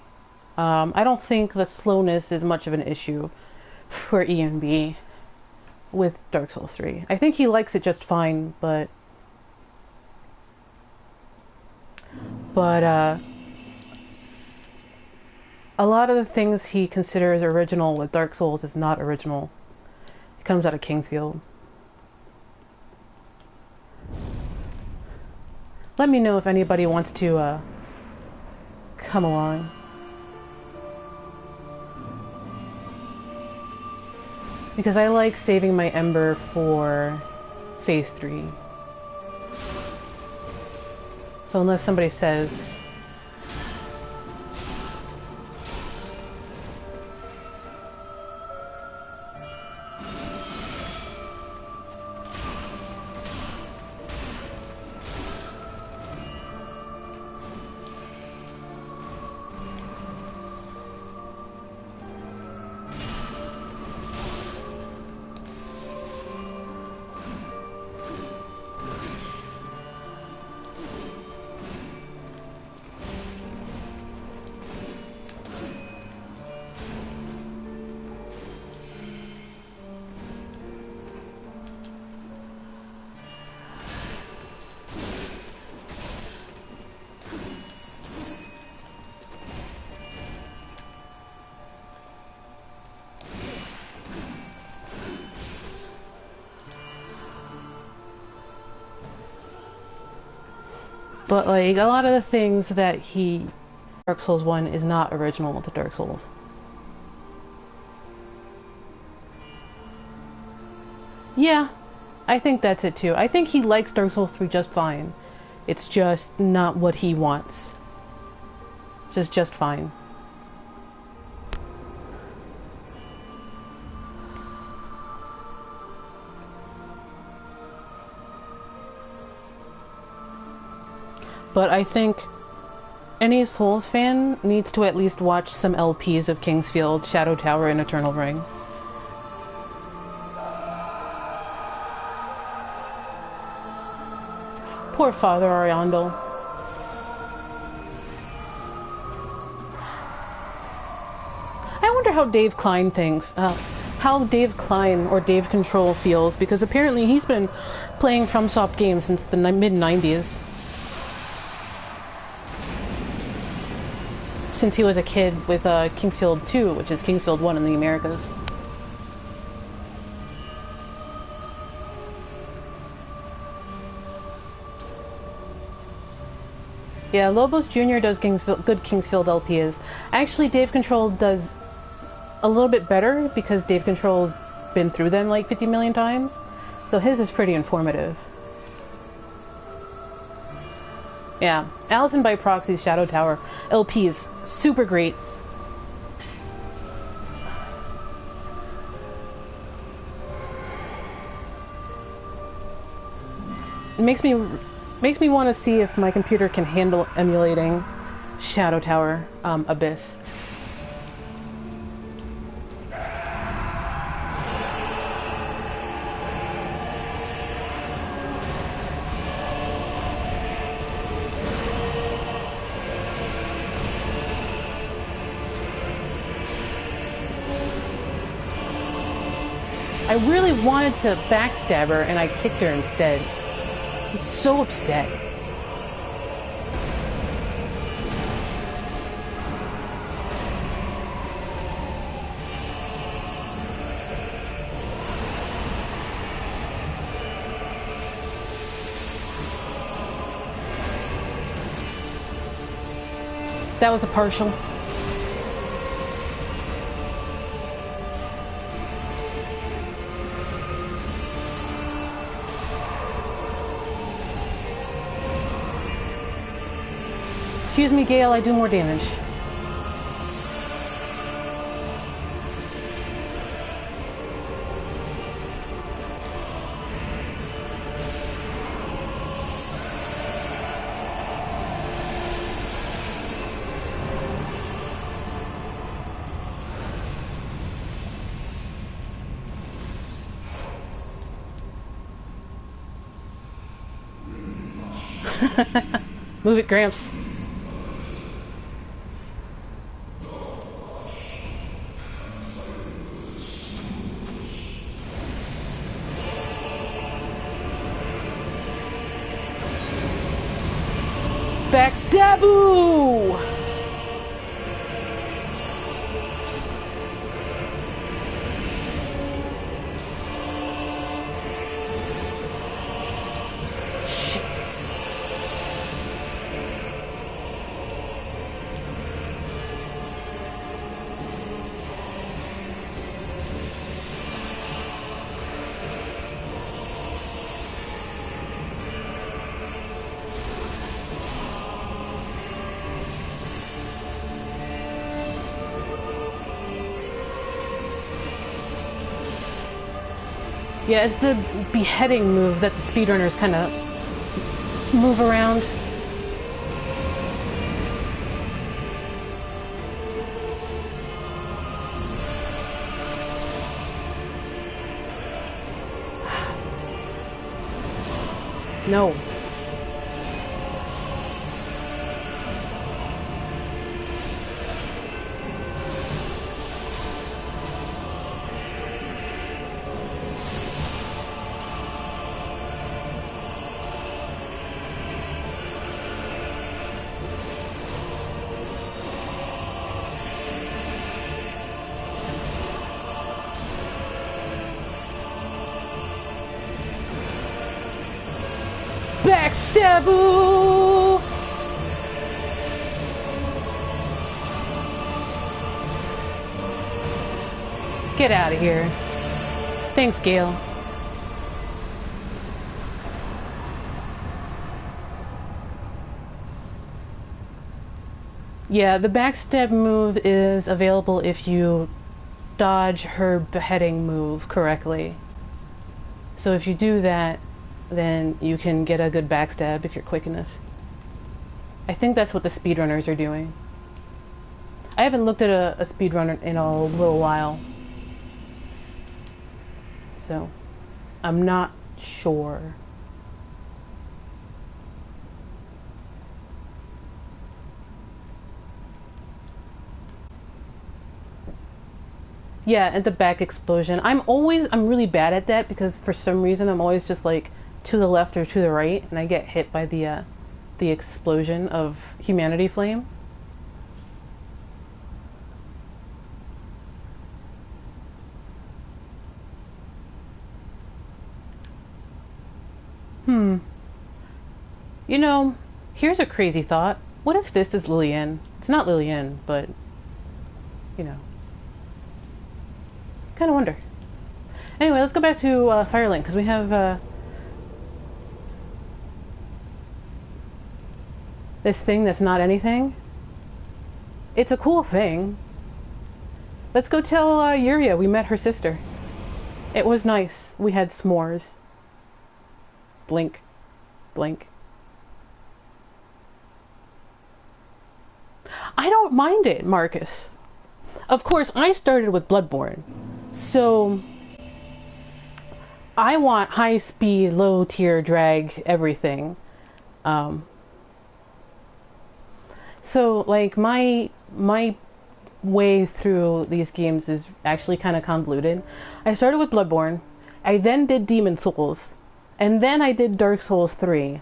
A: I don't think the slowness is much of an issue for ENB with Dark Souls 3. I think he likes it just fine, but a lot of the things he considers original with Dark Souls is not original. It comes out of Kingsfield. Let me know if anybody wants to come along. Because I like saving my Ember for Phase 3. So unless somebody says... But like a lot of the things that Dark Souls 1 is not original to Dark Souls. Yeah, I think that's it too. I think he likes Dark Souls 3 just fine. It's just not what he wants. Just fine. But I think any Souls fan needs to at least watch some LPs of Kingsfield, Shadow Tower, and Eternal Ring. Poor Father Ariandel. I wonder how Dave Klein thinks, how Dave Klein or Dave Control feels, because apparently he's been playing FromSoft games since the mid-90s. Since he was a kid with Kingsfield 2, which is Kingsfield 1 in the Americas. Yeah, Lobos Jr. does good Kingsfield LPs. Actually, Dave Control does a little bit better because Dave Control's been through them like 50 million times. So his is pretty informative. Yeah, Allison by Proxy's Shadow Tower LPs, super great. It makes me want to see if my computer can handle emulating Shadow Tower Abyss. I really wanted to backstab her and I kicked her instead. I'm so upset. That was a partial. Excuse me, Gale, I do more damage. Move it, Gramps. Backstaboo! Shit. Yeah, it's the beheading move that the speedrunners kind of move around. No. Backstaboo! Get out of here. Thanks, Gale. Yeah, the backstab move is available if you dodge her beheading move correctly. So if you do that, then you can get a good backstab if you're quick enough. I think that's what the speedrunners are doing. I haven't looked at a speedrunner in a little while, so I'm not sure. Yeah, and the back explosion. I'm really bad at that because for some reason I'm always just like to the left or to the right, and I get hit by the explosion of humanity flame. You know, here's a crazy thought. What if this is Lillian? It's not Lillian, but, you know. Kind of wonder. Anyway, let's go back to Firelink, because we have this thing that's not anything. It's a cool thing. Let's go tell Yuria we met her sister. It was nice. We had s'mores. Blink. Blink. I don't mind it, Marcus. Of course, I started with Bloodborne. So I want high speed, low tier drag everything. So like my way through these games is actually kind of convoluted. I started with Bloodborne, I then did Demon Souls, and then I did Dark Souls 3,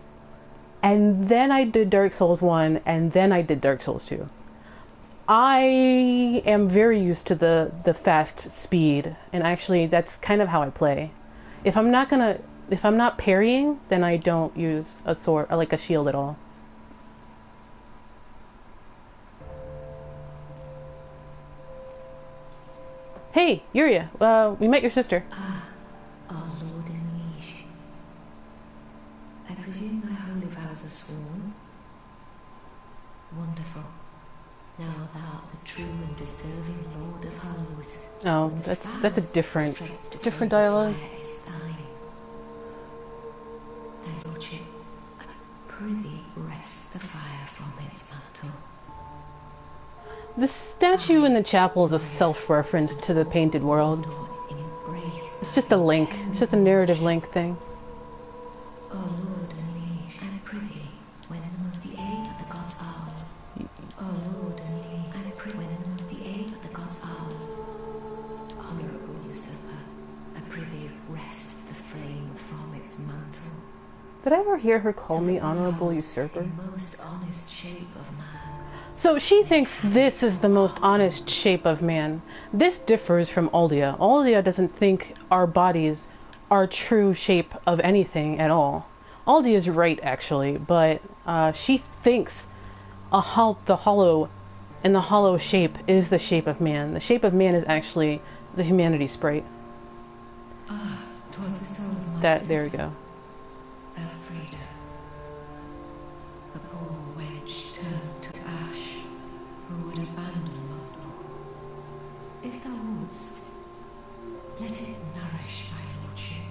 A: and then I did Dark Souls 1, and then I did Dark Souls 2. I am very used to the fast speed, and actually that's kind of how I play. If I'm not parrying, then I don't use a sword, like a shield at all. Hey, Yuria, we met your sister.
C: Ah, our Lord and Liege. I presume my holy vows are sworn? Wonderful. Now thou art the true and deserving Lord of Hollows.
A: Oh, that's a different dialogue.
C: Thy lordship, prithee rest the fire from its mantle.
A: The statue in the chapel is a self-reference to the painted world. It's just a link. It's just a narrative link thing.
C: O Lord and Liege, I prithee, when of the aid of the God's hour. O Lord and Liege, I prithee, when of the aid of the God's hour. Honorable usurper, I prithee rest the flame from its mantle.
A: Did I ever hear her call me honorable usurper?
C: The most honest shape of man.
A: So she thinks this is the most honest shape of man. This differs from Aldia. Aldia doesn't think our bodies are true shape of anything at all. Aldia is right, actually, but she thinks the hollow and the hollow shape is the shape of man. The shape of man is actually the humanity sprite.
C: Ah, 'twas the soul of my
A: That, there we go.
C: Friede. The poor wench turned to ash, who would abandon Mordor. If thou wouldst, let it nourish thy lordship,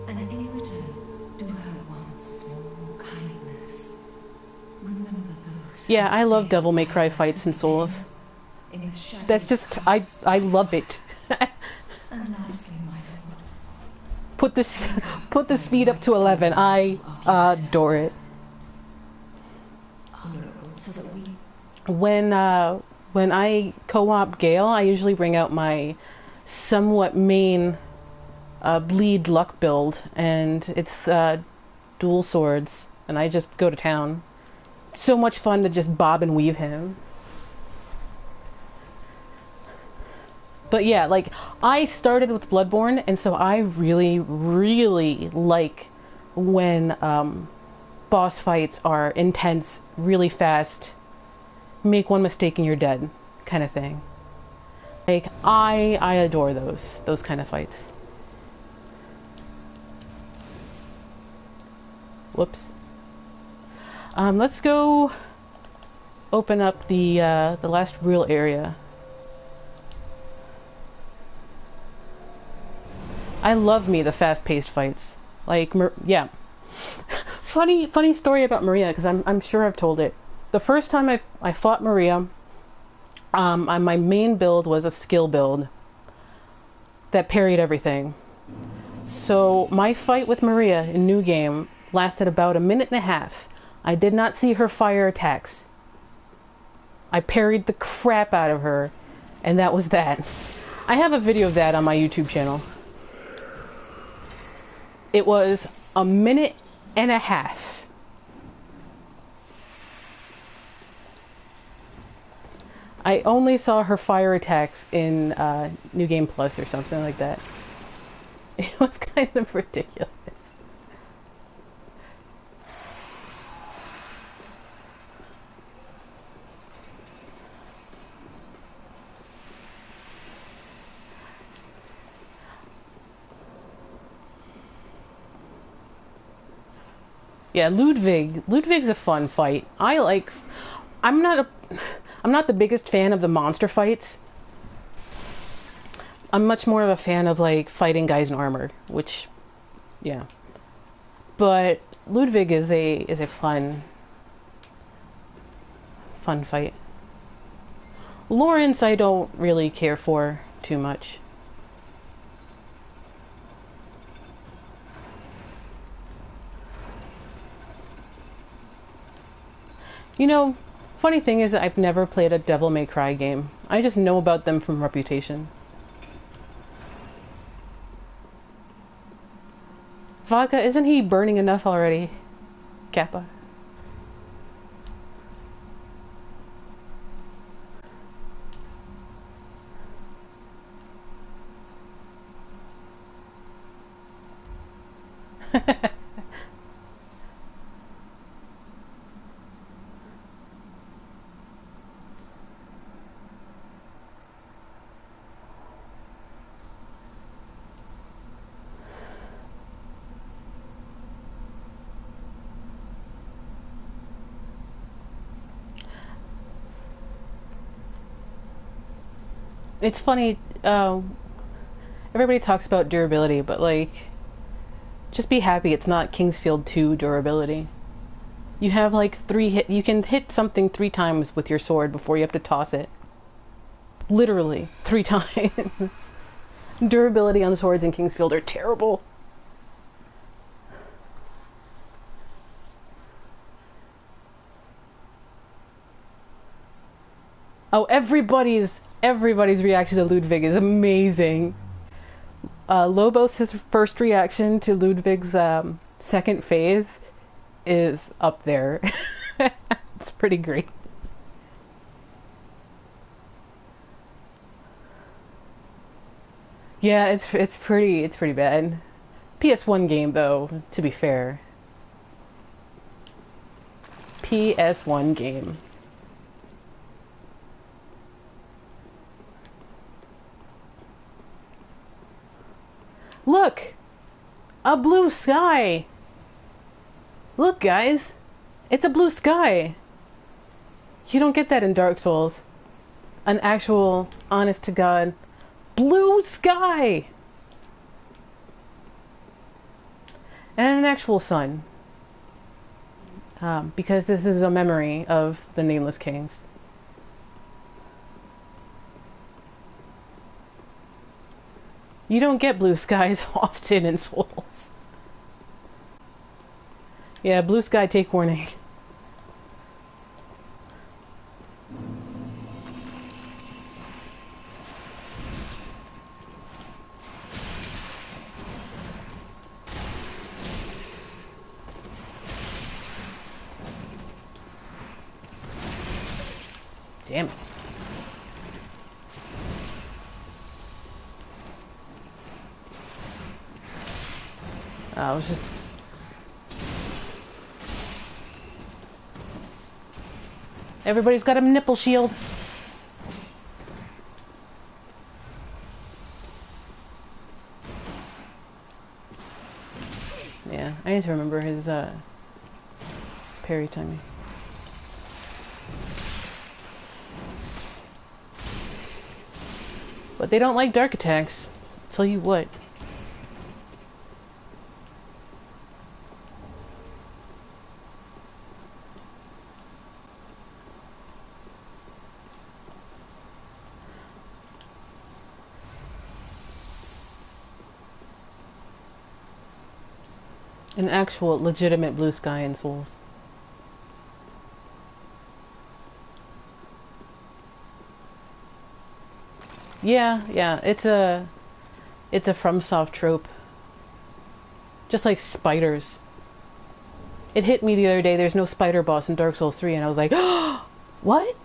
C: and in return do her one small kindness. Remember those.
A: Yeah, I love Devil May Cry fights in Souls.
C: In the shadows.
A: That's just, I love it.
C: And lastly, my lord.
A: Put the speed up to 11. I adore it.
C: Honorable, so that we.
A: When I co-op Gale, I usually bring out my somewhat main bleed luck build, and it's dual swords, and I just go to town. So much fun to just bob and weave him. But yeah, like, I started with Bloodborne, and so I really, really like when boss fights are intense, really fast, make one mistake and you're dead, kind of thing. Like, I adore those kind of fights. Whoops. Let's go open up the last real area. I love me the fast-paced fights. Like, yeah. funny story about Maria, because I'm sure I've told it. The first time I fought Maria, my main build was a skill build that parried everything. So my fight with Maria in New Game lasted about 1.5 minutes. I did not see her fire attacks. I parried the crap out of her, and that was that. I have a video of that on my YouTube channel. It was 1.5 minutes. I only saw her fire attacks in New Game Plus or something like that. It was kind of ridiculous. Yeah, Ludwig's a fun fight. I'm not the biggest fan of the monster fights. I'm much more of a fan of like fighting guys in armor, which, yeah. But Ludwig is a fun fight. Lawrence I don't really care for too much. You know, funny thing is I've never played a Devil May Cry game. I just know about them from reputation. Vodka, isn't he burning enough already? Kappa. It's funny, everybody talks about durability, but like, just be happy it's not Kingsfield 2 durability. You have like 3 hit, you can hit something 3 times with your sword before you have to toss it. Literally, 3 times. Durability on swords in Kingsfield are terrible. Oh, everybody's reaction to Ludwig is amazing. Lobos' first reaction to Ludwig's second phase is up there. It's pretty great. Yeah, it's pretty bad. PS1 game though, to be fair. PS1 game. Look! A blue sky! Look, guys! It's a blue sky! You don't get that in Dark Souls. An actual, honest-to-God, blue sky! And an actual sun. Because this is a memory of the Nameless Kings. You don't get blue skies often in Souls. Yeah, blue sky, take warning. Damn it. I was just... Everybody's got a nipple shield. I need to remember his parry timing. But they don't like dark attacks. I'll tell you what. An actual legitimate blue sky in Souls. Yeah, it's a FromSoft trope. Just like spiders. It hit me the other day, there's no spider boss in Dark Souls 3, and I was like, oh, what?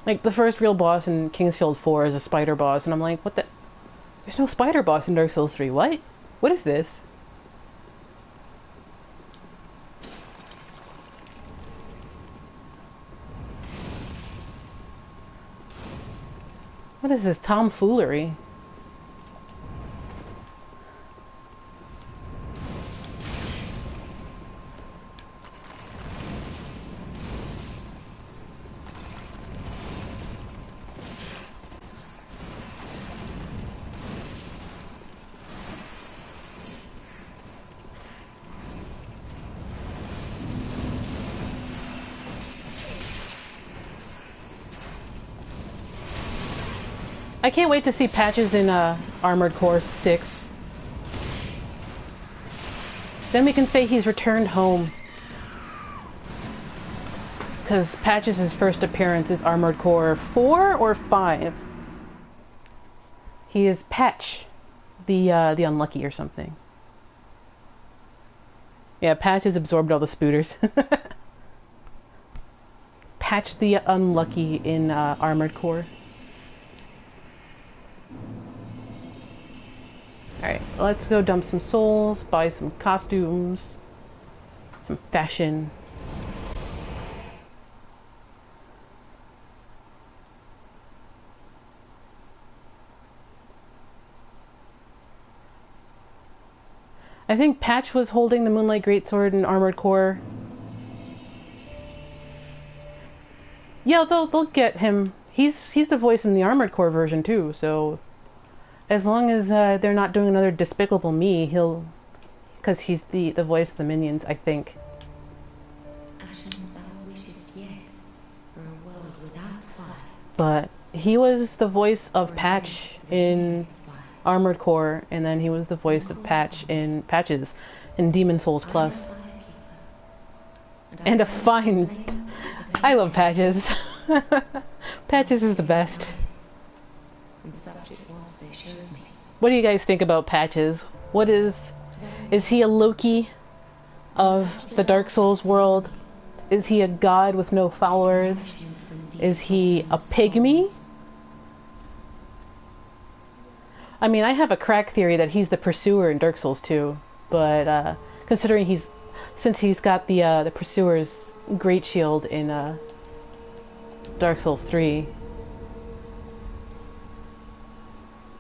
A: Like, the first real boss in Kingsfield 4 is a spider boss, and I'm like, what the? There's no spider boss in Dark Souls 3, what? What is this? What is this tomfoolery? I can't wait to see Patches in Armored Core 6. Then we can say he's returned home. Because Patches' first appearance is Armored Core 4 or 5. He is Patch, the Unlucky or something. Yeah, Patches absorbed all the spooters. Patch the Unlucky in Armored Core. Alright, let's go dump some souls, buy some costumes, some fashion. I think Patch was holding the Moonlight Greatsword in Armored Core. Yeah, they'll get him. He's the voice in the Armored Core version too, so as long as they're not doing another Despicable Me, he'll... Because he's the voice of the minions, I think.
C: Ashen thou wishest yet for a world without fire.
A: But he was the voice of Patch in Armored Core, and then he was the voice of Patches in Demon Souls Plus. And a fine... I love Patches. Patches is the best.
C: And such it was they showed me.
A: What do you guys think about Patches? What is he a Loki of the Dark Souls world? Is he a god with no followers? Is he a pygmy? I mean, I have a crack theory that he's the pursuer in Dark Souls 2, but considering since he's got the pursuer's great shield in Dark Souls 3.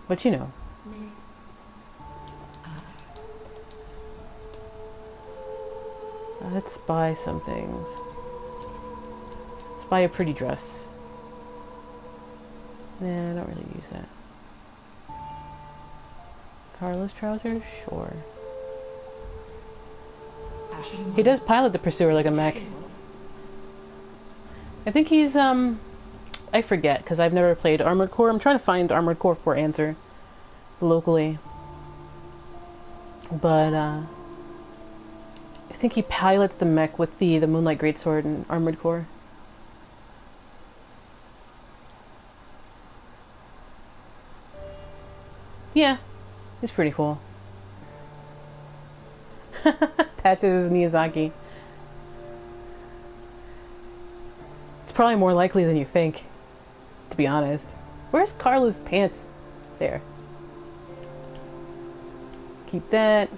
A: But you know. Let's buy some things. Let's buy a pretty dress. Nah, I don't really use that. Carlos trousers? Sure. He does pilot the pursuer like a mech. I think he's, I forget, because I've never played Armored Core. I'm trying to find Armored Core 4 answer locally. But, I think he pilots the mech with the Moonlight Greatsword in Armored Core. Yeah, he's pretty cool. Patches Miyazaki. It's probably more likely than you think, to be honest. Where's Carla's pants? There. Keep that.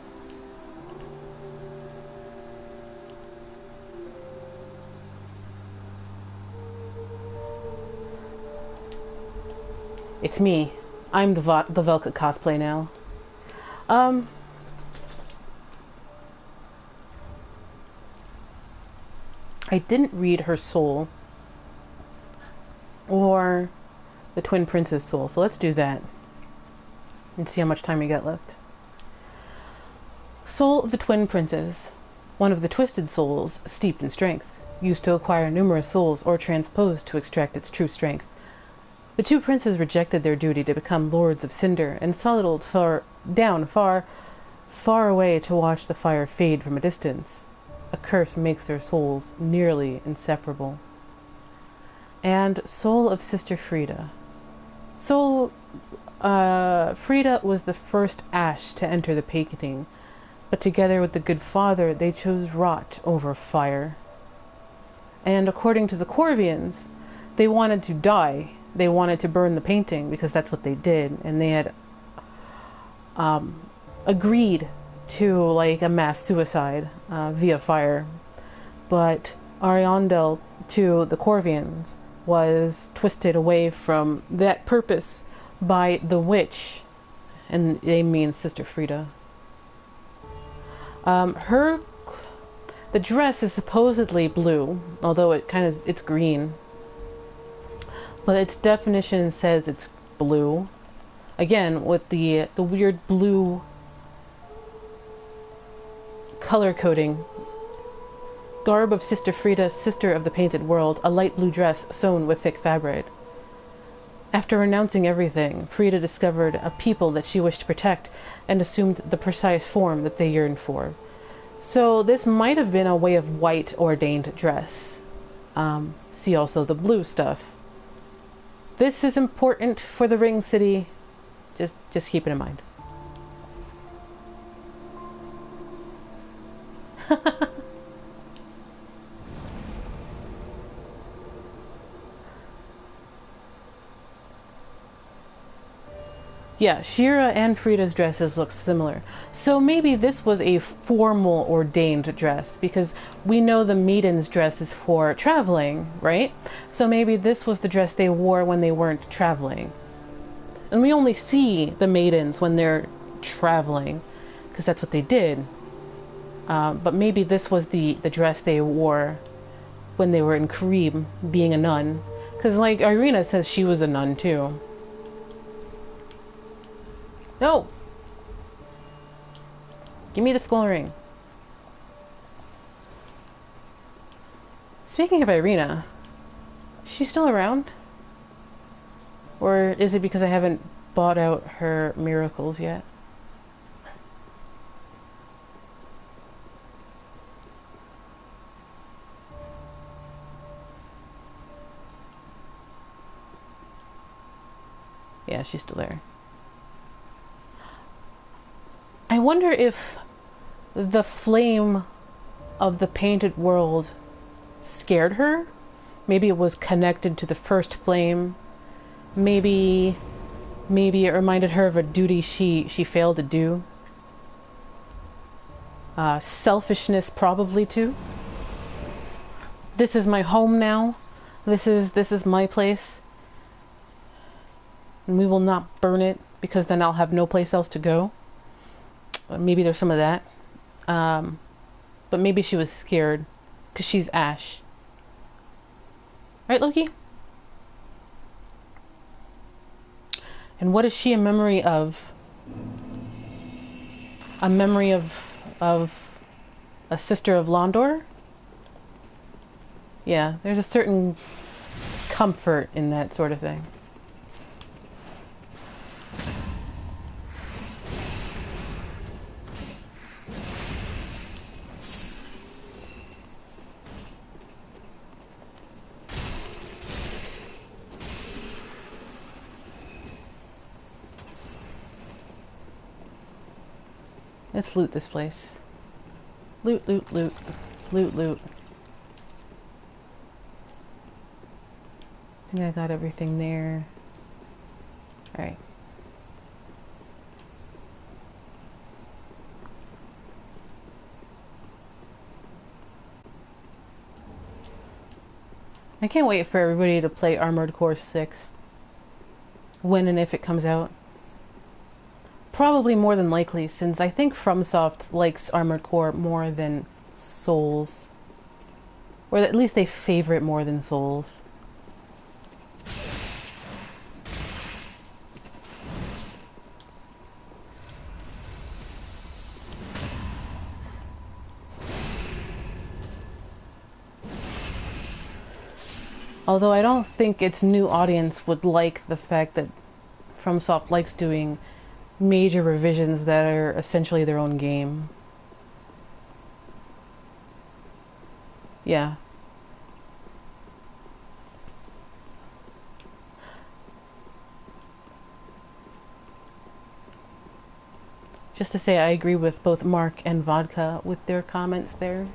A: It's me. I'm the Velka cosplay now. I didn't read her soul or the Twin Prince's soul, so let's do that and see how much time we got left. Soul of the Twin Princes, one of the twisted souls steeped in strength, used to acquire numerous souls or transposed to extract its true strength. The two princes rejected their duty to become lords of Cinder and settled far away to watch the fire fade from a distance. A curse makes their souls nearly inseparable. And Soul of Sister Friede. Friede was the first Ash to enter the painting, but together with the Good Father, they chose rot over fire. And according to the Corvians, they wanted to die. They wanted to burn the painting because that's what they did, and they had agreed to like a mass suicide via fire. But Ariandel, to the Corvians, was twisted away from that purpose by the witch, and they mean Sister Friede. The dress is supposedly blue, although it's green. But its definition says it's blue. Again, with the weird blue color coding. Garb of Sister Friede, sister of the painted world, a light blue dress sewn with thick fabric. After renouncing everything, Friede discovered a people that she wished to protect and assumed the precise form that they yearned for. So this might have been a way of white ordained dress. See also the blue stuff. This is important for the Ring City. Just keep it in mind. Yeah, Shira and Frieda's dresses look similar. So maybe this was a formal ordained dress, because we know the maiden's dress is for traveling, right? So maybe this was the dress they wore when they weren't traveling. And we only see the maidens when they're traveling, because that's what they did. But maybe this was the dress they wore when they were in Karib, being a nun. Because like Irina says she was a nun too. No! Give me the skull ring. Speaking of Irina, is she still around? Or is it because I haven't bought out her miracles yet? Yeah, she's still there. I wonder if the flame of the painted world scared her. Maybe it was connected to the first flame. Maybe it reminded her of a duty she failed to do. Selfishness probably too. This is my home now. This is my place. And we will not burn it, because then I'll have no place else to go. Maybe there's some of that. But maybe she was scared because she's Ash. Right, Loki? And what is she a memory of? A memory of a sister of Londor? Yeah, there's a certain comfort in that sort of thing. Let's loot this place. Loot, loot, loot. Loot, loot. I think I got everything there. Alright. I can't wait for everybody to play Armored Core 6. When and if it comes out. Probably more than likely, since I think FromSoft likes Armored Core more than Souls. Or at least they favor it more than souls. Although I don't think its new audience would like the fact that FromSoft likes doing major revisions that are essentially their own game. Yeah. Just to say, I agree with both Mark and Vodka with their comments there.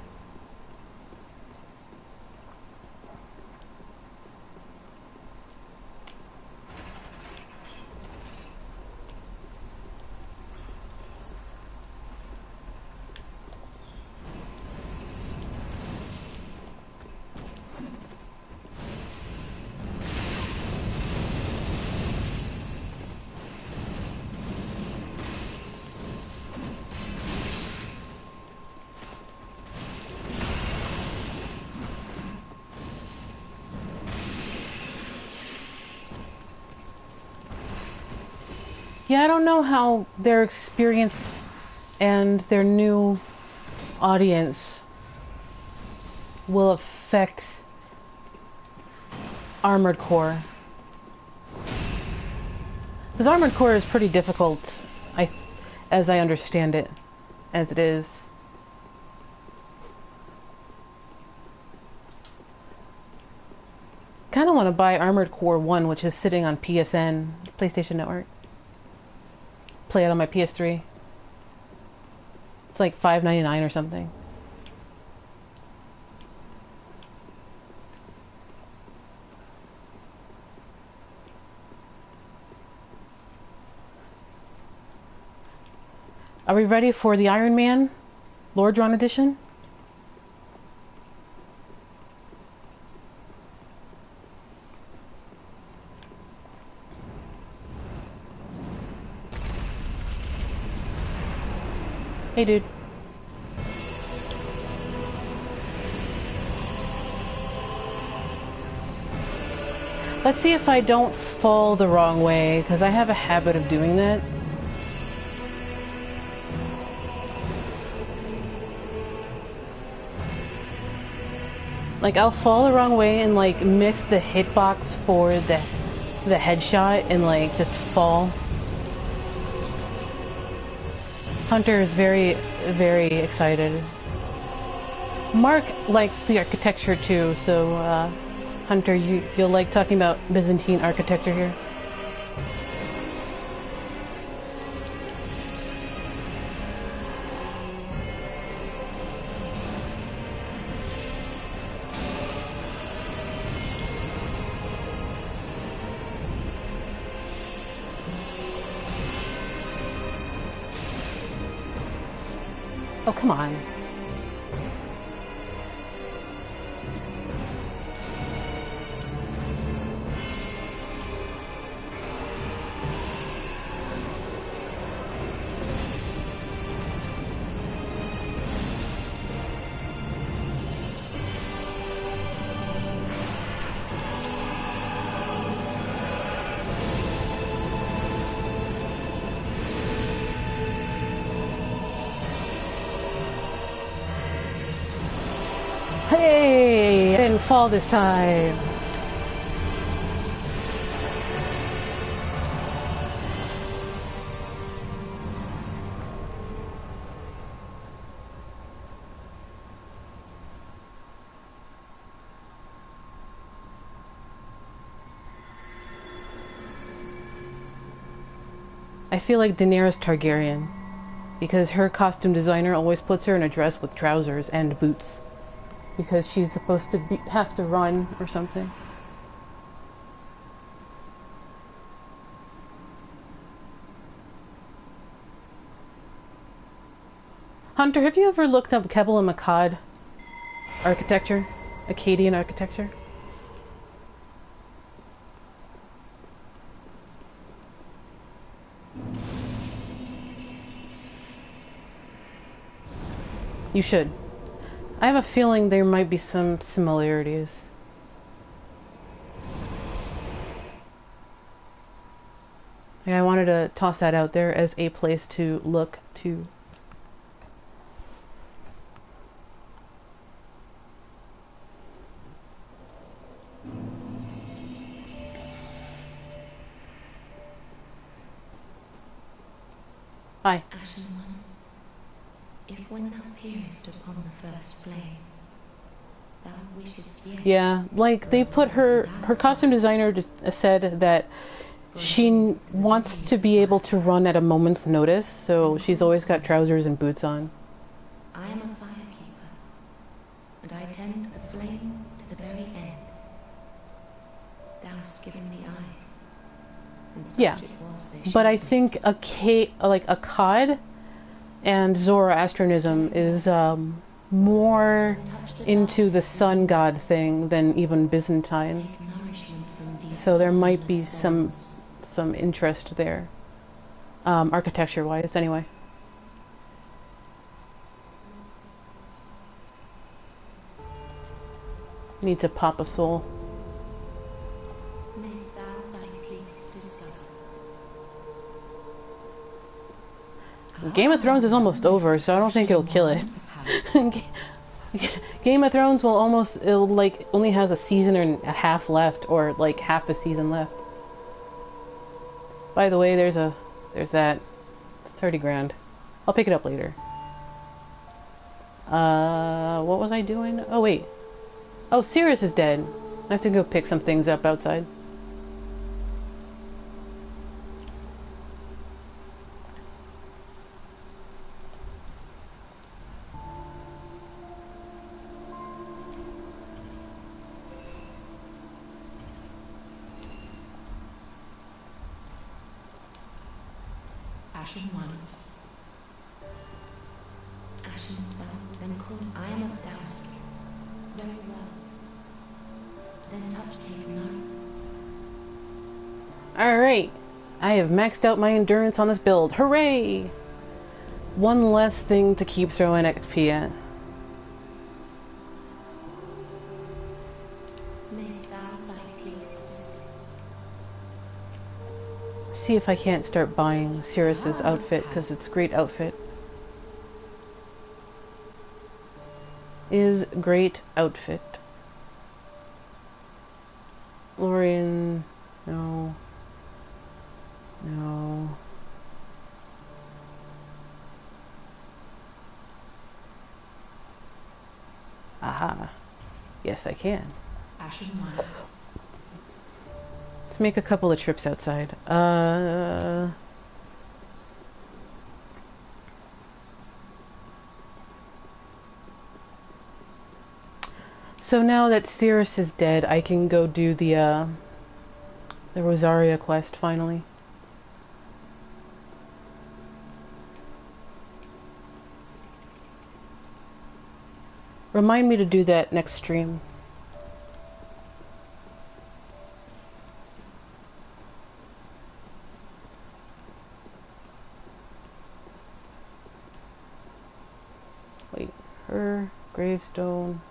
A: Yeah, I don't know how their experience and their new audience will affect Armored Core. Because Armored Core is pretty difficult, as I understand it, as it is. Kind of want to buy Armored Core 1, which is sitting on PSN, PlayStation Network. Play it on my PS3. It's like $5.99 or something. Are we ready for the Iron Man Lordron edition? Hey, dude. Let's see if I don't fall the wrong way, because I have a habit of doing that. Like, I'll fall the wrong way and, like, miss the hitbox for the headshot and, like, just fall. Hunter is very, very excited. Mark likes the architecture too, so Hunter, you'll like talking about Byzantine architecture here. Oh, come on. Hey, I didn't fall this time. I feel like Daenerys Targaryen, because her costume designer always puts her in a dress with trousers and boots. Because she's supposed to have to run or something. Hunter, have you ever looked up Kebble and Makad architecture? Akkadian architecture? You should. I have a feeling there might be some similarities. And I wanted to toss that out there as a place to look to. Hi.
C: Ashen One, if when thou peerest upon the first flame, thou wishest yet...
A: Yeah, like they put her costume designer just said that she wants to be able to run at a moment's notice, so she's always got trousers and boots on.
C: I am a firekeeper, and I tend the flame to the very end. Thou hast given me eyes, and such
A: Yeah,
C: it was they
A: but
C: showed
A: I
C: me.
A: think a cod and Zoroastrianism is more into the sun god thing than even Byzantine.
C: Take nourishment from these
A: So there might be
C: sunless
A: some interest there, architecture-wise, anyway. Need to pop a soul.
C: souls. Mayst thou thy peace discover.
A: Game of Thrones is almost over, so I don't think it'll kill it. Game of Thrones it'll like only has a season and a half left, or like half a season left. By the way, there's that. It's 30 grand. I'll pick it up later. What was I doing? Oh wait. Oh, Sirius is dead. I have to go pick some things up outside.
D: Ashen One.
C: Ashen thou, then call I am of thousand. Very well. Then touch take no.
A: Alright. I have maxed out my endurance on this build. Hooray! One less thing to keep throwing XP at.
C: Mayst thou thy peace discover.
A: See if I can't start buying Sirius's outfit, because it's a great outfit. Is great outfit. Lorian, no. No. Aha. Yes, I can.
D: Ashen One.
A: Let's make a couple of trips outside. So now that Cirrus is dead, I can go do the Rosaria quest finally. Remind me to do that next stream. Wait, her gravestone.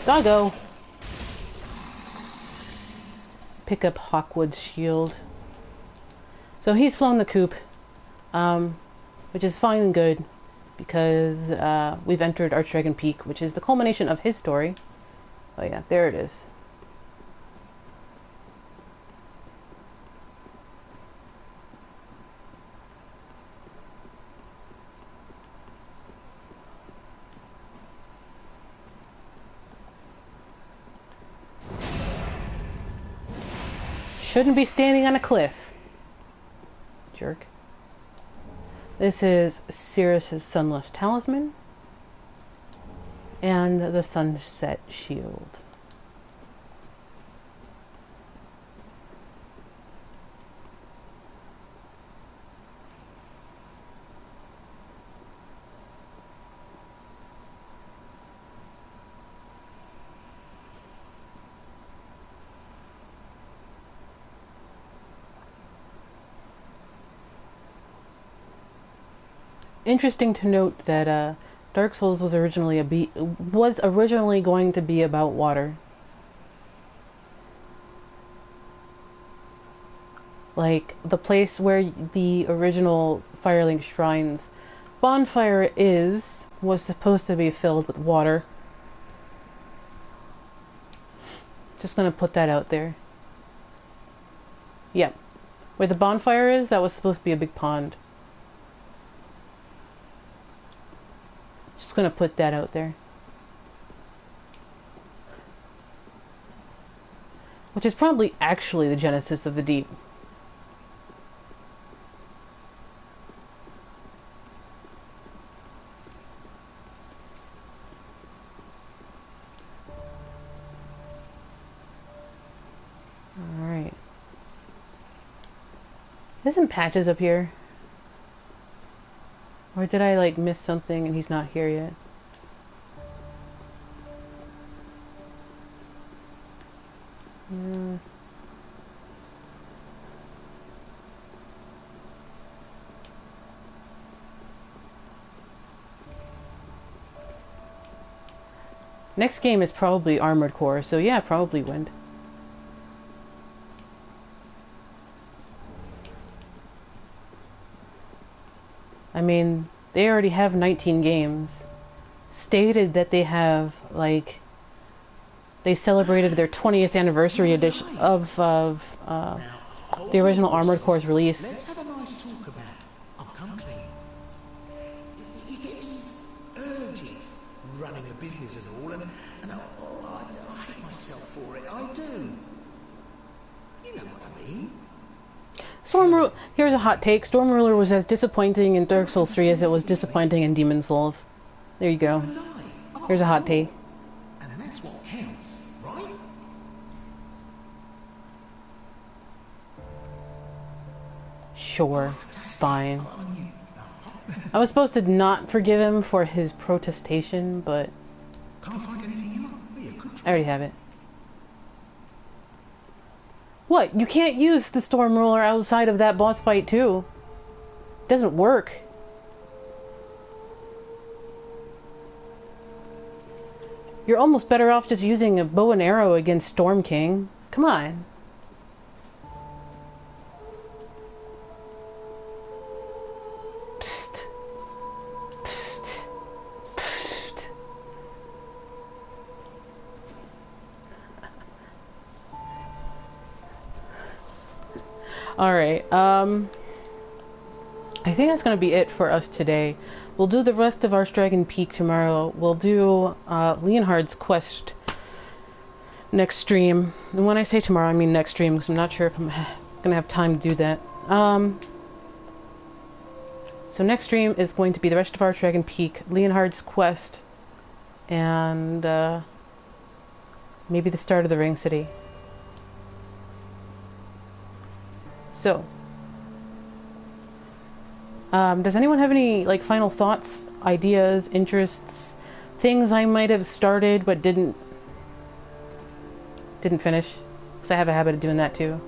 A: Doggo! Pick up Hawkwood's shield. So he's flown the coop, which is fine and good, because we've entered Archdragon Peak, which is the culmination of his story. Oh yeah, there it is. Shouldn't be standing on a cliff. Jerk. This is Cirrus's Sunless Talisman and the Sunset Shield. interesting to note that Dark Souls was originally going to be about water. Like, the place where the original Firelink Shrine's bonfire was supposed to be filled with water. Just gonna put that out there. Yep. Where the bonfire is, that was supposed to be a big pond. Just gonna put that out there. Which is probably actually the genesis of the deep. Alright. Isn't Patches up here? Or did I, like, miss something and he's not here yet? Next game is probably Armored Core, so yeah, probably Wind. I mean, they already have 19 games. Stated that they have, like, they celebrated their 20th anniversary edition of the original Armored Core's release.
G: Let's have a nice talk about I'll come clean. You get these urges running a business and all, and I hate myself for it. I do. You know what I mean?
A: Here's a hot take. Storm Ruler was as disappointing in Dark Souls 3 as it was disappointing in Demon Souls. There you go. Here's a hot take.
G: And that's what counts, right?
A: Sure. Fine. I was supposed to not forgive him for his protestation, but
G: Can't find anything you want. Well, you could
A: I
G: try.
A: already have it. What? You can't use the Storm Ruler outside of that boss fight, too. It doesn't work. You're almost better off just using a bow and arrow against Storm King. Come on. Psst. Psst. Psst. Alright, I think that's going to be it for us today. We'll do the rest of Archdragon Peak tomorrow. We'll do Leonhard's quest next stream. And when I say tomorrow, I mean next stream, because I'm not sure if I'm going to have time to do that. So next stream is going to be the rest of Archdragon Peak, Leonhard's quest, and maybe the start of the Ring City. So, does anyone have any, like, final thoughts, ideas, interests, things I might have started but didn't finish? Because I have a habit of doing that too.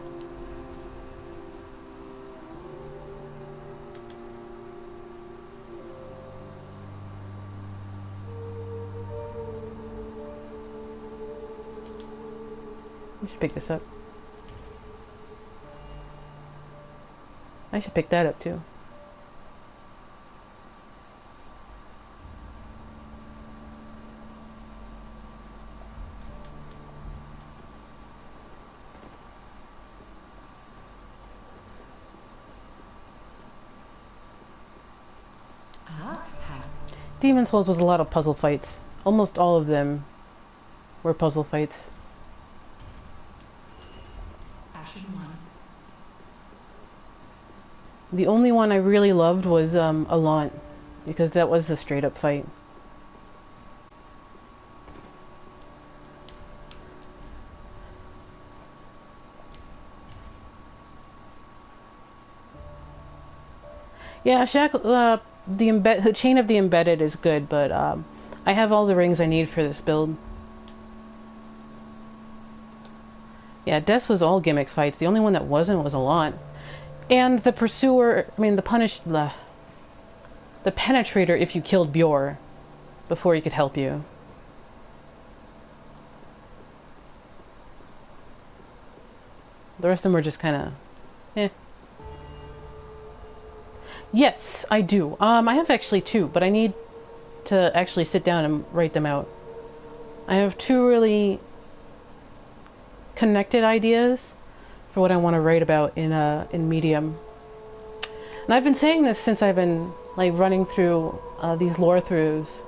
A: I should pick this up. I should pick that up too. Demon Souls was a lot of puzzle fights. Almost all of them were puzzle fights. The only one I really loved was Alant, because that was a straight up fight. Yeah, the Chain of the Embedded is good, but I have all the rings I need for this build. Yeah, Des was all gimmick fights. The only one that wasn't was Alant. And the Pursuer, I mean, the the penetrator if you killed Bjor before he could help you. The rest of them are just kind of, eh. Yes, I do. I have actually two, but I need to actually sit down and write them out. I have two really connected ideas for what I want to write about in Medium. And I've been saying this since I've been like running through these Lorethroughs.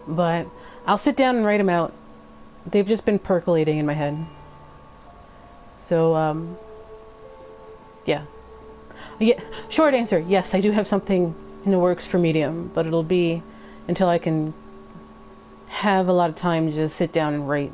A: But I'll sit down and write them out. They've just been percolating in my head. So, yeah. Short answer, yes, I do have something in the works for Medium, but it'll be until I can have a lot of time to just sit down and write.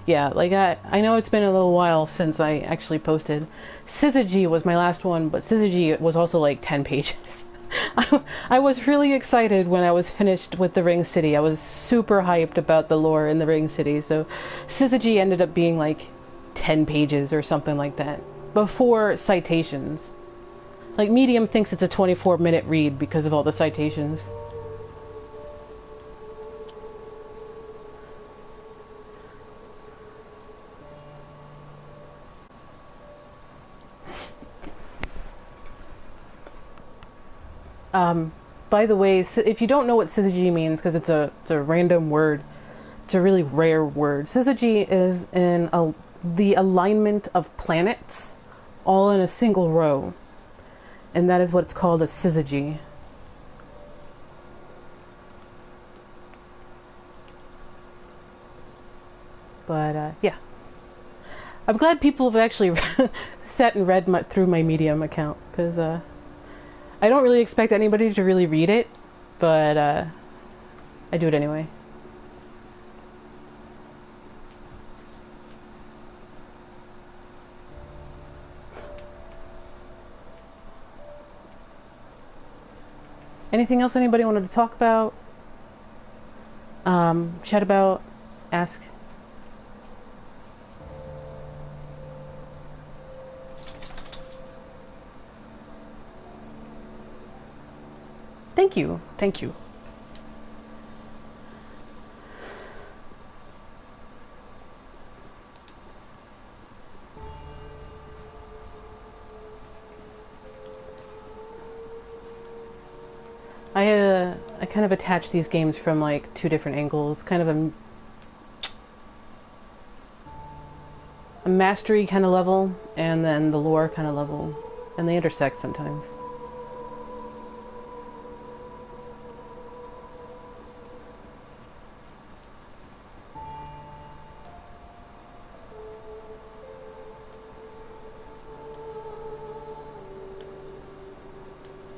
A: Yeah, like I know it's been a little while since I actually posted. Syzygy was my last one, but Syzygy was also like 10 pages. I was really excited when I was finished with the Ring City. I was super hyped about the lore in the Ring City, so Syzygy ended up being like 10 pages or something like that, before citations. Like, Medium thinks it's a 24-minute read because of all the citations. By the way, if you don't know what Syzygy means, because it's a random word, it's a really rare word. Syzygy is the alignment of planets, all in a single row, and that is what's called a Syzygy. But yeah, I'm glad people have actually sat and read through my Medium account, because I don't really expect anybody to really read it, but I do it anyway. Anything else anybody wanted to talk about? Chat about? Ask? Thank you. Thank you. I kind of attach these games from like two different angles, kind of a mastery kind of level, and then the lore kind of level, and they intersect sometimes.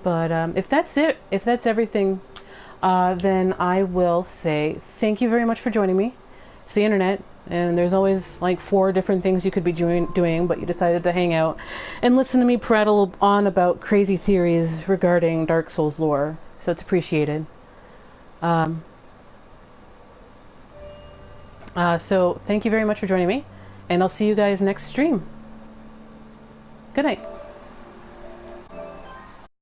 A: But if that's it, if that's everything, then I will say thank you very much for joining me. It's the internet, and there's always like 4 different things you could be doing, but you decided to hang out and listen to me prattle on about crazy theories regarding Dark Souls lore, so it's appreciated. So thank you very much for joining me, and I'll see you guys next stream. Good night.